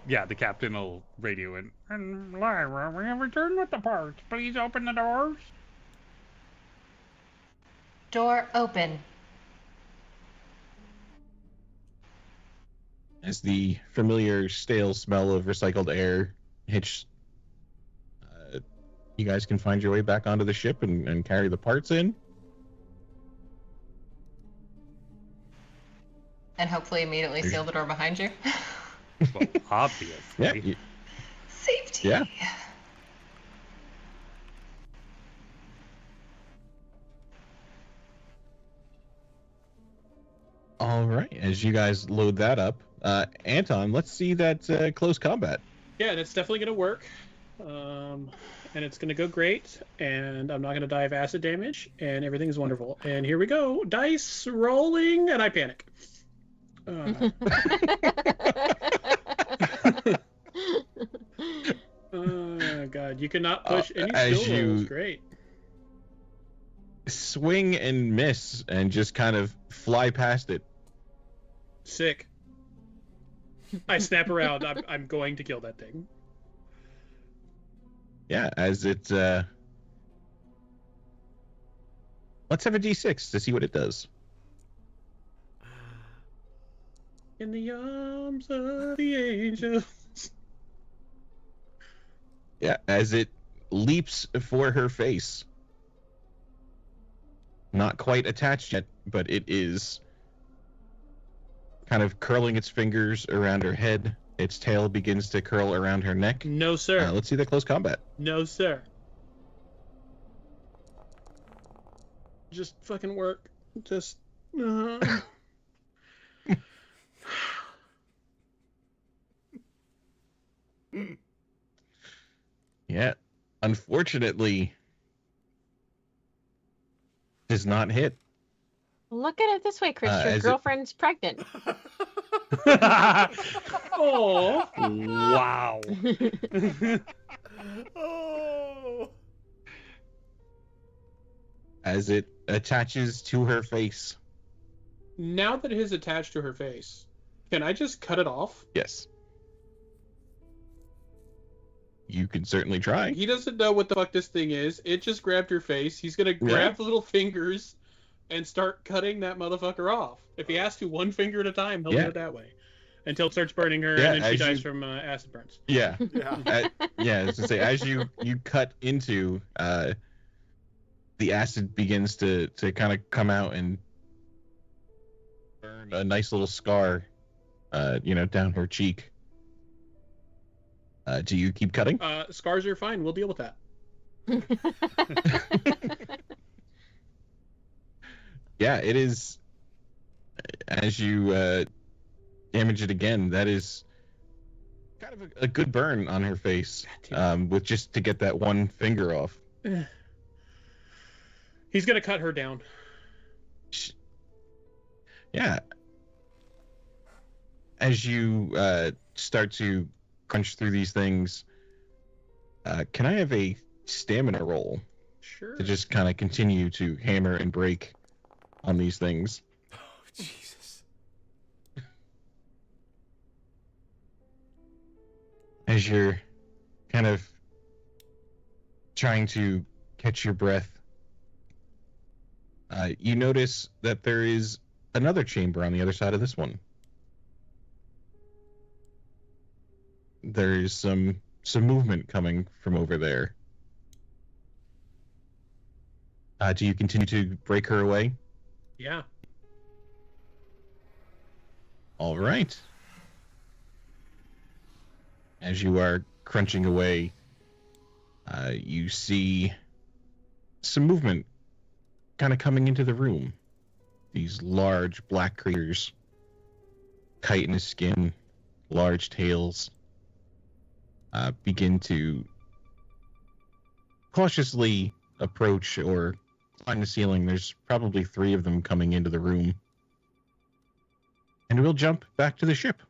Yeah, the captain will radio in. And Lyra, we have returned with the parts. Please open the doors. Door open. As the familiar stale smell of recycled air hits, you guys can find your way back onto the ship and carry the parts in. And hopefully immediately seal the door behind you. Well, obviously. Yeah, Safety nasty. Yeah. All right. As you guys load that up, Anton, let's see that close combat. Yeah, and it's definitely going to work. And it's going to go great. And I'm not going to die of acid damage. And everything's wonderful. And here we go. Dice rolling. And I panic. Oh, God. You cannot push any skill rolls. Great. Swing and miss and just kind of fly past it. Sick. I snap around. I'm going to kill that thing. Yeah, as it... Let's have a d6 to see what it does. In the arms of the angels. Yeah, as it leaps for her face. Not quite attached yet, but it is kind of curling its fingers around her head. Its tail begins to curl around her neck. No, sir. Let's see that close combat. No, sir. Just fucking work. Just... Yeah, unfortunately, does not hit. Look at it this way, Chris. Your girlfriend's pregnant. Oh, wow. Oh. As it attaches to her face. now that it is attached to her face, can I just cut it off? Yes. You can certainly try. He doesn't know what the fuck this thing is. It just grabbed her face. He's gonna grab the little fingers and start cutting that motherfucker off. If he has to, one finger at a time, he'll do it that way. Until it starts burning her, and then she dies from acid burns. Yeah. As to say, as you cut into, the acid begins to kind of come out and burn a nice little scar, down her cheek. Do you keep cutting? Scars are fine. We'll deal with that. Yeah, it is. As you damage it again, that is kind of a good burn on her face, with just to get that one finger off. He's gonna cut her down. Yeah. As you start to crunch through these things, can I have a stamina roll? Sure. To just kind of continue to hammer and break on these things. Oh, Jesus. As you're kind of trying to catch your breath, you notice that there is another chamber on the other side of this one. There's some movement coming from over there. Do you continue to break her away? Yeah. All right. As you are crunching away, you see some movement kind of coming into the room. These large black creatures, chitinous skin, large tails, begin to cautiously approach or climb the ceiling. There's probably 3 of them coming into the room. And we'll jump back to the ship.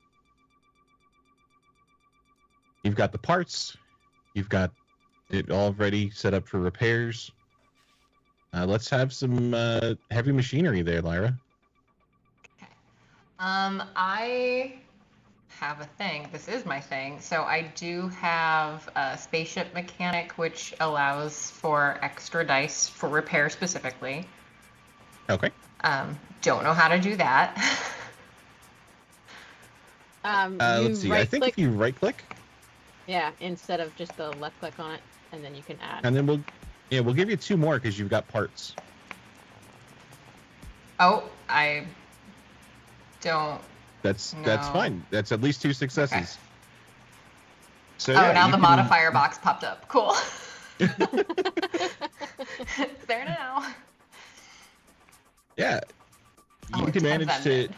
You've got the parts. You've got it all ready, set up for repairs. Let's have some heavy machinery there, Lyra. Okay. I have a thing. This is my thing. So I do have a spaceship mechanic, which allows for extra dice for repair specifically. Okay. Don't know how to do that. Let's see. I think if you right-click. Yeah, instead of just the left click on it, and then you can add. And then we'll give you 2 more because you've got parts. Oh, I don't. That's fine. That's at least 2 successes. So Oh, yeah, now you the can- modifier box popped up. Cool. It's there now. Yeah, Oh, you can it's manage vended.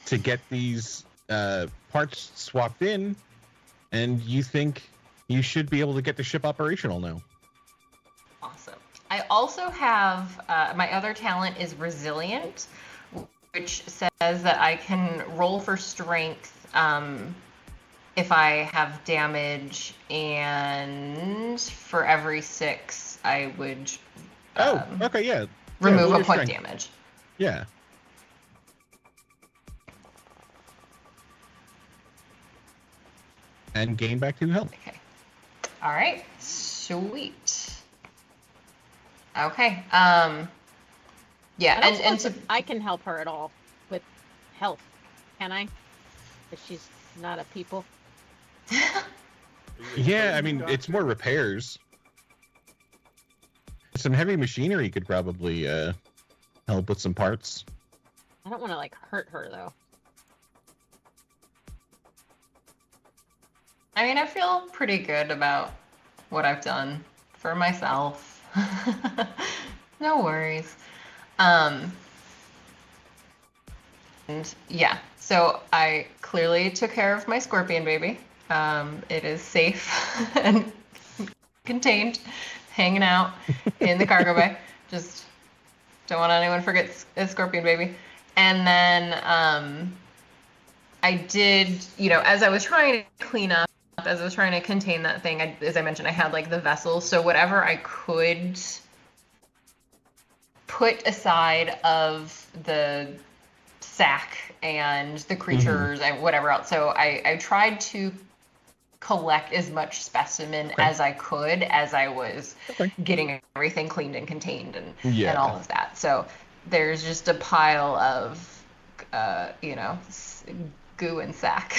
to get these parts swapped in, and you think you should be able to get the ship operational now. Awesome. I also have my other talent is resilient, which says that I can roll for strength if I have damage, and for every 6, I would Okay, yeah. remove roll a your point strength. damage. Yeah. And gain back 2 health. Okay. All right. Sweet. Okay. Yeah, I don't and suppose I can help her at all with health, can I? If she's not a people. Yeah, I mean, it's more repairs. Some heavy machinery could probably help with some parts. I don't want to like hurt her though. I mean, I feel pretty good about what I've done for myself. No worries. And yeah, so I clearly took care of my scorpion baby. It is safe and contained, hanging out in the cargo bay. Just don't want anyone to forget a scorpion baby. And then I did, as I was trying to clean up, as I was trying to contain that thing, as I mentioned, I had like the vessel. So whatever I could put aside of the sack and the creatures and whatever else. So I tried to collect as much specimen as I could as I was getting everything cleaned and contained and all of that. So there's just a pile of, goo and sack.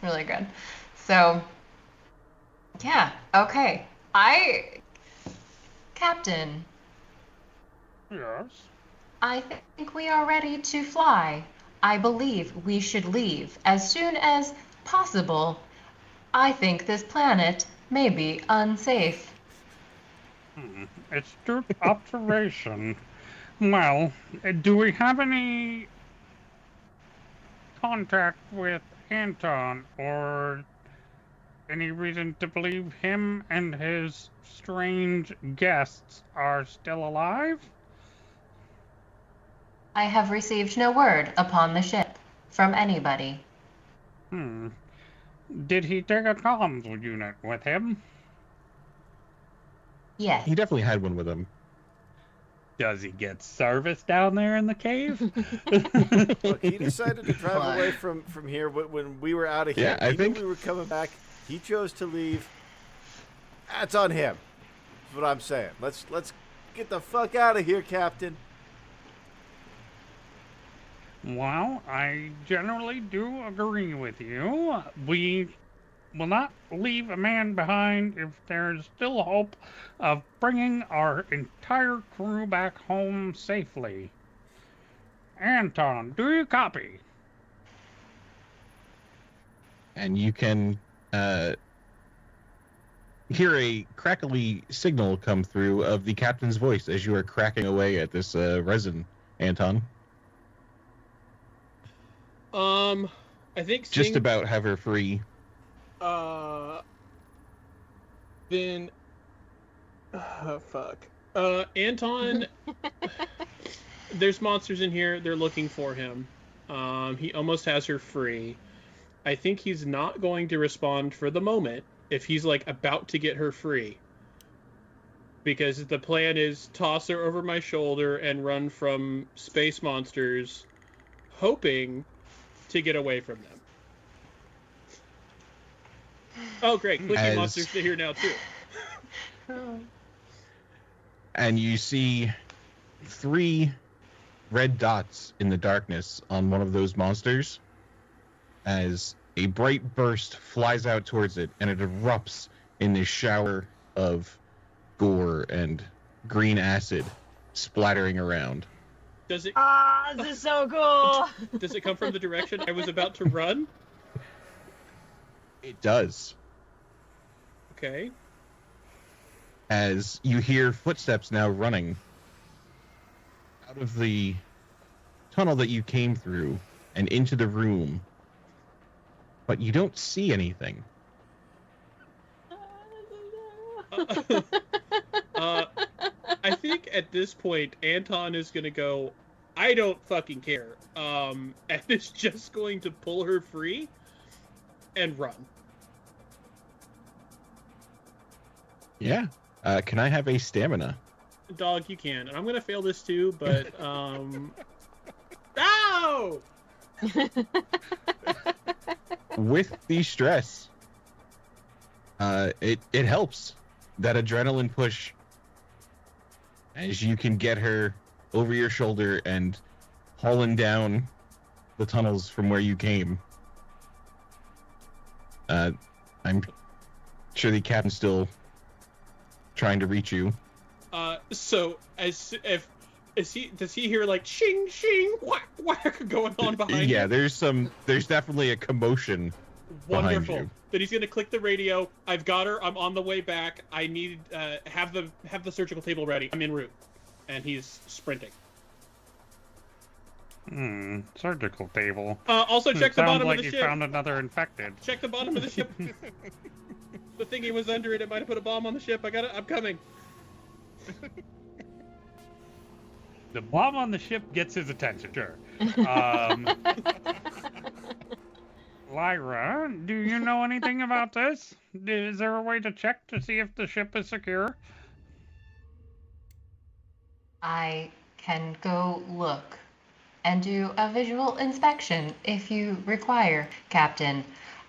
Really good. So, yeah, okay. Captain. Yes. I think we are ready to fly. I believe we should leave as soon as possible. I think this planet may be unsafe. Astute observation. Well, do we have any contact with Anton, or any reason to believe him and his strange guests are still alive? I have received no word upon the ship from anybody. Did he take a comms unit with him? Yes. He definitely had one with him. Does he get service down there in the cave? Look, he decided to drive away from here when we were out of here. Yeah, I think we were coming back. He chose to leave. That's on him. That's what I'm saying. Let's get the fuck out of here, Captain. Well, I generally do agree with you. We will not leave a man behind if there's still hope of bringing our entire crew back home safely. Anton, do you copy? And you can hear a crackly signal come through of the captain's voice as you are cracking away at this resin, Anton. I think Just about have her free. Then fuck. Anton, there's monsters in here. They're looking for him. He almost has her free. I think he's not going to respond for the moment if he's like about to get her free. Because the plan is toss her over my shoulder and run from space monsters, hoping to get away from them. Oh, great. Clicking monsters are here now, too. And you see 3 red dots in the darkness on one of those monsters as a bright burst flies out towards it, and it erupts in this shower of gore and green acid splattering around. Does it? This is so cool. Does it come from the direction I was about to run? It does. Okay. As you hear footsteps now running out of the tunnel that you came through and into the room, but you don't see anything. I think at this point, Anton is going to go, I don't fucking care, and is just going to pull her free and run. Yeah. Can I have a stamina? Dog, you can. And I'm going to fail this too, but, no! With the stress, it helps. That adrenaline push, as you can get her over your shoulder and hauling down the tunnels from where you came. I'm sure the captain's still trying to reach you. So does he hear like shing shing whack whack going on behind Yeah, him? there's definitely a commotion behind Wonderful. you. Then he's gonna click the radio. I've got her. I'm on the way back. I need have the surgical table ready. I'm en route, and he's sprinting. Surgical table. Also check the bottom like of the you ship. found another infected. Check the bottom of the ship. The thingy was under it. It might have put a bomb on the ship. I got it. I'm coming. The bomb on the ship gets his attention, sure. Lyra, do you know anything about this? Is there a way to check to see if the ship is secure? I can go look and do a visual inspection if you require, Captain.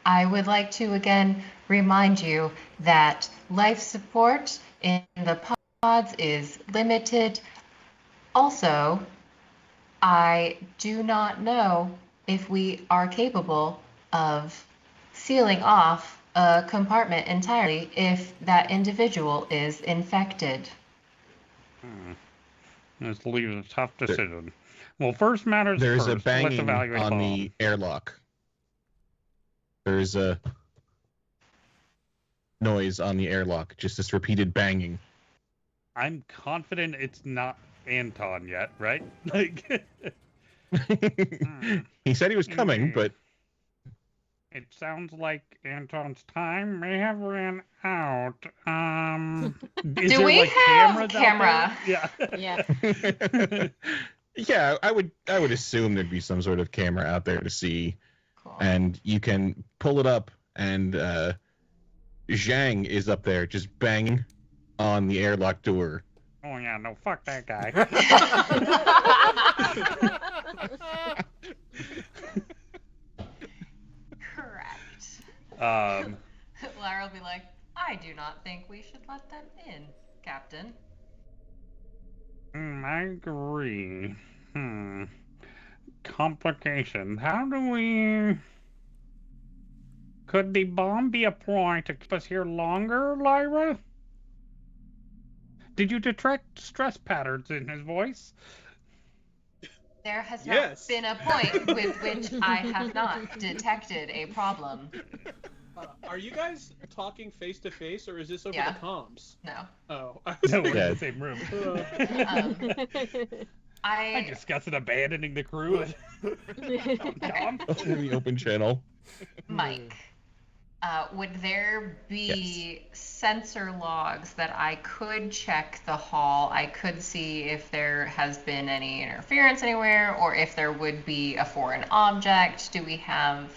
I would like to again remind you that life support in the pods is limited. Also, I do not know if we are capable of sealing off a compartment entirely if that individual is infected. This leaves a tough decision. Well, first matters There's first. a Let's banging evaluate on bomb. the airlock. There's a noise on the airlock, just this repeated banging. I'm confident it's not Anton yet, right? Like, He said he was coming, but it sounds like Anton's time may have ran out. Is Do there, we like, have cameras out there? Yeah. yeah, I would assume there'd be some sort of camera out there to see, Cool. and you can pull it up, and Zhang is up there just banging on the airlock door. Oh yeah, no, fuck that guy. Correct. Um, Lara will be like, I do not think we should let them in, Captain. I agree. Complication. How do we... Could the bomb be applied to keep us here longer, Lyra? Did you detect stress patterns in his voice? There has Yes. not been a point with which I have not detected a problem. Are you guys talking face to face, or is this over Yeah. the comms? No. Oh. No, we're Yeah. in the same room. I I discussed abandoning the crew. Tom? In the open channel. Mike, would there be sensor logs that I could check the hall? I could see if there has been any interference anywhere, or if there would be a foreign object. Do we have...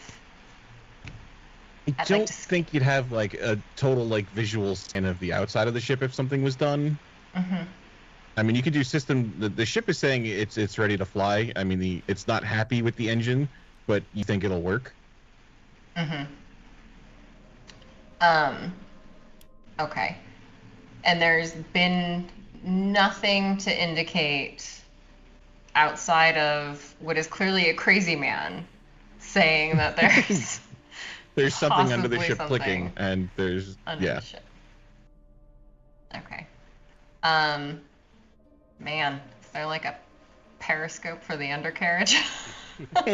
I I'd don't like to think you'd have like a total like visual scan of the outside of the ship if something was done. Mhm. I mean, you could do system. The ship is saying it's ready to fly. I mean, it's not happy with the engine, but you think it'll work. Mm-hmm. Okay. And there's been nothing to indicate outside of what is clearly a crazy man saying that there's There's something under the possibly ship clicking, something and there's under yeah. the ship. Okay. Man, is there like a periscope for the undercarriage? All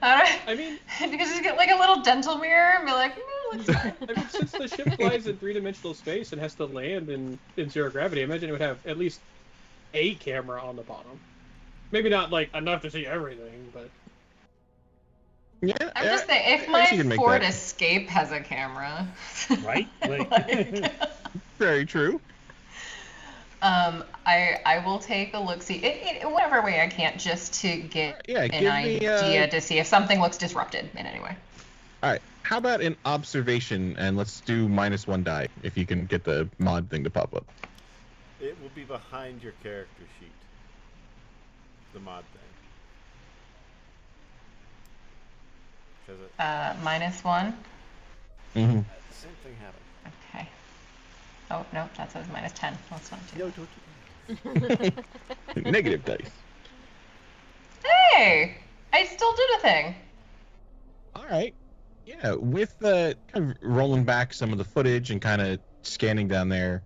right. I mean, You can just get like a little dental mirror and be like, looks fine. I mean, since the ship flies in three-dimensional space and has to land in zero gravity, I imagine it would have at least a camera on the bottom. Maybe not like enough to see everything, but Yeah, I'm just saying, if I guess you can my make Ford that. Escape has a camera, Right? Like, like, Very true. I will take a look see whatever way I can just to get Yeah, an give me, idea to see if something looks disrupted in any way. All right. How about an observation, and let's do -1 die if you can get the mod thing to pop up. It will be behind your character sheet. The mod thing. 'Cause -1. Mm-hmm. the same thing happened. Okay. Oh no, that says -10. Let's not do Yo, that. don't you? Negative dice. Hey, I still did a thing. All right. Yeah, with kind of rolling back some of the footage and kind of scanning down there,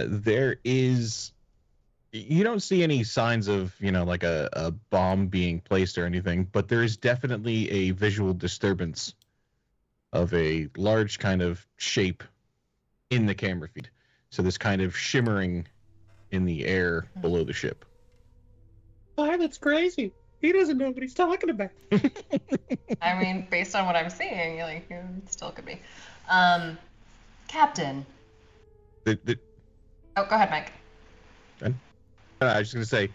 there is. You don't see any signs of, like a bomb being placed or anything, but there is definitely a visual disturbance of a large kind of shape in the camera feed. So this kind of shimmering in the air below the ship. Pilot's crazy. He doesn't know what he's talking about. I mean, based on what I'm seeing, like it still could be. Captain. The Oh, go ahead, Mike. I was just gonna say,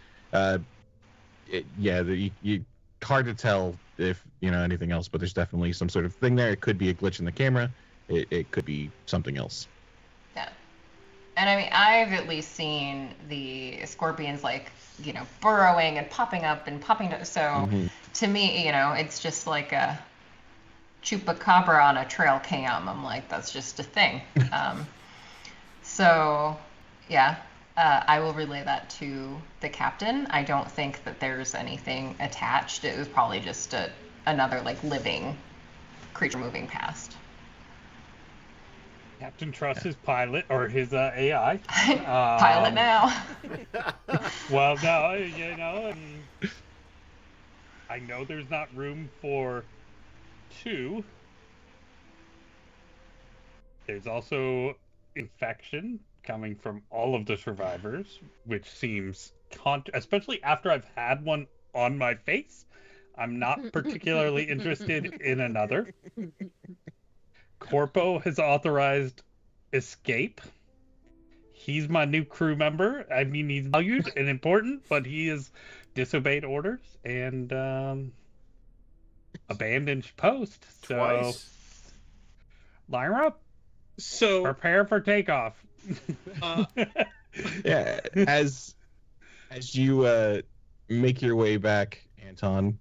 hard to tell if anything else, but there's definitely some sort of thing there. It could be a glitch in the camera. It could be something else. Yeah. And I mean, I've at least seen the scorpions burrowing and popping up and popping down. So to me, it's just like a chupacabra on a trail cam. I'm like, that's just a thing. So yeah. I will relay that to the captain. I don't think that there's anything attached. It was probably just another living creature moving past. Captain trusts his pilot or his AI. Pilot now. Well, no, I know there's not room for 2. There's also infection coming from all of the survivors, which seems especially after I've had one on my face. I'm not particularly interested in another. Corpo has authorized escape. He's my new crew member. I mean, he's valued and important, but he has disobeyed orders and abandoned post. So, Twice. Lyra, So prepare for takeoff. Yeah, as you make your way back, Anton,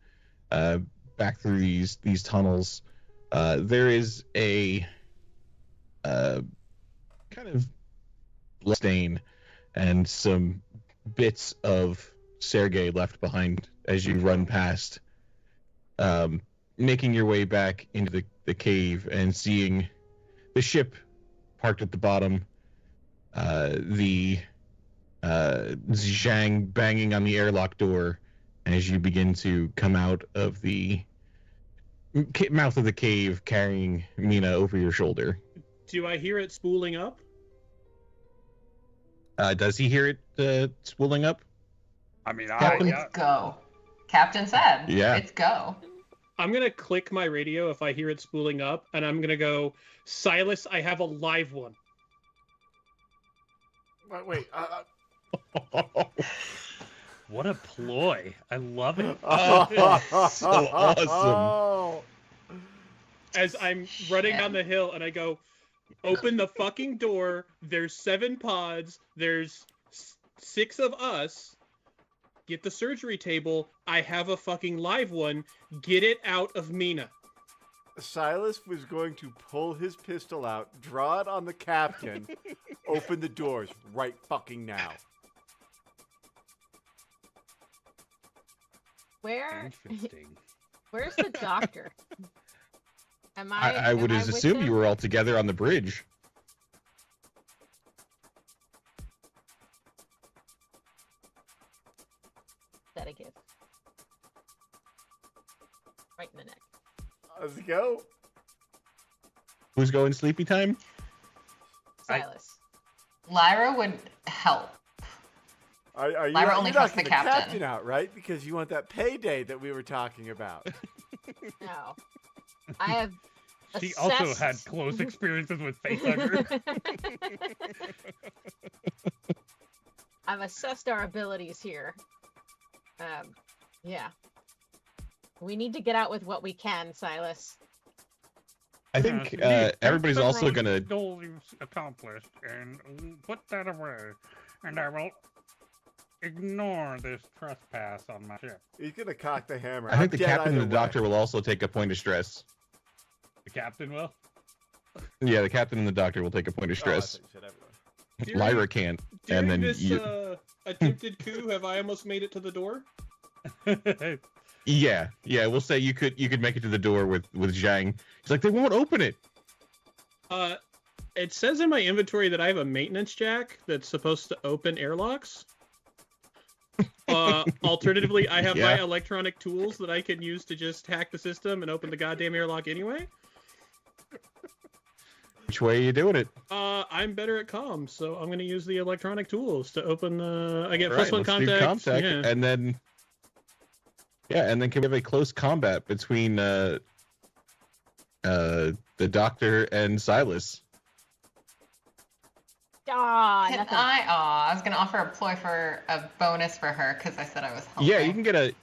back through these tunnels, there is a kind of stain and some bits of Sergei left behind as you run past, making your way back into the cave and seeing the ship parked at the bottom. The Zhang banging on the airlock door as you begin to come out of the mouth of the cave, carrying Mina over your shoulder. do I hear it spooling up? Does he hear it spooling up? I mean, It's go. Captain said. Yeah. It's go. I'm gonna click my radio if I hear it spooling up, and I'm gonna go, Silas, I have a live one. Wait. What a ploy. I love it. So awesome. Oh. As I'm running down the hill, and I go, open the fucking door. There's 7 pods. There's 6 of us. Get the surgery table. I have a fucking live one. Get it out of Mina. Silas was going to pull his pistol out, draw it on the captain, open the doors right fucking now. Interesting. Where's the doctor? I would am have with assumed him? you were all together on the bridge. Is that a gift? right in the neck. Let's go. Who's going sleepy time? Silas. Lyra would help. Are you Lyra only you're trusts the knocking captain. out, right? Because you want that payday that we were talking about. No. I have She also assessed- had close experiences with facehugger. I've assessed our abilities here. Yeah. We need to get out with what we can, Silas. I think Yes, everybody's that's also the gonna. goal you've accomplished, and put that away, and I will ignore this trespass on my ship. He's gonna cock the hammer. I think the I'm dead captain and the either way. doctor will also take a point of stress. The captain will. Yeah, the captain and the doctor will take a point of Oh, I stress. thought you said everyone. During- Lyra can't, and During then this you. attempted coup, have I almost made it to the door? Yeah, we'll say you could make it to the door with Zhang. He's like, they won't open it. It says in my inventory that I have a maintenance jack that's supposed to open airlocks. Alternatively, I have my Yeah. electronic tools that I can use to just hack the system and open the goddamn airlock anyway. Which way are you doing it? I'm better at comms, so I'm going to use the electronic tools to open the. I get All right, +1 let's do contact. contact, Yeah. and then. Yeah, and then can we have a close combat between the doctor and Silas? Nothing. I was gonna offer a ploy for a bonus for her because I said I was helping. Yeah, you can get a.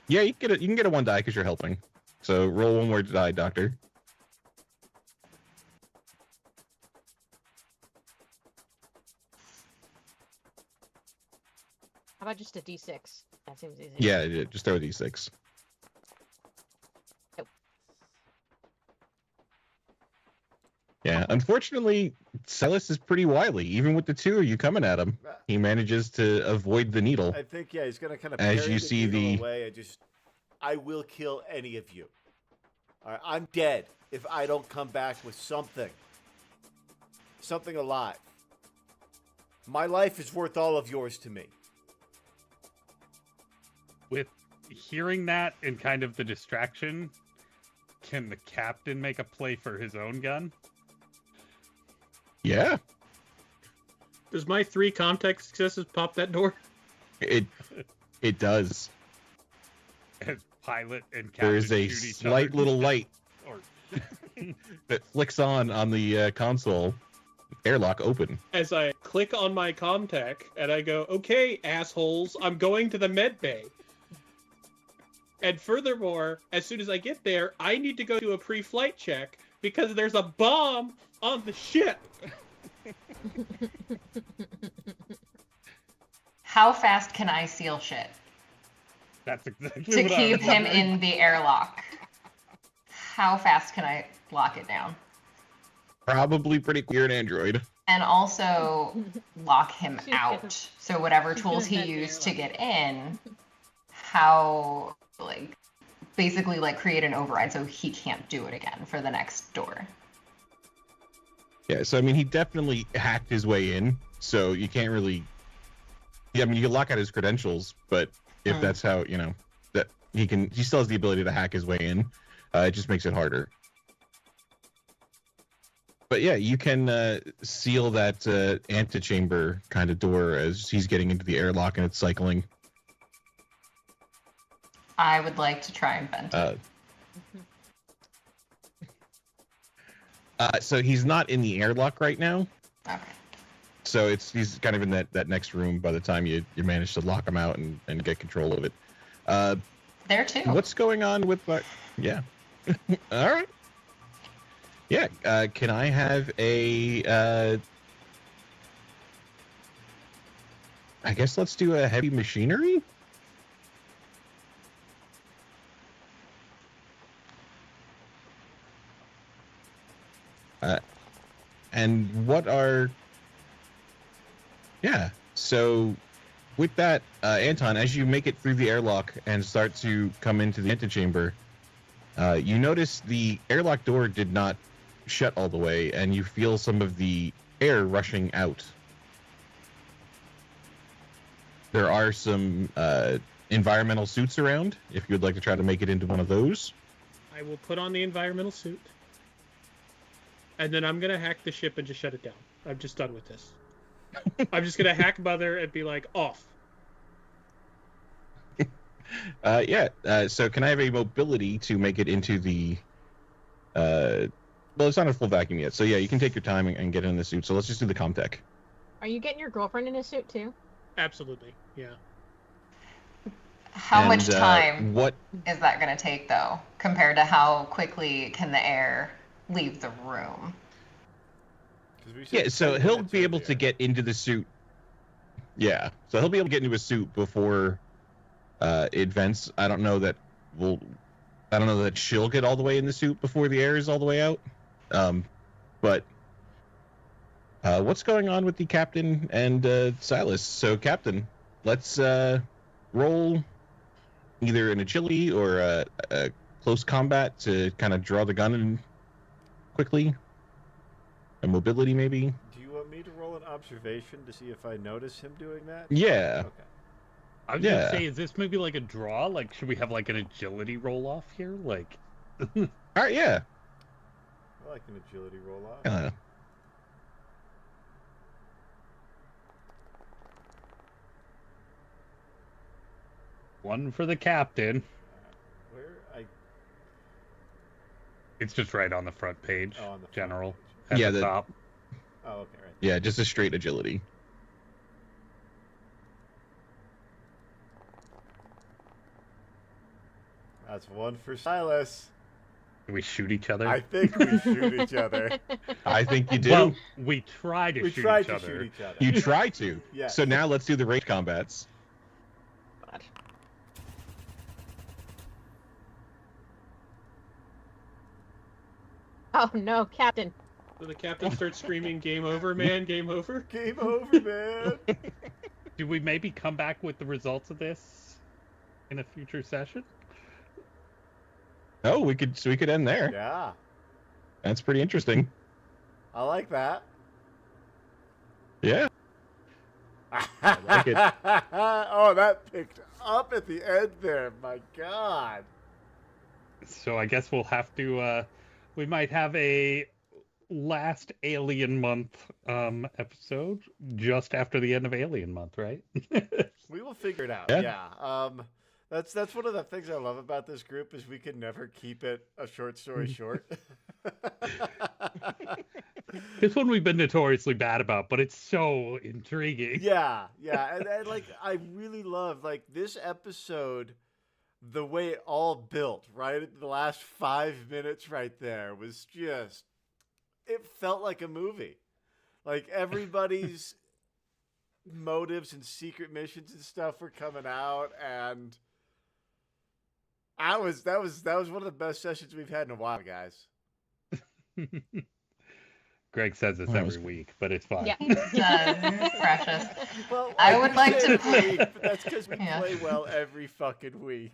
Yeah, you can get a 1 die because you're helping. So roll 1 more die, doctor. How about just a D6? That seems easy. Yeah, just throw a d6. Nope. Yeah, unfortunately, Silas is pretty wily. Even with the 2 of you coming at him, he manages to avoid the needle. I think he's gonna kind of As parry you the see needle the- away. I will kill any of you. All right, I'm dead if I don't come back with something alive. My life is worth all of yours to me. With hearing that and kind of the distraction, can the captain make a play for his own gun? Yeah, Does my 3 contact successes pop that door? it does. As pilot and captain There is a shoot each slight other? little light Or that flicks on the console. Airlock open. As I click on my contact and I go, okay, assholes, I'm going to the med bay. And furthermore, as soon as I get there, I need to go do a pre-flight check because there's a bomb on the ship. How fast can I seal shit that's exactly to what I keep was him wondering. in the airlock? How fast can I lock it down? Probably pretty clear in Android. And also lock him She's out. gonna- So whatever she's tools he gonna have the used to airlock. get in, how basically create an override so he can't do it again for the next door. Yeah, so I mean, he definitely hacked his way in, so you can't really. Yeah, I mean, you can lock out his credentials, but if that's how that he still has the ability to hack his way in. It just makes it harder. But yeah, you can seal that antechamber kind of door as he's getting into the airlock and it's cycling. I would like to try and vent it. So he's not in the airlock right now. Okay. So he's kind of in that next room by the time you manage to lock him out and get control of it. There too. What's going on with my... Yeah. All right. Yeah. Can I have a... I guess let's do a heavy machinery? And what are... Yeah, so with that, Anton, as you make it through the airlock and start to come into the antechamber, you notice the airlock door did not shut all the way, and you feel some of the air rushing out. There are some environmental suits around if you would like to try to make it into one of those. I will put on the environmental suit. And then I'm going to hack the ship and just shut it down. I'm just done with this. I'm just going to hack Mother and be like, off. So can I have a mobility to make it into the... well, it's not a full vacuum yet. So yeah, you can take your time and get in the suit. So let's just do the Comtech. Are you getting your girlfriend in a suit too? Absolutely, yeah. How much And, time what is that going to take, though, compared to how quickly can the air leave the room? 'Cause we said Yeah, so 10 he'll minutes be able to earlier. get into the suit. Yeah, so he'll be able to get into a suit before it vents. I don't know that she'll get all the way in the suit before the air is all the way out. But what's going on with the captain and Silas? So, Captain, let's roll either an agility or a close combat to kind of draw the gun in quickly. A mobility, maybe. Do you want me to roll an observation to see if I notice him doing that? Yeah. Okay. I was gonna say, is this maybe like a draw? Like, should we have like an agility roll off here? Like, All right. Yeah. I like an agility roll off. one for the captain. Where I It's just right on the front page. Oh, on the front General. page. At Yeah, the the- top. Oh, okay, right. Yeah, just a straight agility. That's one for Silas. Do we shoot each other? I think we shoot each other. I think you do. Well, we try to We shoot tried each to other. shoot each other. You try to. Yeah. So now let's do the range combats. God. Oh no, Captain. So the captain starts screaming, game over, man, game over. Game over, man. Do we maybe come back with the results of this in a future session? Oh, we could end there. Yeah, That's pretty interesting. I like that. Yeah. like it. Oh, that picked up at the end there. My God. So I guess we'll have to, we might have a last Alien Month episode just after the end of Alien Month, right? We will figure it out. Yeah. Yeah. That's one of the things I love about this group is we can never keep it a short story short. This one we've been notoriously bad about, but it's so intriguing. Yeah, and like I really love like this episode, the way it all built right at the last 5 minutes right there was just, it felt like a movie. Like everybody's motives and secret missions and stuff were coming out, and that was one of the best sessions we've had in a while, guys. Greg says this Well, that every was- week, but it's fine. Yeah. Precious. Well, I would like to play, but that's because we Yeah. play well every fucking week.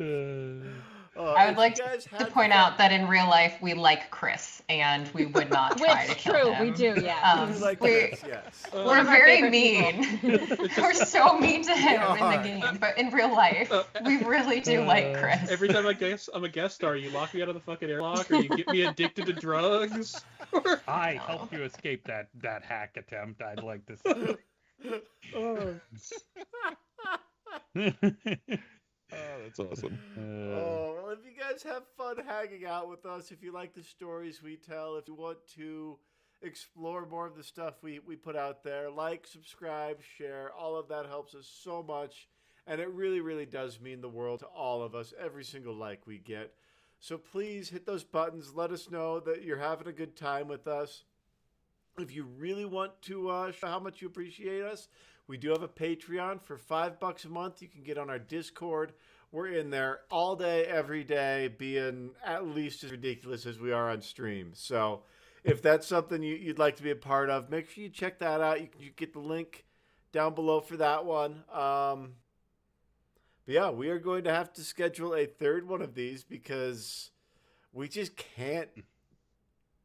I If would like you guys to had point fun- out that in real life we like Chris, and we would not try to Which kill true, him. we do, yeah. We like we- Chris, yes. We're One of my very favorite mean. people. We're so mean to him in are. the game, but in real life, we really do like Chris. Every time I'm a guest star, you lock me out of the fucking airlock, or you get me addicted to drugs. I No. helped you escape that hack attempt, I'd like to say. Oh. Oh, that's awesome. Oh, well, if you guys have fun hanging out with us, if you like the stories we tell, if you want to explore more of the stuff we put out there, like, subscribe, share, all of that helps us so much. And it really, really does mean the world to all of us, every single like we get. So please hit those buttons. Let us know that you're having a good time with us. If you really want to show how much you appreciate us, we do have a Patreon for $5 a month. You can get on our Discord. We're in there all day, every day, being at least as ridiculous as we are on stream. So if that's something you'd like to be a part of, make sure you check that out. You get the link down below for that one. But yeah, we are going to have to schedule a third one of these because we just can't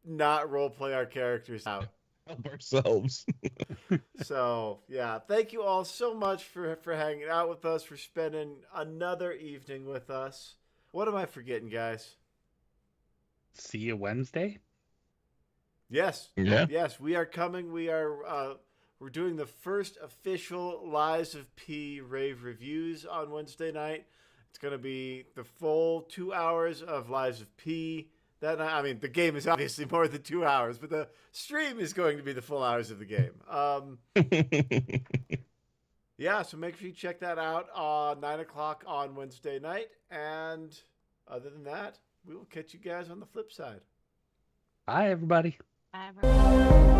not role play our characters out. Help ourselves. So yeah, thank you all so much for hanging out with us, for spending another evening with us. What am I forgetting, guys? See you Wednesday. Yes, Yeah. yes, we are coming. We're doing the first official Lies of P rave reviews on Wednesday night. It's going to be the full 2 hours of Lies of P. That night, I mean, the game is obviously more than 2 hours, but the stream is going to be the full hours of the game. Yeah, so make sure you check that out 9 o'clock on Wednesday night. And other than that, we will catch you guys on the flip side. Bye, everybody. Bye, everyone.